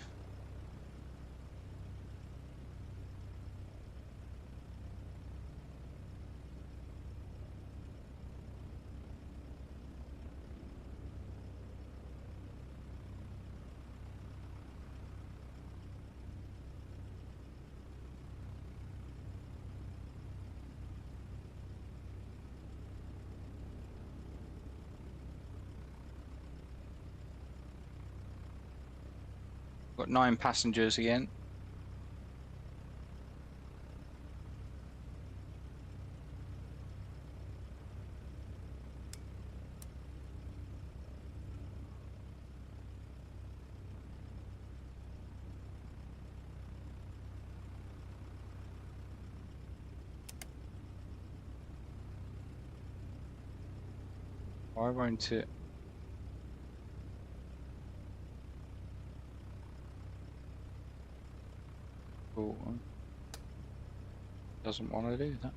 Got 9 passengers again. Why won't it? Cool. Doesn't want to do that.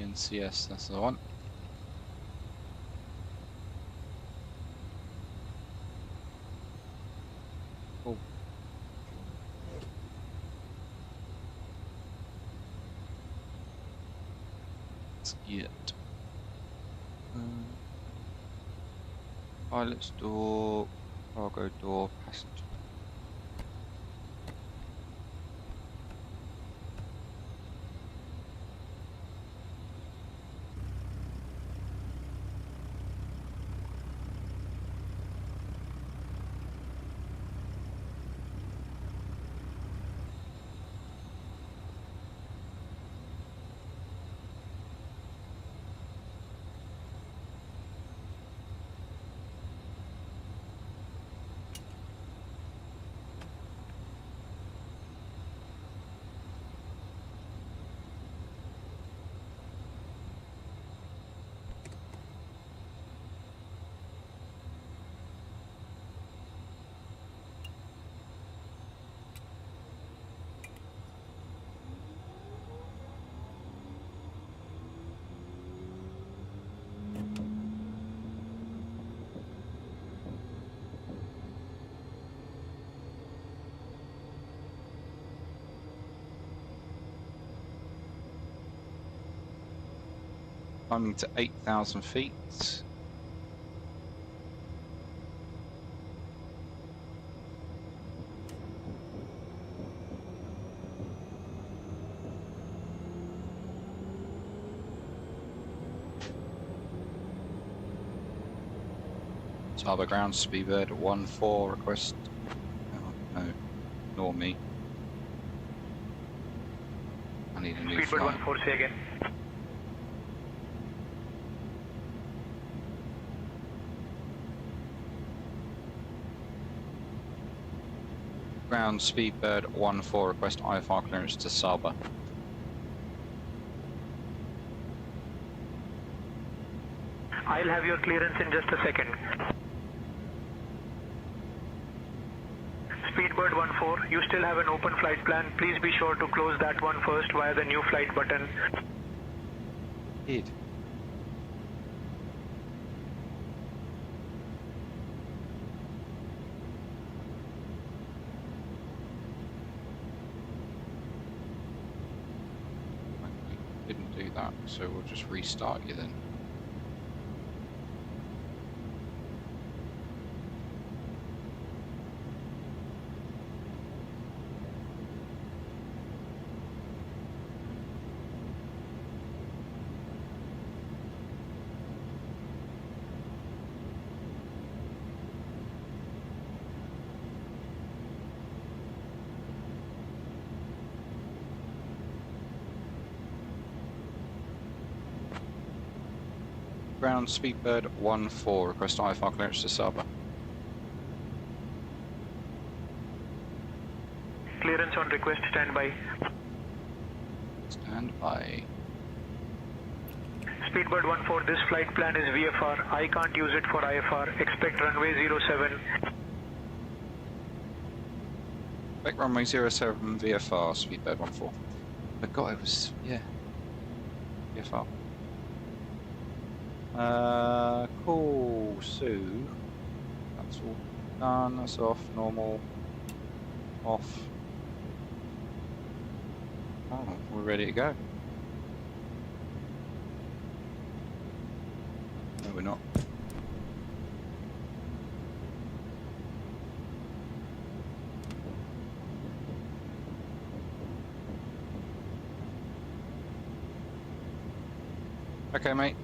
NCS, that's the one. Cool. yet. Pilot's door, cargo door, passenger. Climbing to 8,000 feet. Harbour ground, Speedbird 1-4, request. Oh, no, ignore me. I need a new Speedbird flight. 1-4, say again. Ground, Speedbird 1-4, request IFR clearance to Saba. I'll have your clearance in just a second. Speedbird 1-4, you still have an open flight plan. Please be sure to close that one first via the new flight button. Did. Didn't do that, so we'll just restart you then. Ground, Speedbird 1-4, request IFR clearance to Saba. Clearance on request, standby. Stand by. Speedbird 1-4, this flight plan is VFR. I can't use it for IFR. Expect runway 07. Back runway 07 VFR, Speedbird 1-4. Forgot it was, yeah, VFR. Cool, so that's all done, that's off, normal, off. Oh, we're ready to go. No, we're not. Okay, mate.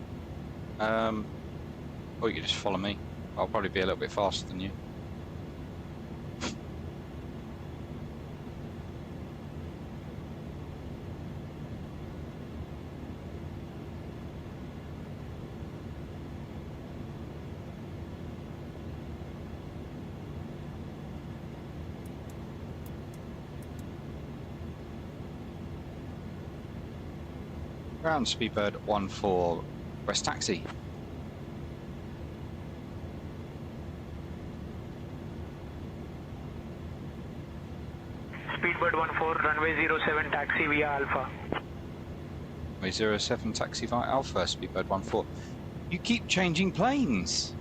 Or you can just follow me. I'll probably be a little bit faster than you. Ground, Speedbird 1-4, West Taxi. Speedbird 1-4, runway 07, taxi via Alpha. Runway 07, taxi via Alpha, Speedbird 1-4. You keep changing planes!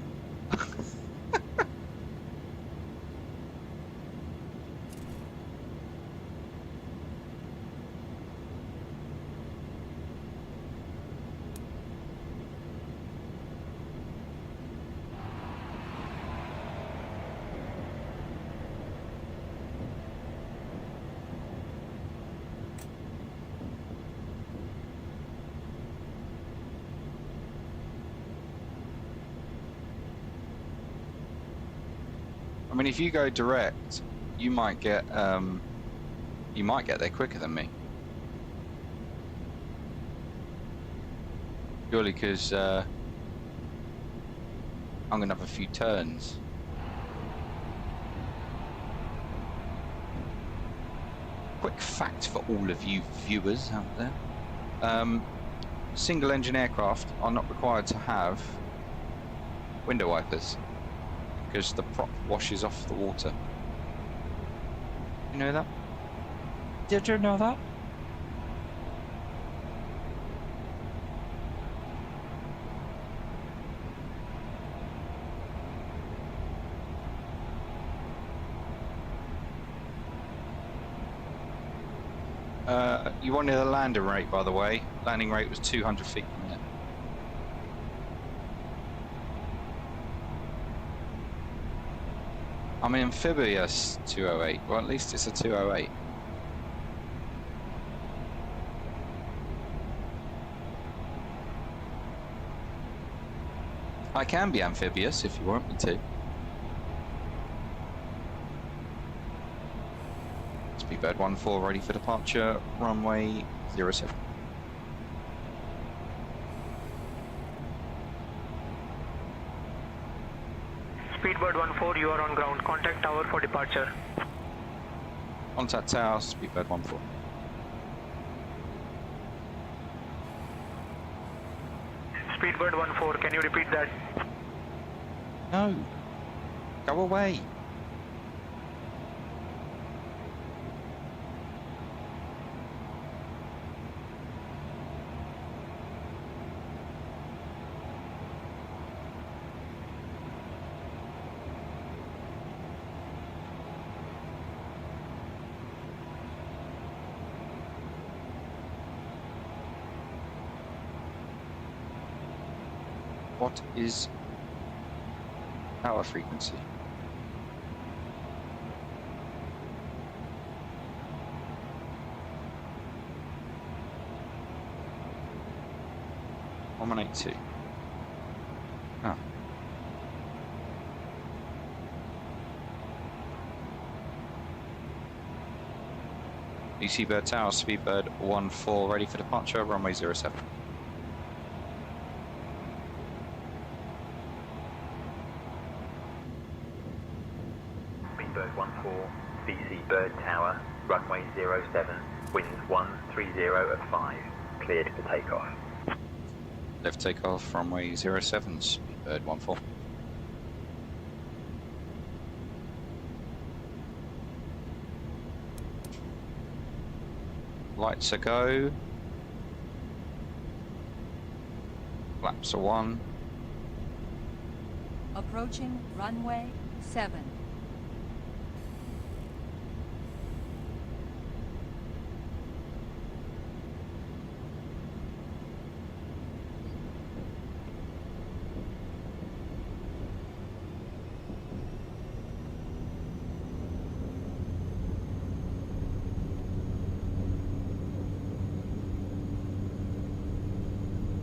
mean, if you go direct, you might get there quicker than me. Purely because I'm gonna have a few turns. Quick fact for all of you viewers out there: single engine aircraft are not required to have window wipers because the prop washes off the water. You know that? Did you know that? You wanted a landing rate, by the way. Landing rate was 200 feet per minute. I'm an amphibious 208. Well, at least it's a 208. I can be amphibious if you want me to. Speedbird 14 ready for departure, runway 07. Speedbird 14, you are on ground. Contact tower for departure. Contact tower, Speedbird 14. Speedbird 14, can you repeat that? No. Go away. What is power frequency? One 182. Oh. Seabird Tower, Speedbird 14, ready for departure, runway 07. Speedbird 14, BC Bird Tower, runway 07, winds 130 at 5, cleared for takeoff. Left takeoff, runway 07, Speedbird 14. Lights are go. Flaps are 1. Approaching runway 7.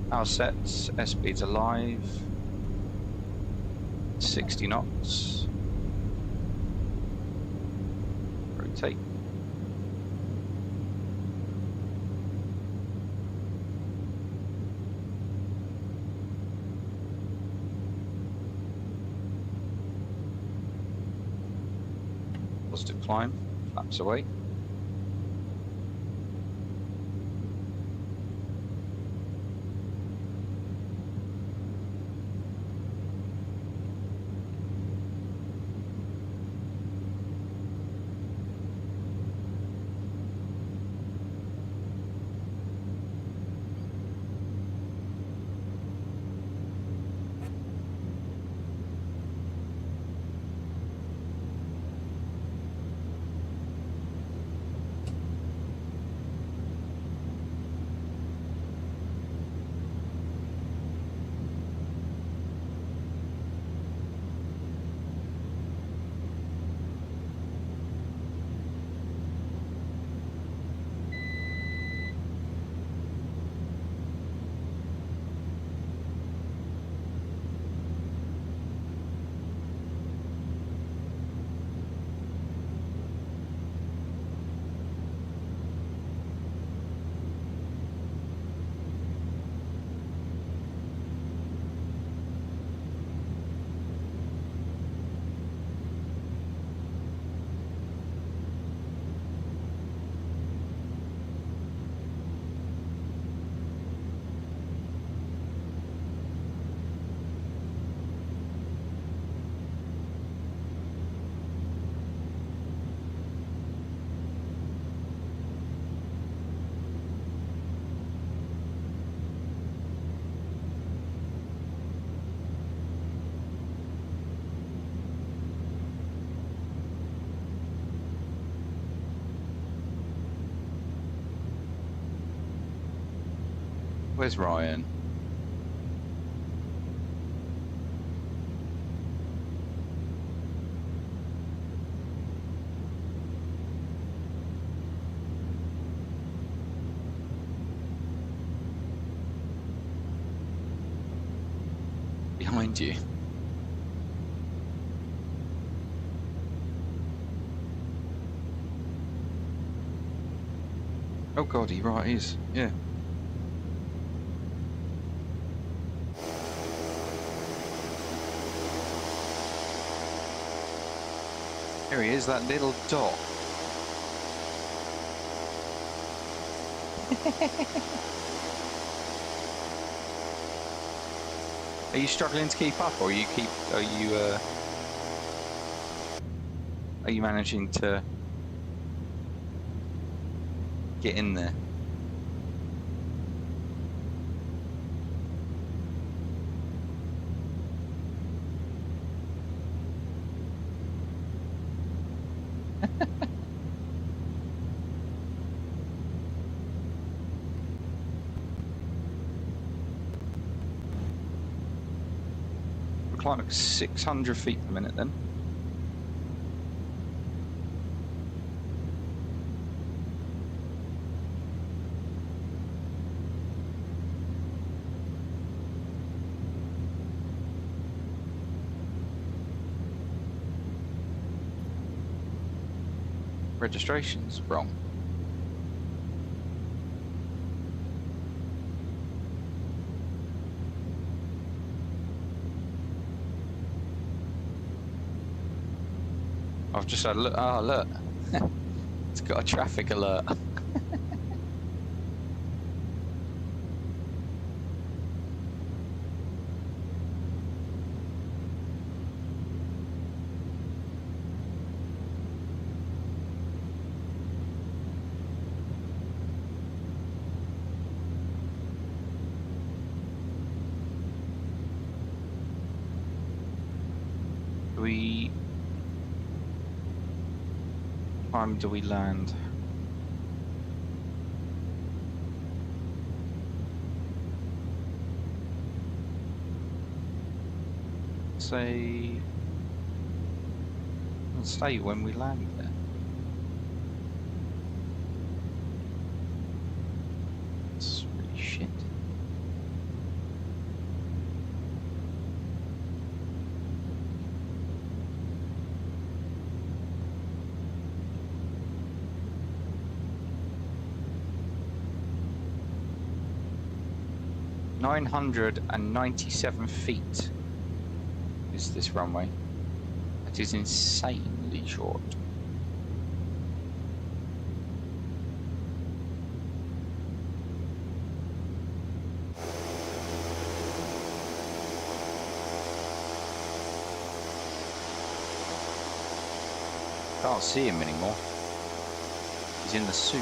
Power sets, S-speeds are live. 60 knots. Rotate. Positive climb, flaps away. Where's Ryan? Behind you. Oh god, he right is, yeah. There he is, that little dot. Are you struggling to keep up, or are you managing to get in there? We're climbing 600 feet per minute then. Registration's wrong. I've just had a look. Ah, look. It's got a traffic alert. What time do we land? Say, let's say when we land there. It's really shit. $997 feet is this runway. It is insanely short. Can't see him anymore. He's in the suit.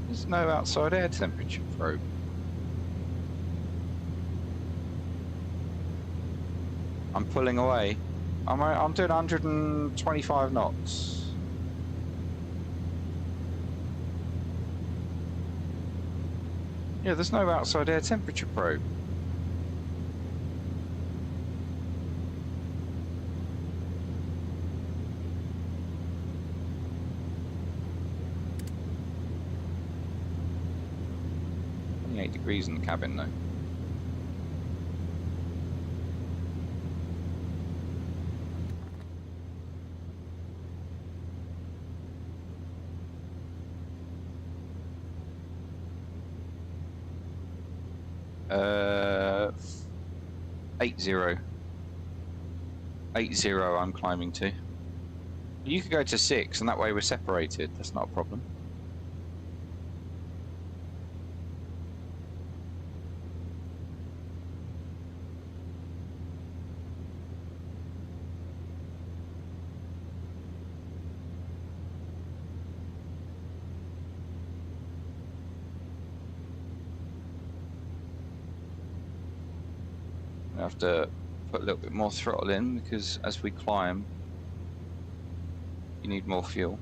There's no outside air temperature probe. I'm pulling away. I'm doing 125 knots. Yeah, there's no outside air temperature probe. Degrees in the cabin though. Uh, 80. 80 I'm climbing to. You could go to 6 and that way we're separated. That's not a problem. I have to put a little bit more throttle in because as we climb, you need more fuel.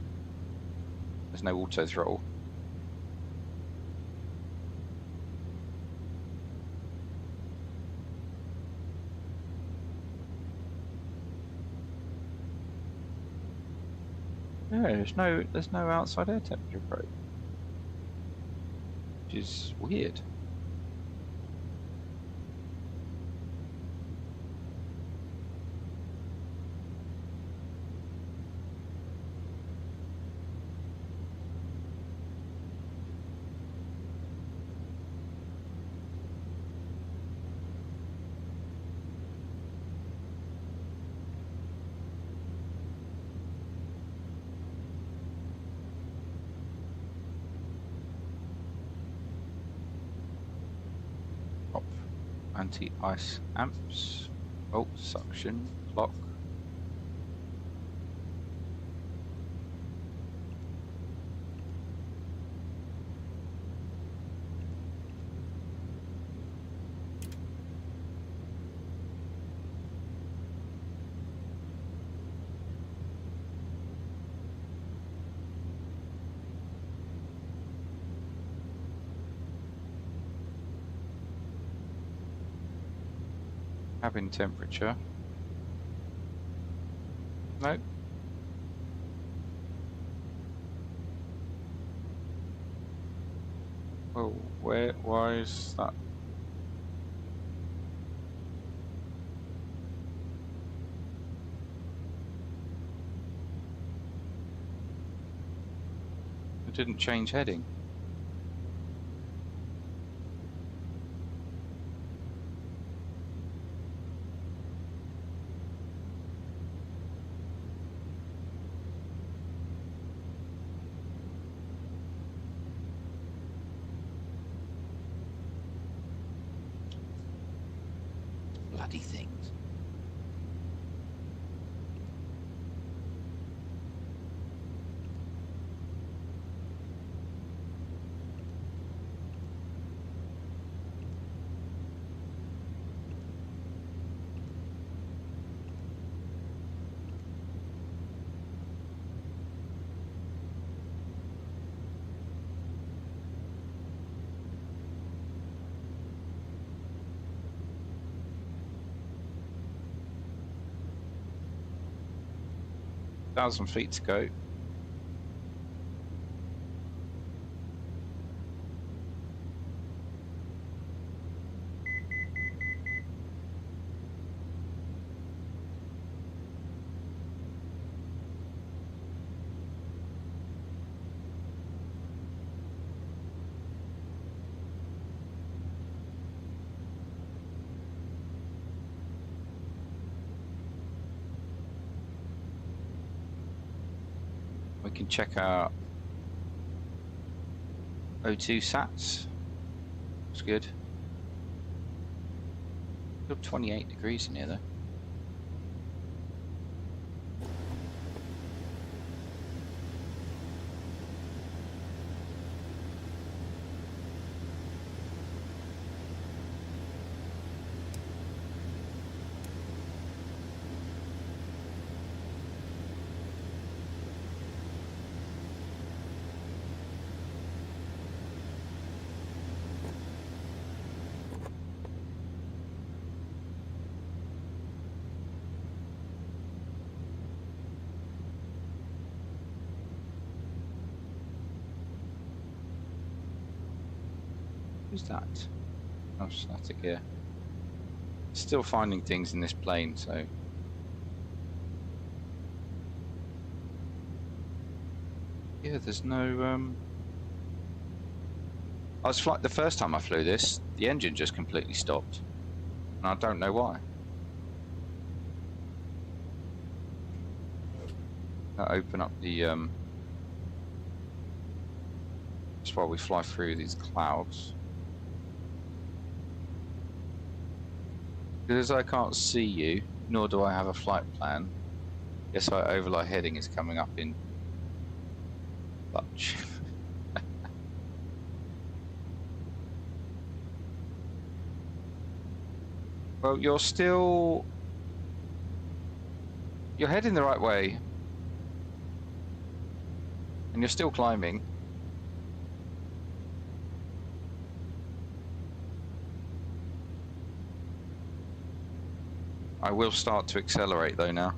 There's no auto throttle. Yeah, there's no outside air temperature probe, which is weird. Anti-ice amps. Oh, suction clock. Cabin temperature. Nope. Oh, why is that? It didn't change heading. Bloody things. Thousand feet to go. We can check our O2 sats. Looks good. Still 28 degrees in here though. Who's that? Oh, static here. Still finding things in this plane, so. Yeah, there's no. I was the first time I flew this, the engine just completely stopped, and I don't know why. I'll open up the. That's why we fly through these clouds. Because I can't see you, nor do I have a flight plan. Guess our overlay heading is coming up in Butch. Well, you're heading the right way. And you're still climbing. I will start to accelerate though now.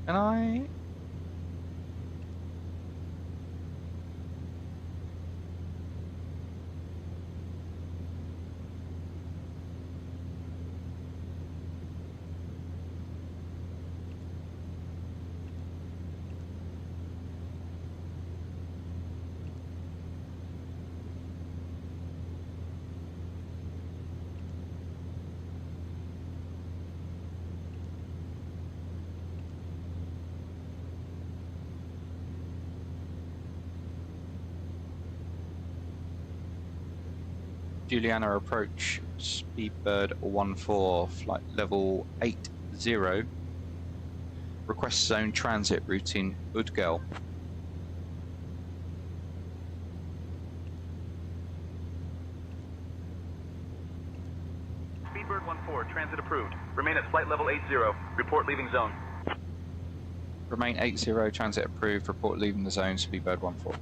Can I? Juliana approach, Speedbird 14, flight level 80. Request zone transit routing Udgel. Speedbird 14, transit approved. Remain at flight level 80. Report leaving zone. Remain 80, transit approved. Report leaving the zone, Speedbird 14.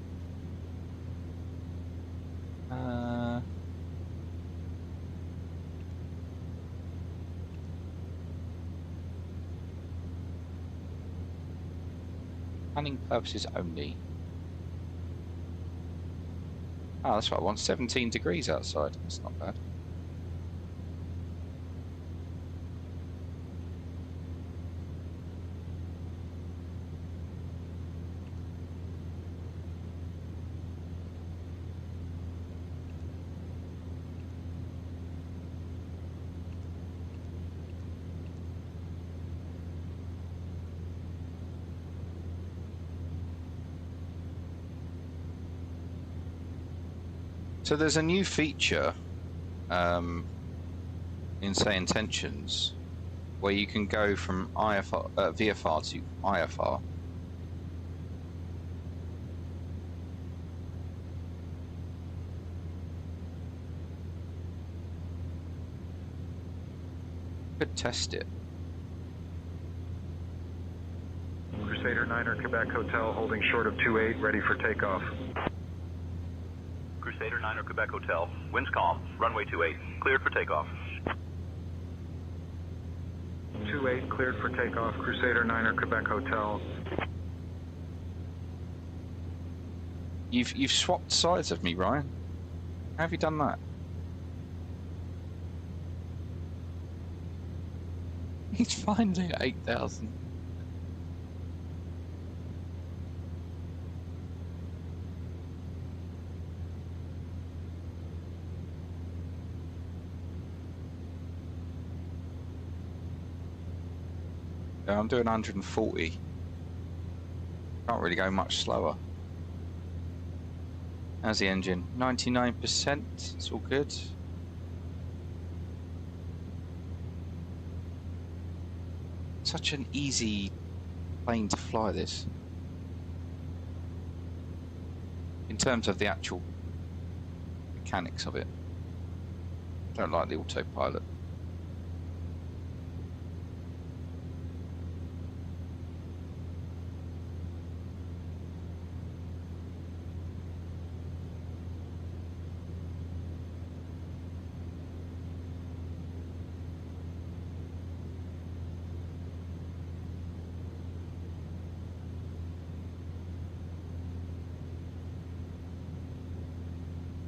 Planning purposes only. Oh, that's what I want. 17 degrees outside. That's not bad. So there's a new feature in SayIntentions where you can go from VFR to IFR. Could test it. Crusader 9er Quebec Hotel holding short of 28, ready for takeoff. Crusader 9er Quebec Hotel. Winds calm. Runway 28. Cleared for takeoff. 28 cleared for takeoff. Crusader 9er Quebec Hotel. You've swapped sides of me, Ryan. How have you done that? He's finding 8,000. Yeah, I'm doing 140. Can't really go much slower. How's the engine? 99%. It's all good. Such an easy plane to fly, this. In terms of the actual mechanics of it. Don't like the autopilot.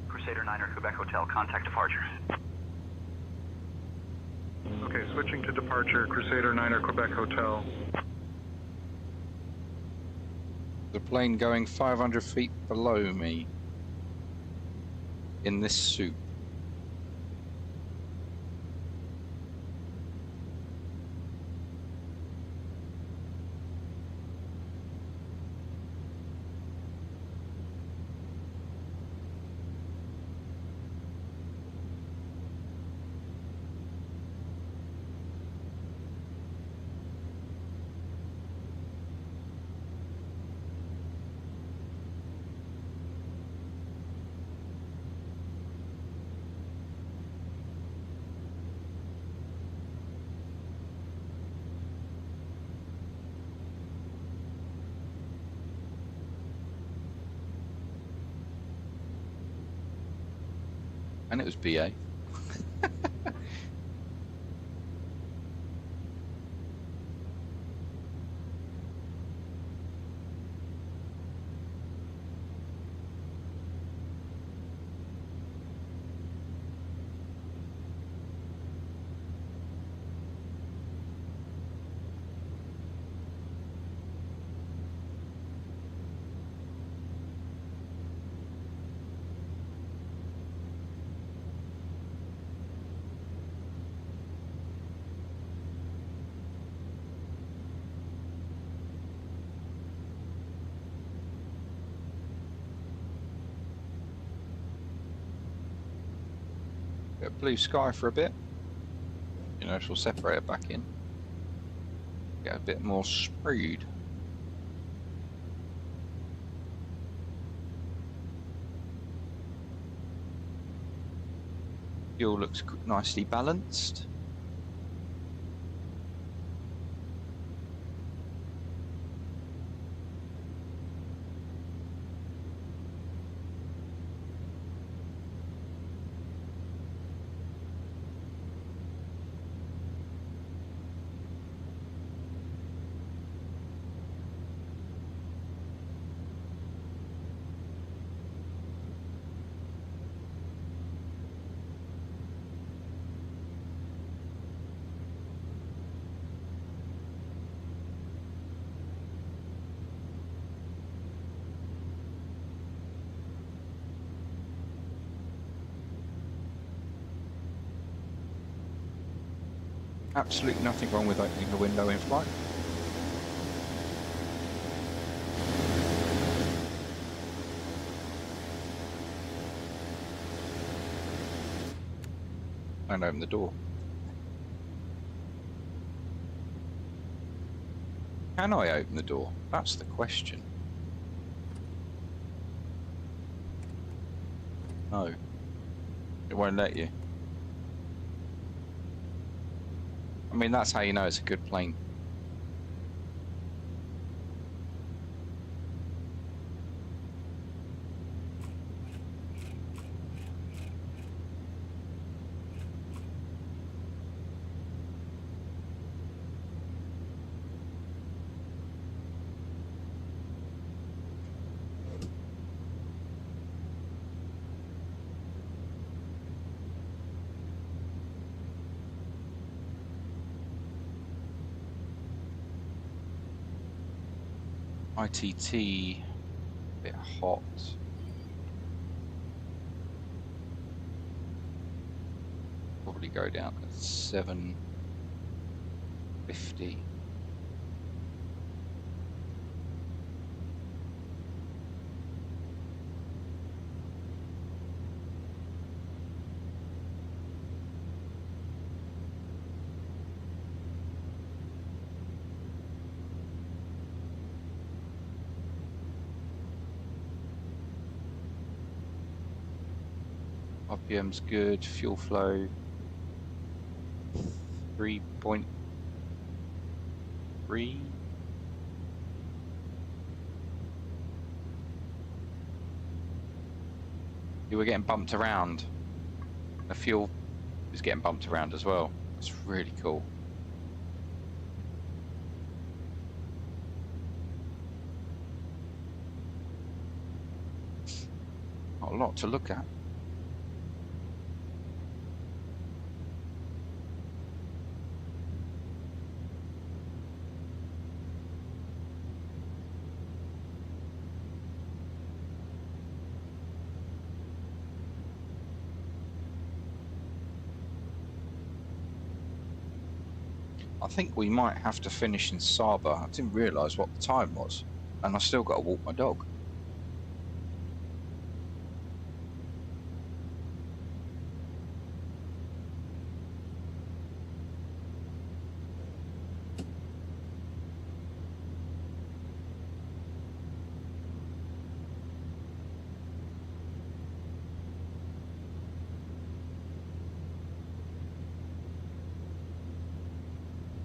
Crusader 9er Quebec Hotel. Contact departure. Okay, switching to departure. Crusader 9er Quebec Hotel. The plane going 500 feet below me in this soup. And it was BA. Bit of blue sky for a bit. You know, she'll separate it back in. Get a bit more speed. Fuel looks nicely balanced. Absolutely nothing wrong with opening the window in flight. And open the door. Can I open the door? That's the question. No. It won't let you. I mean, that's how you know it's a good plane. ITT, a bit hot. Probably go down to 750. RPM's good, fuel flow 3.3. You were getting bumped around. The fuel is getting bumped around as well. That's really cool. Not a lot to look at. I think we might have to finish in Saba. I didn't realise what the time was, and I still got to walk my dog.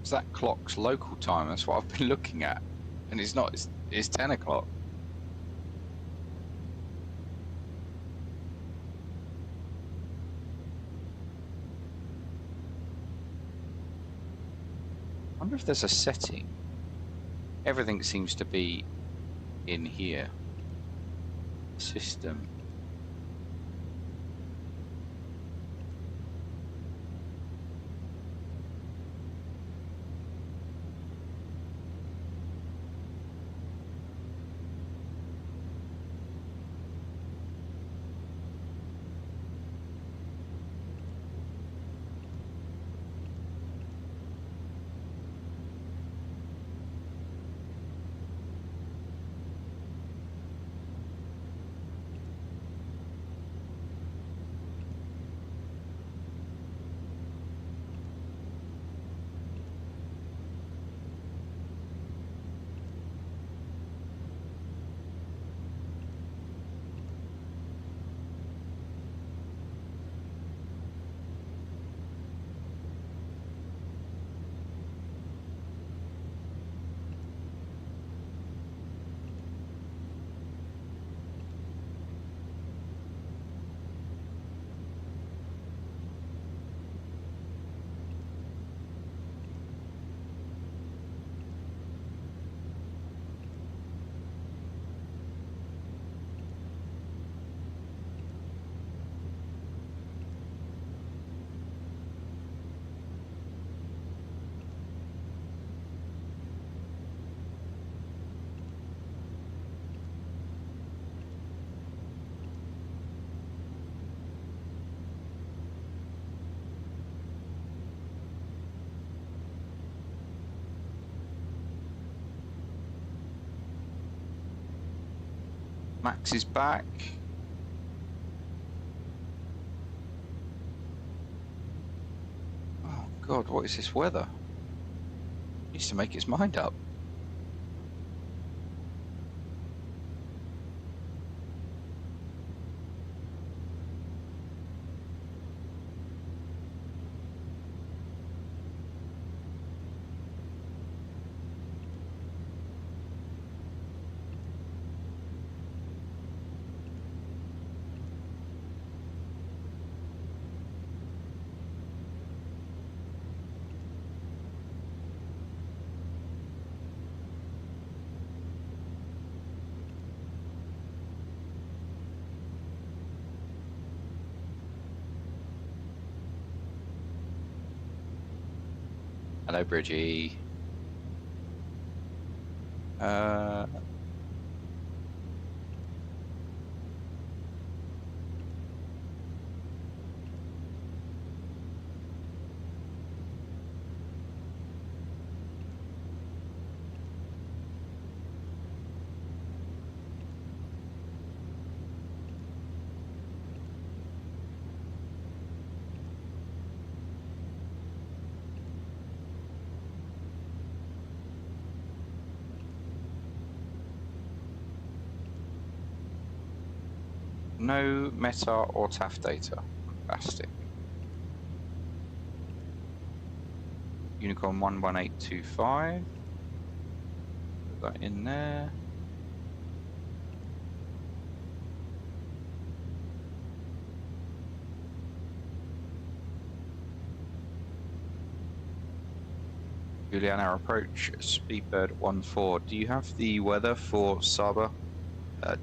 That clock's local time, that's what I've been looking at, and it's not, it's 10 o'clock. wonder if there's a setting. Everything seems to be in here. System. Max is back. Oh God, what is this weather? He needs to make his mind up. Hello, Bridgie. No meta or TAF data. Fantastic. Unicorn 11825. Put that in there. Juliana approach, Speedbird 14. Do you have the weather for Saba?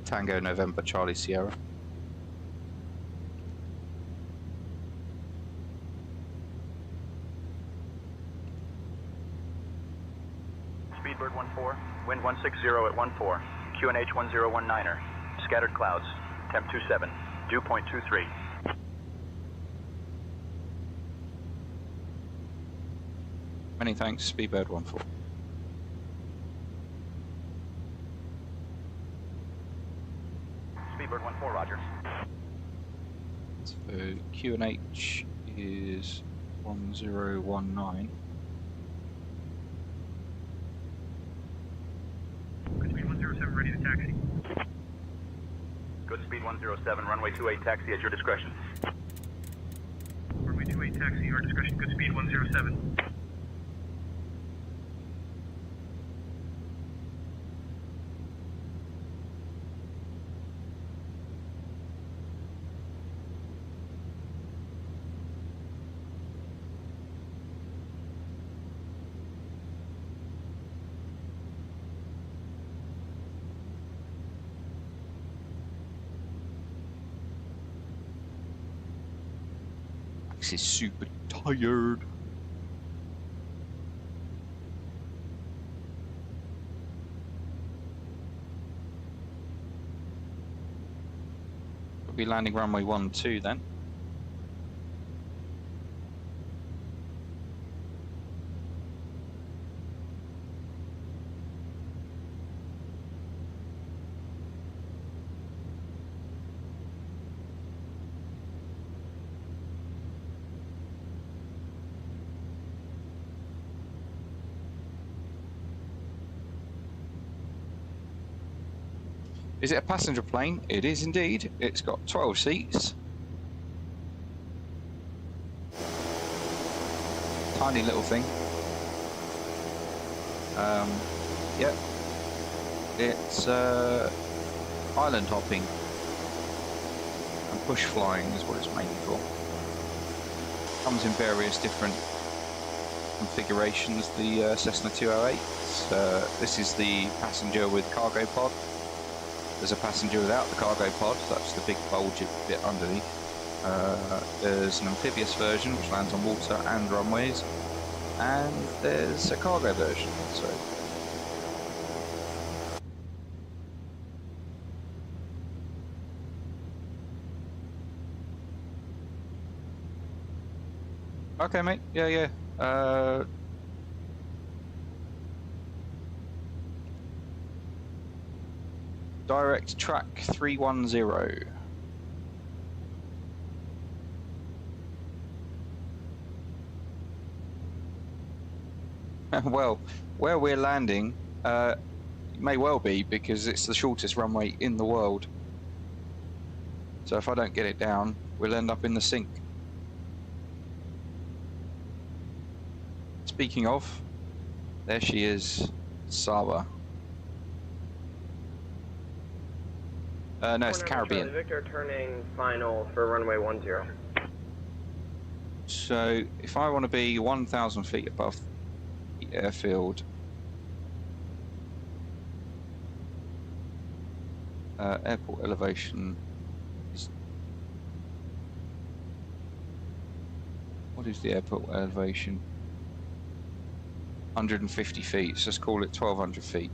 Tango November Charlie Sierra. Speedbird 14, wind 160 at 14, QNH 1019er, scattered clouds, temp 27, dew point 23. Many thanks, Speedbird 14. Speedbird 14, roger. So QNH is 1019. Good speed 107, ready to taxi. Good speed 107, runway 28 taxi at your discretion. Runway 28 taxi, your discretion, good speed 107. Alex is super tired. We'll be landing runway 12 then. Is it a passenger plane? It is indeed. It's got 12 seats. Tiny little thing. Yep. It's island hopping and push flying is what it's mainly for. Comes in various different configurations. The Cessna 208. This is the passenger with cargo pod. There's a passenger without the cargo pod, that's the big bulgy bit underneath. There's an amphibious version which lands on water and runways, and there's a cargo version. So okay, mate. Yeah. Direct track 310. Well, where we're landing may well be because it's the shortest runway in the world. So if I don't get it down, we'll end up in the sink. Speaking of, there she is, Saba. No, it's the Caribbean. Victor turning final for runway 10. So if I want to be 1,000 feet above the airfield, airport elevation is... What is the airport elevation? 150 feet, so let's call it 1,200 feet.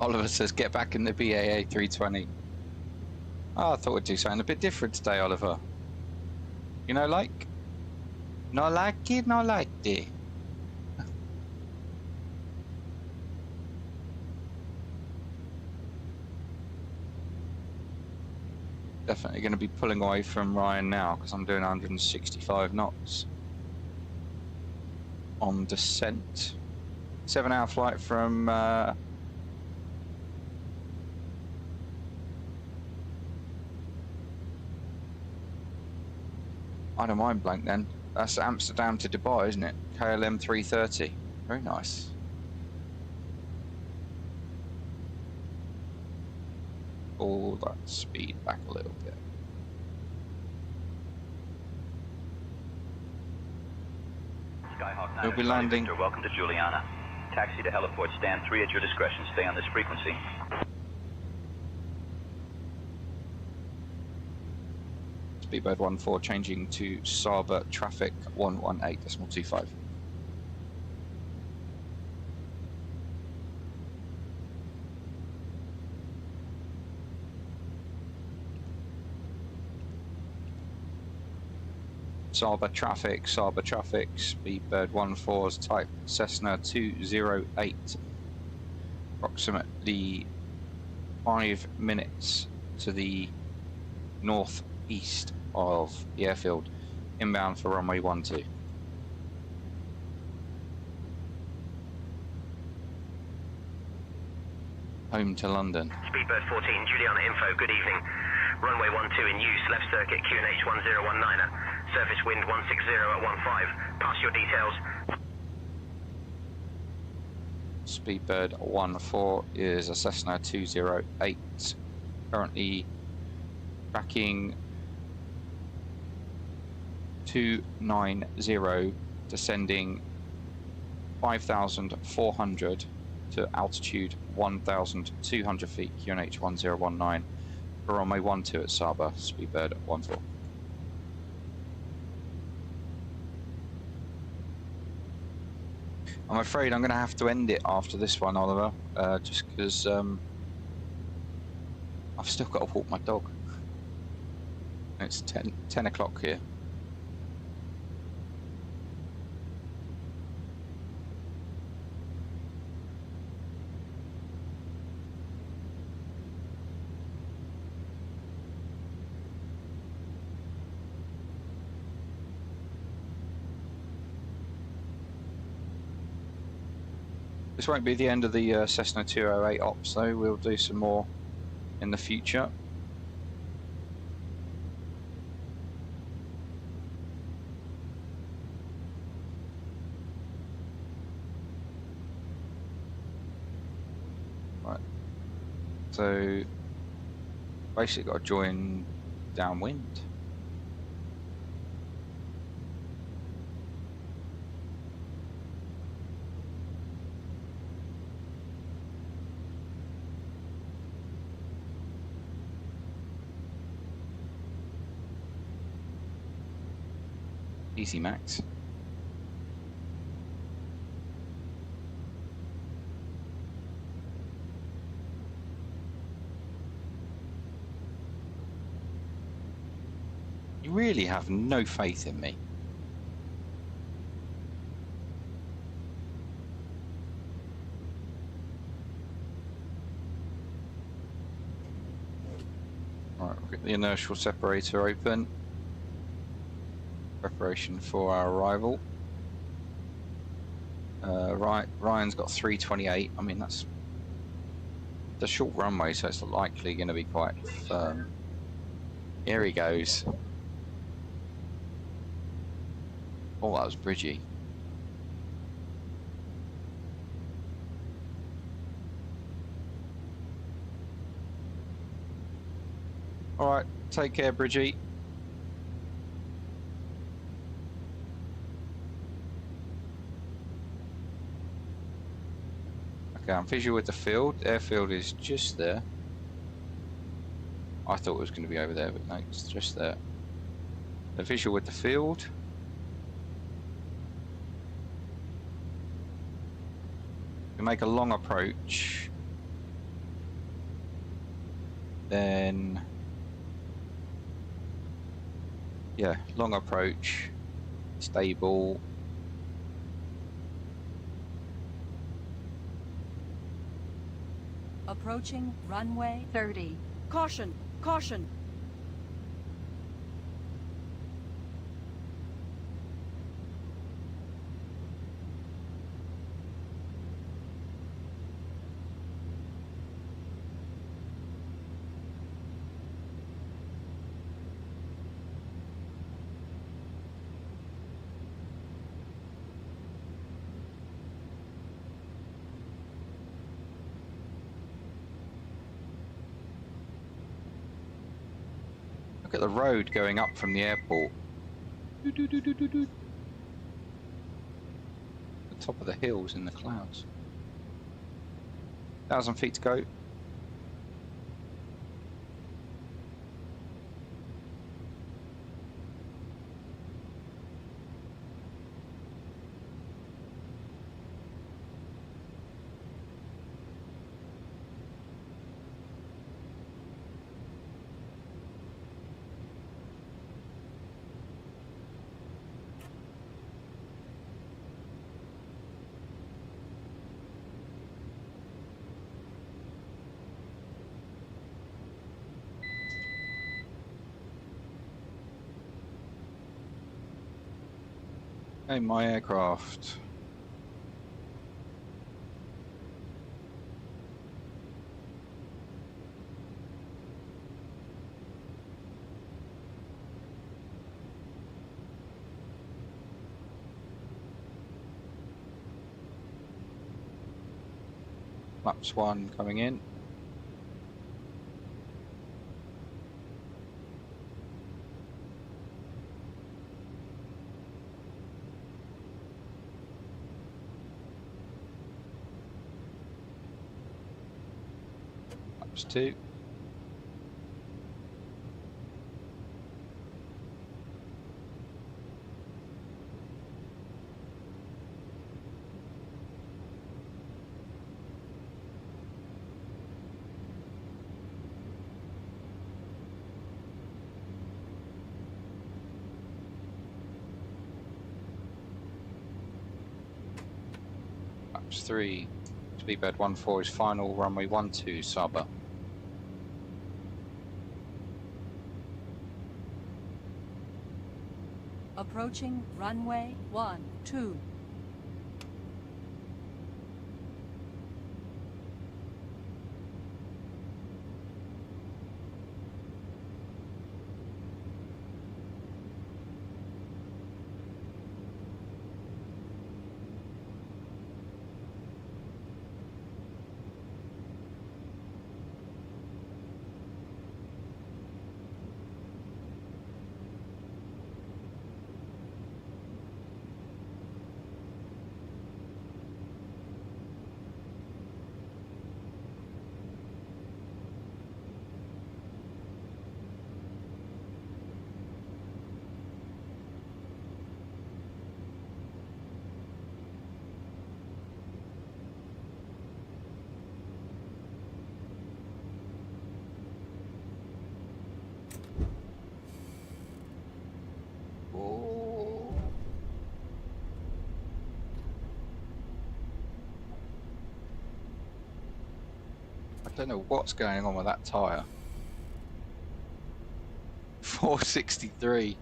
Oliver says, get back in the BAA 320. Oh, I thought we'd do something a bit different today, Oliver. You know, like? Not like it, not like it. Definitely going to be pulling away from Ryan now because I'm doing 165 knots on descent. 7-hour flight from I don't mind blank then. That's Amsterdam to Dubai, isn't it? KLM 330. Very nice. Pull that speed back a little bit. Skyhawk 9, We'll be landing. Victor, welcome to Juliana. Taxi to heliport, stand 3 at your discretion. Stay on this frequency. Speedbird 14 changing to Saba traffic 118.25. Saba traffic, Speedbird 14 is type Cessna 208. Approximately 5 minutes to the northeast of the airfield, inbound for runway 12. Home to London. Speedbird 14, Juliana info, good evening. Runway 12 in use, left circuit, QNH 1019er. Surface wind 160 at 15. Pass your details. Speedbird 14 is a Cessna 208. Currently tracking 290, descending 5,400 to altitude 1,200 feet, QNH 1019. For runway 12 at Saba, Speedbird 14. I'm afraid I'm going to have to end it after this one, Oliver, just because I've still got to walk my dog. It's 10 o'clock here. This won't be the end of the Cessna 208 ops though, we'll do some more in the future. Right, so basically got to join downwind. Easy, Max. You really have no faith in me. All right, we'll get the inertial separator open. Preparation for our arrival. Ryan's got 328. I mean, that's a short runway, so it's likely going to be quite firm. Here he goes. Oh, that was bridgy. All right, take care, Bridgie. Okay, I'm visual with the field. Airfield is just there. I thought it was going to be over there, but no, it's just there. The visual with the field. We make a long approach. Then, yeah, long approach. Stable. Approaching runway 30. Caution! Caution! Look at the road going up from the airport. The top of the hills in the clouds. 1,000 feet to go. Hey, my aircraft. Maps 1 coming in. Maps 2. Maps 3. Speedbird 14 is final, runway 12 Saba. Approaching runway 12. I don't know what's going on with that tyre. 463.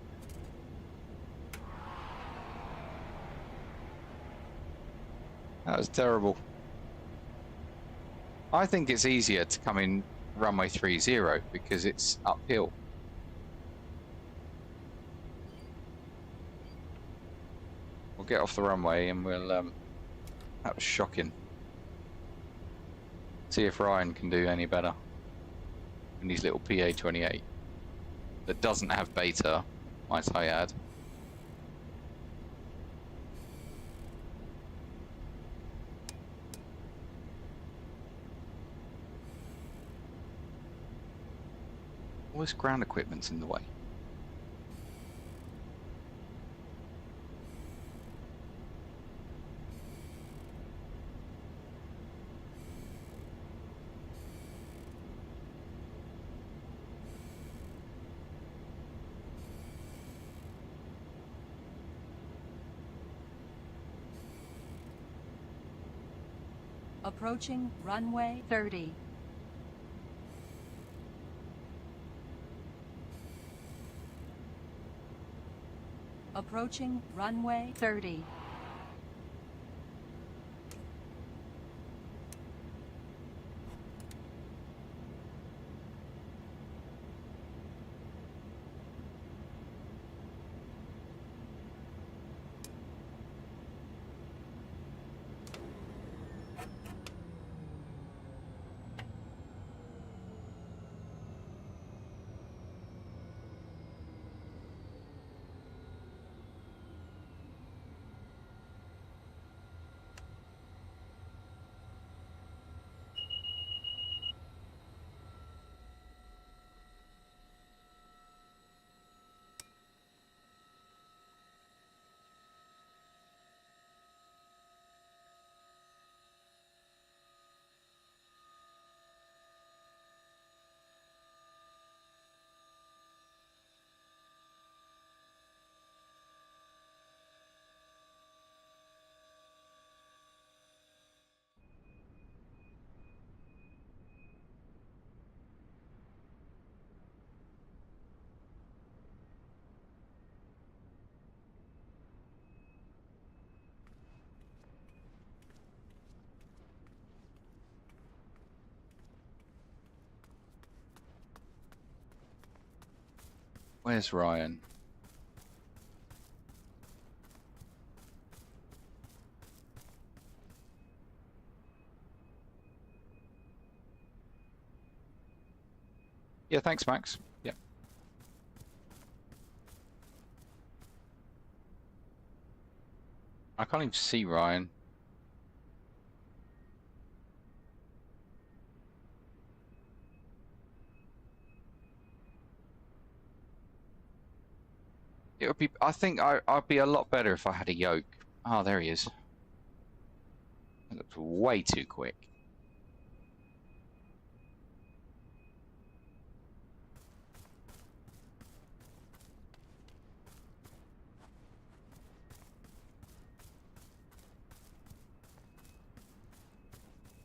That was terrible. I think it's easier to come in runway 30 because it's uphill. We'll get off the runway and we'll, that was shocking. See if Ryan can do any better in his little PA-28 that doesn't have beta, might I add. All this ground equipment's in the way. Approaching runway 30. Approaching runway 30. Where's Ryan? Yeah, thanks, Max. Yeah. I can't even see Ryan. It would be. I think I'd be a lot better if I had a yoke. Oh, there he is. That looks way too quick.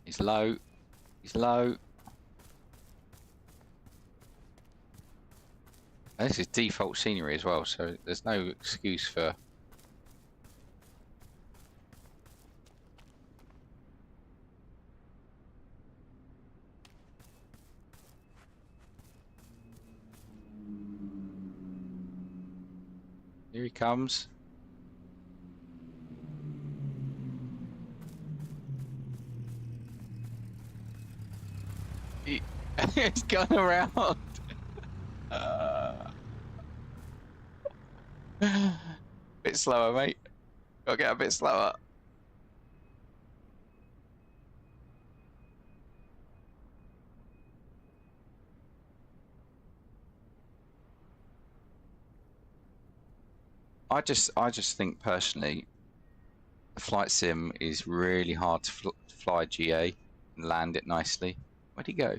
He's low. He's low. And this is default scenery as well, so there's no excuse for. Here he comes. He's gone around. Bit slower, mate. Gotta get a bit slower. I just think personally, the flight sim is really hard to fly GA and land it nicely. Where'd he go?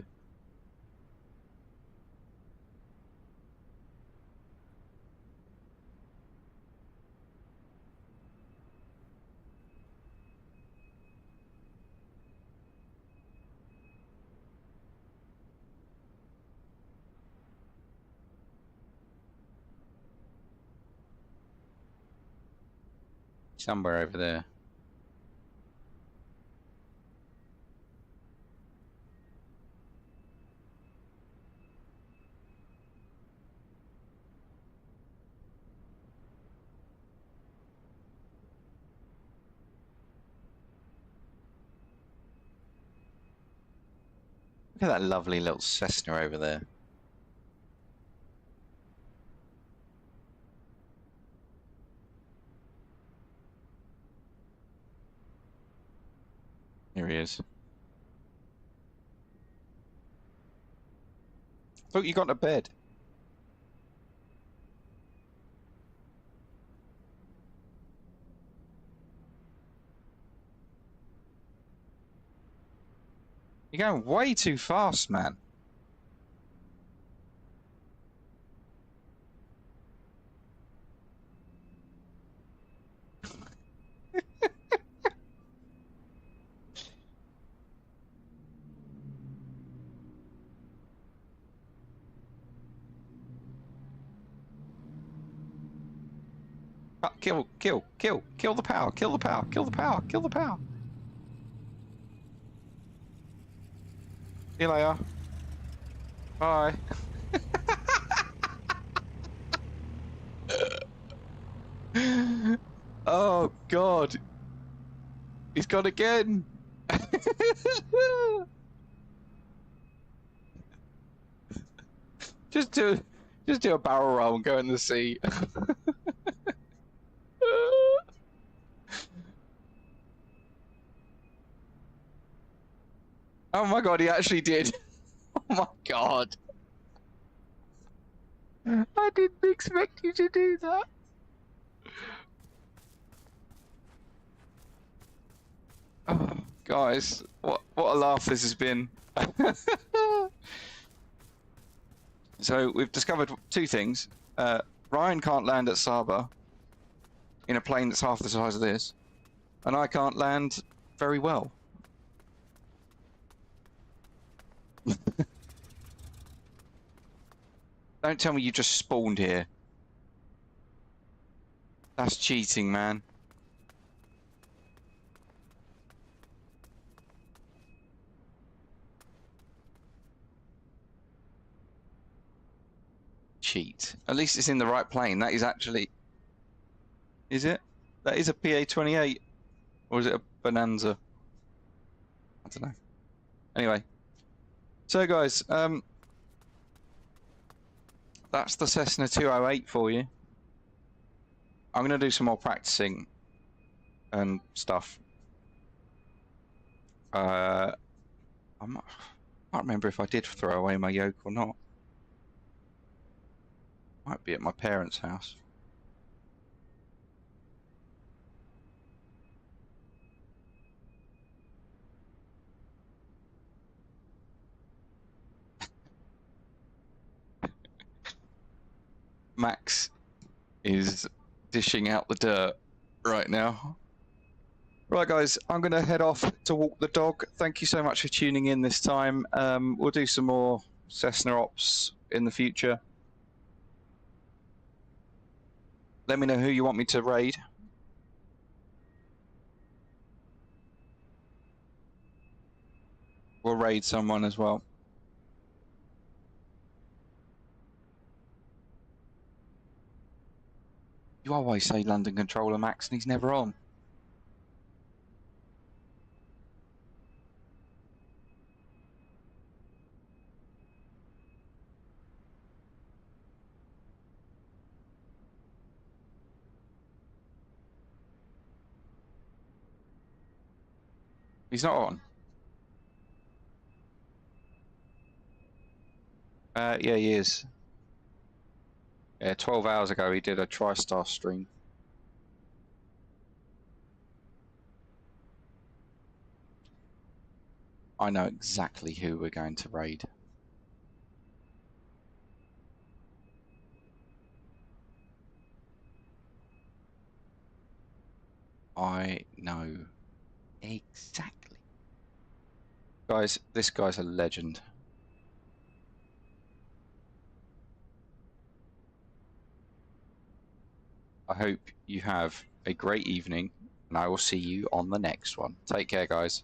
Somewhere over there. Look at that lovely little Cessna over there. Here he is. Look, you got to bed. You're going way too fast, man. Kill the power, kill the power, kill the power, kill the power. See you later. Bye. Oh God. He's gone again. Just do a barrel roll and go in the sea. Oh my God, he actually did. Oh my God. I didn't expect you to do that. Oh, guys, what a laugh this has been. So we've discovered two things. Ryan can't land at Saba in a plane that's half the size of this, and I can't land very well. Don't tell me you just spawned here. That's cheating, man. cheat. At least it's in the right plane. That is actually... Is it? That is a PA-28. Or is it a Bonanza? I don't know. Anyway. So guys, that's the Cessna 208 for you. I'm going to do some more practicing and stuff. I can't remember if I did throw away my yoke or not. Might be at my parents' house. Max is dishing out the dirt right now. Right guys, I'm going to head off to walk the dog. Thank you so much for tuning in this time. We'll do some more Cessna ops in the future. Let me know who you want me to raid. We'll raid someone as well. You always say London Controller Max and he's never on. He's not on. Yeah, he is. Yeah, 12 hours ago he did a TriStar stream. I know exactly who we're going to raid. I know exactly. Guys, this guy's a legend. I hope you have a great evening, and I will see you on the next one. Take care, guys.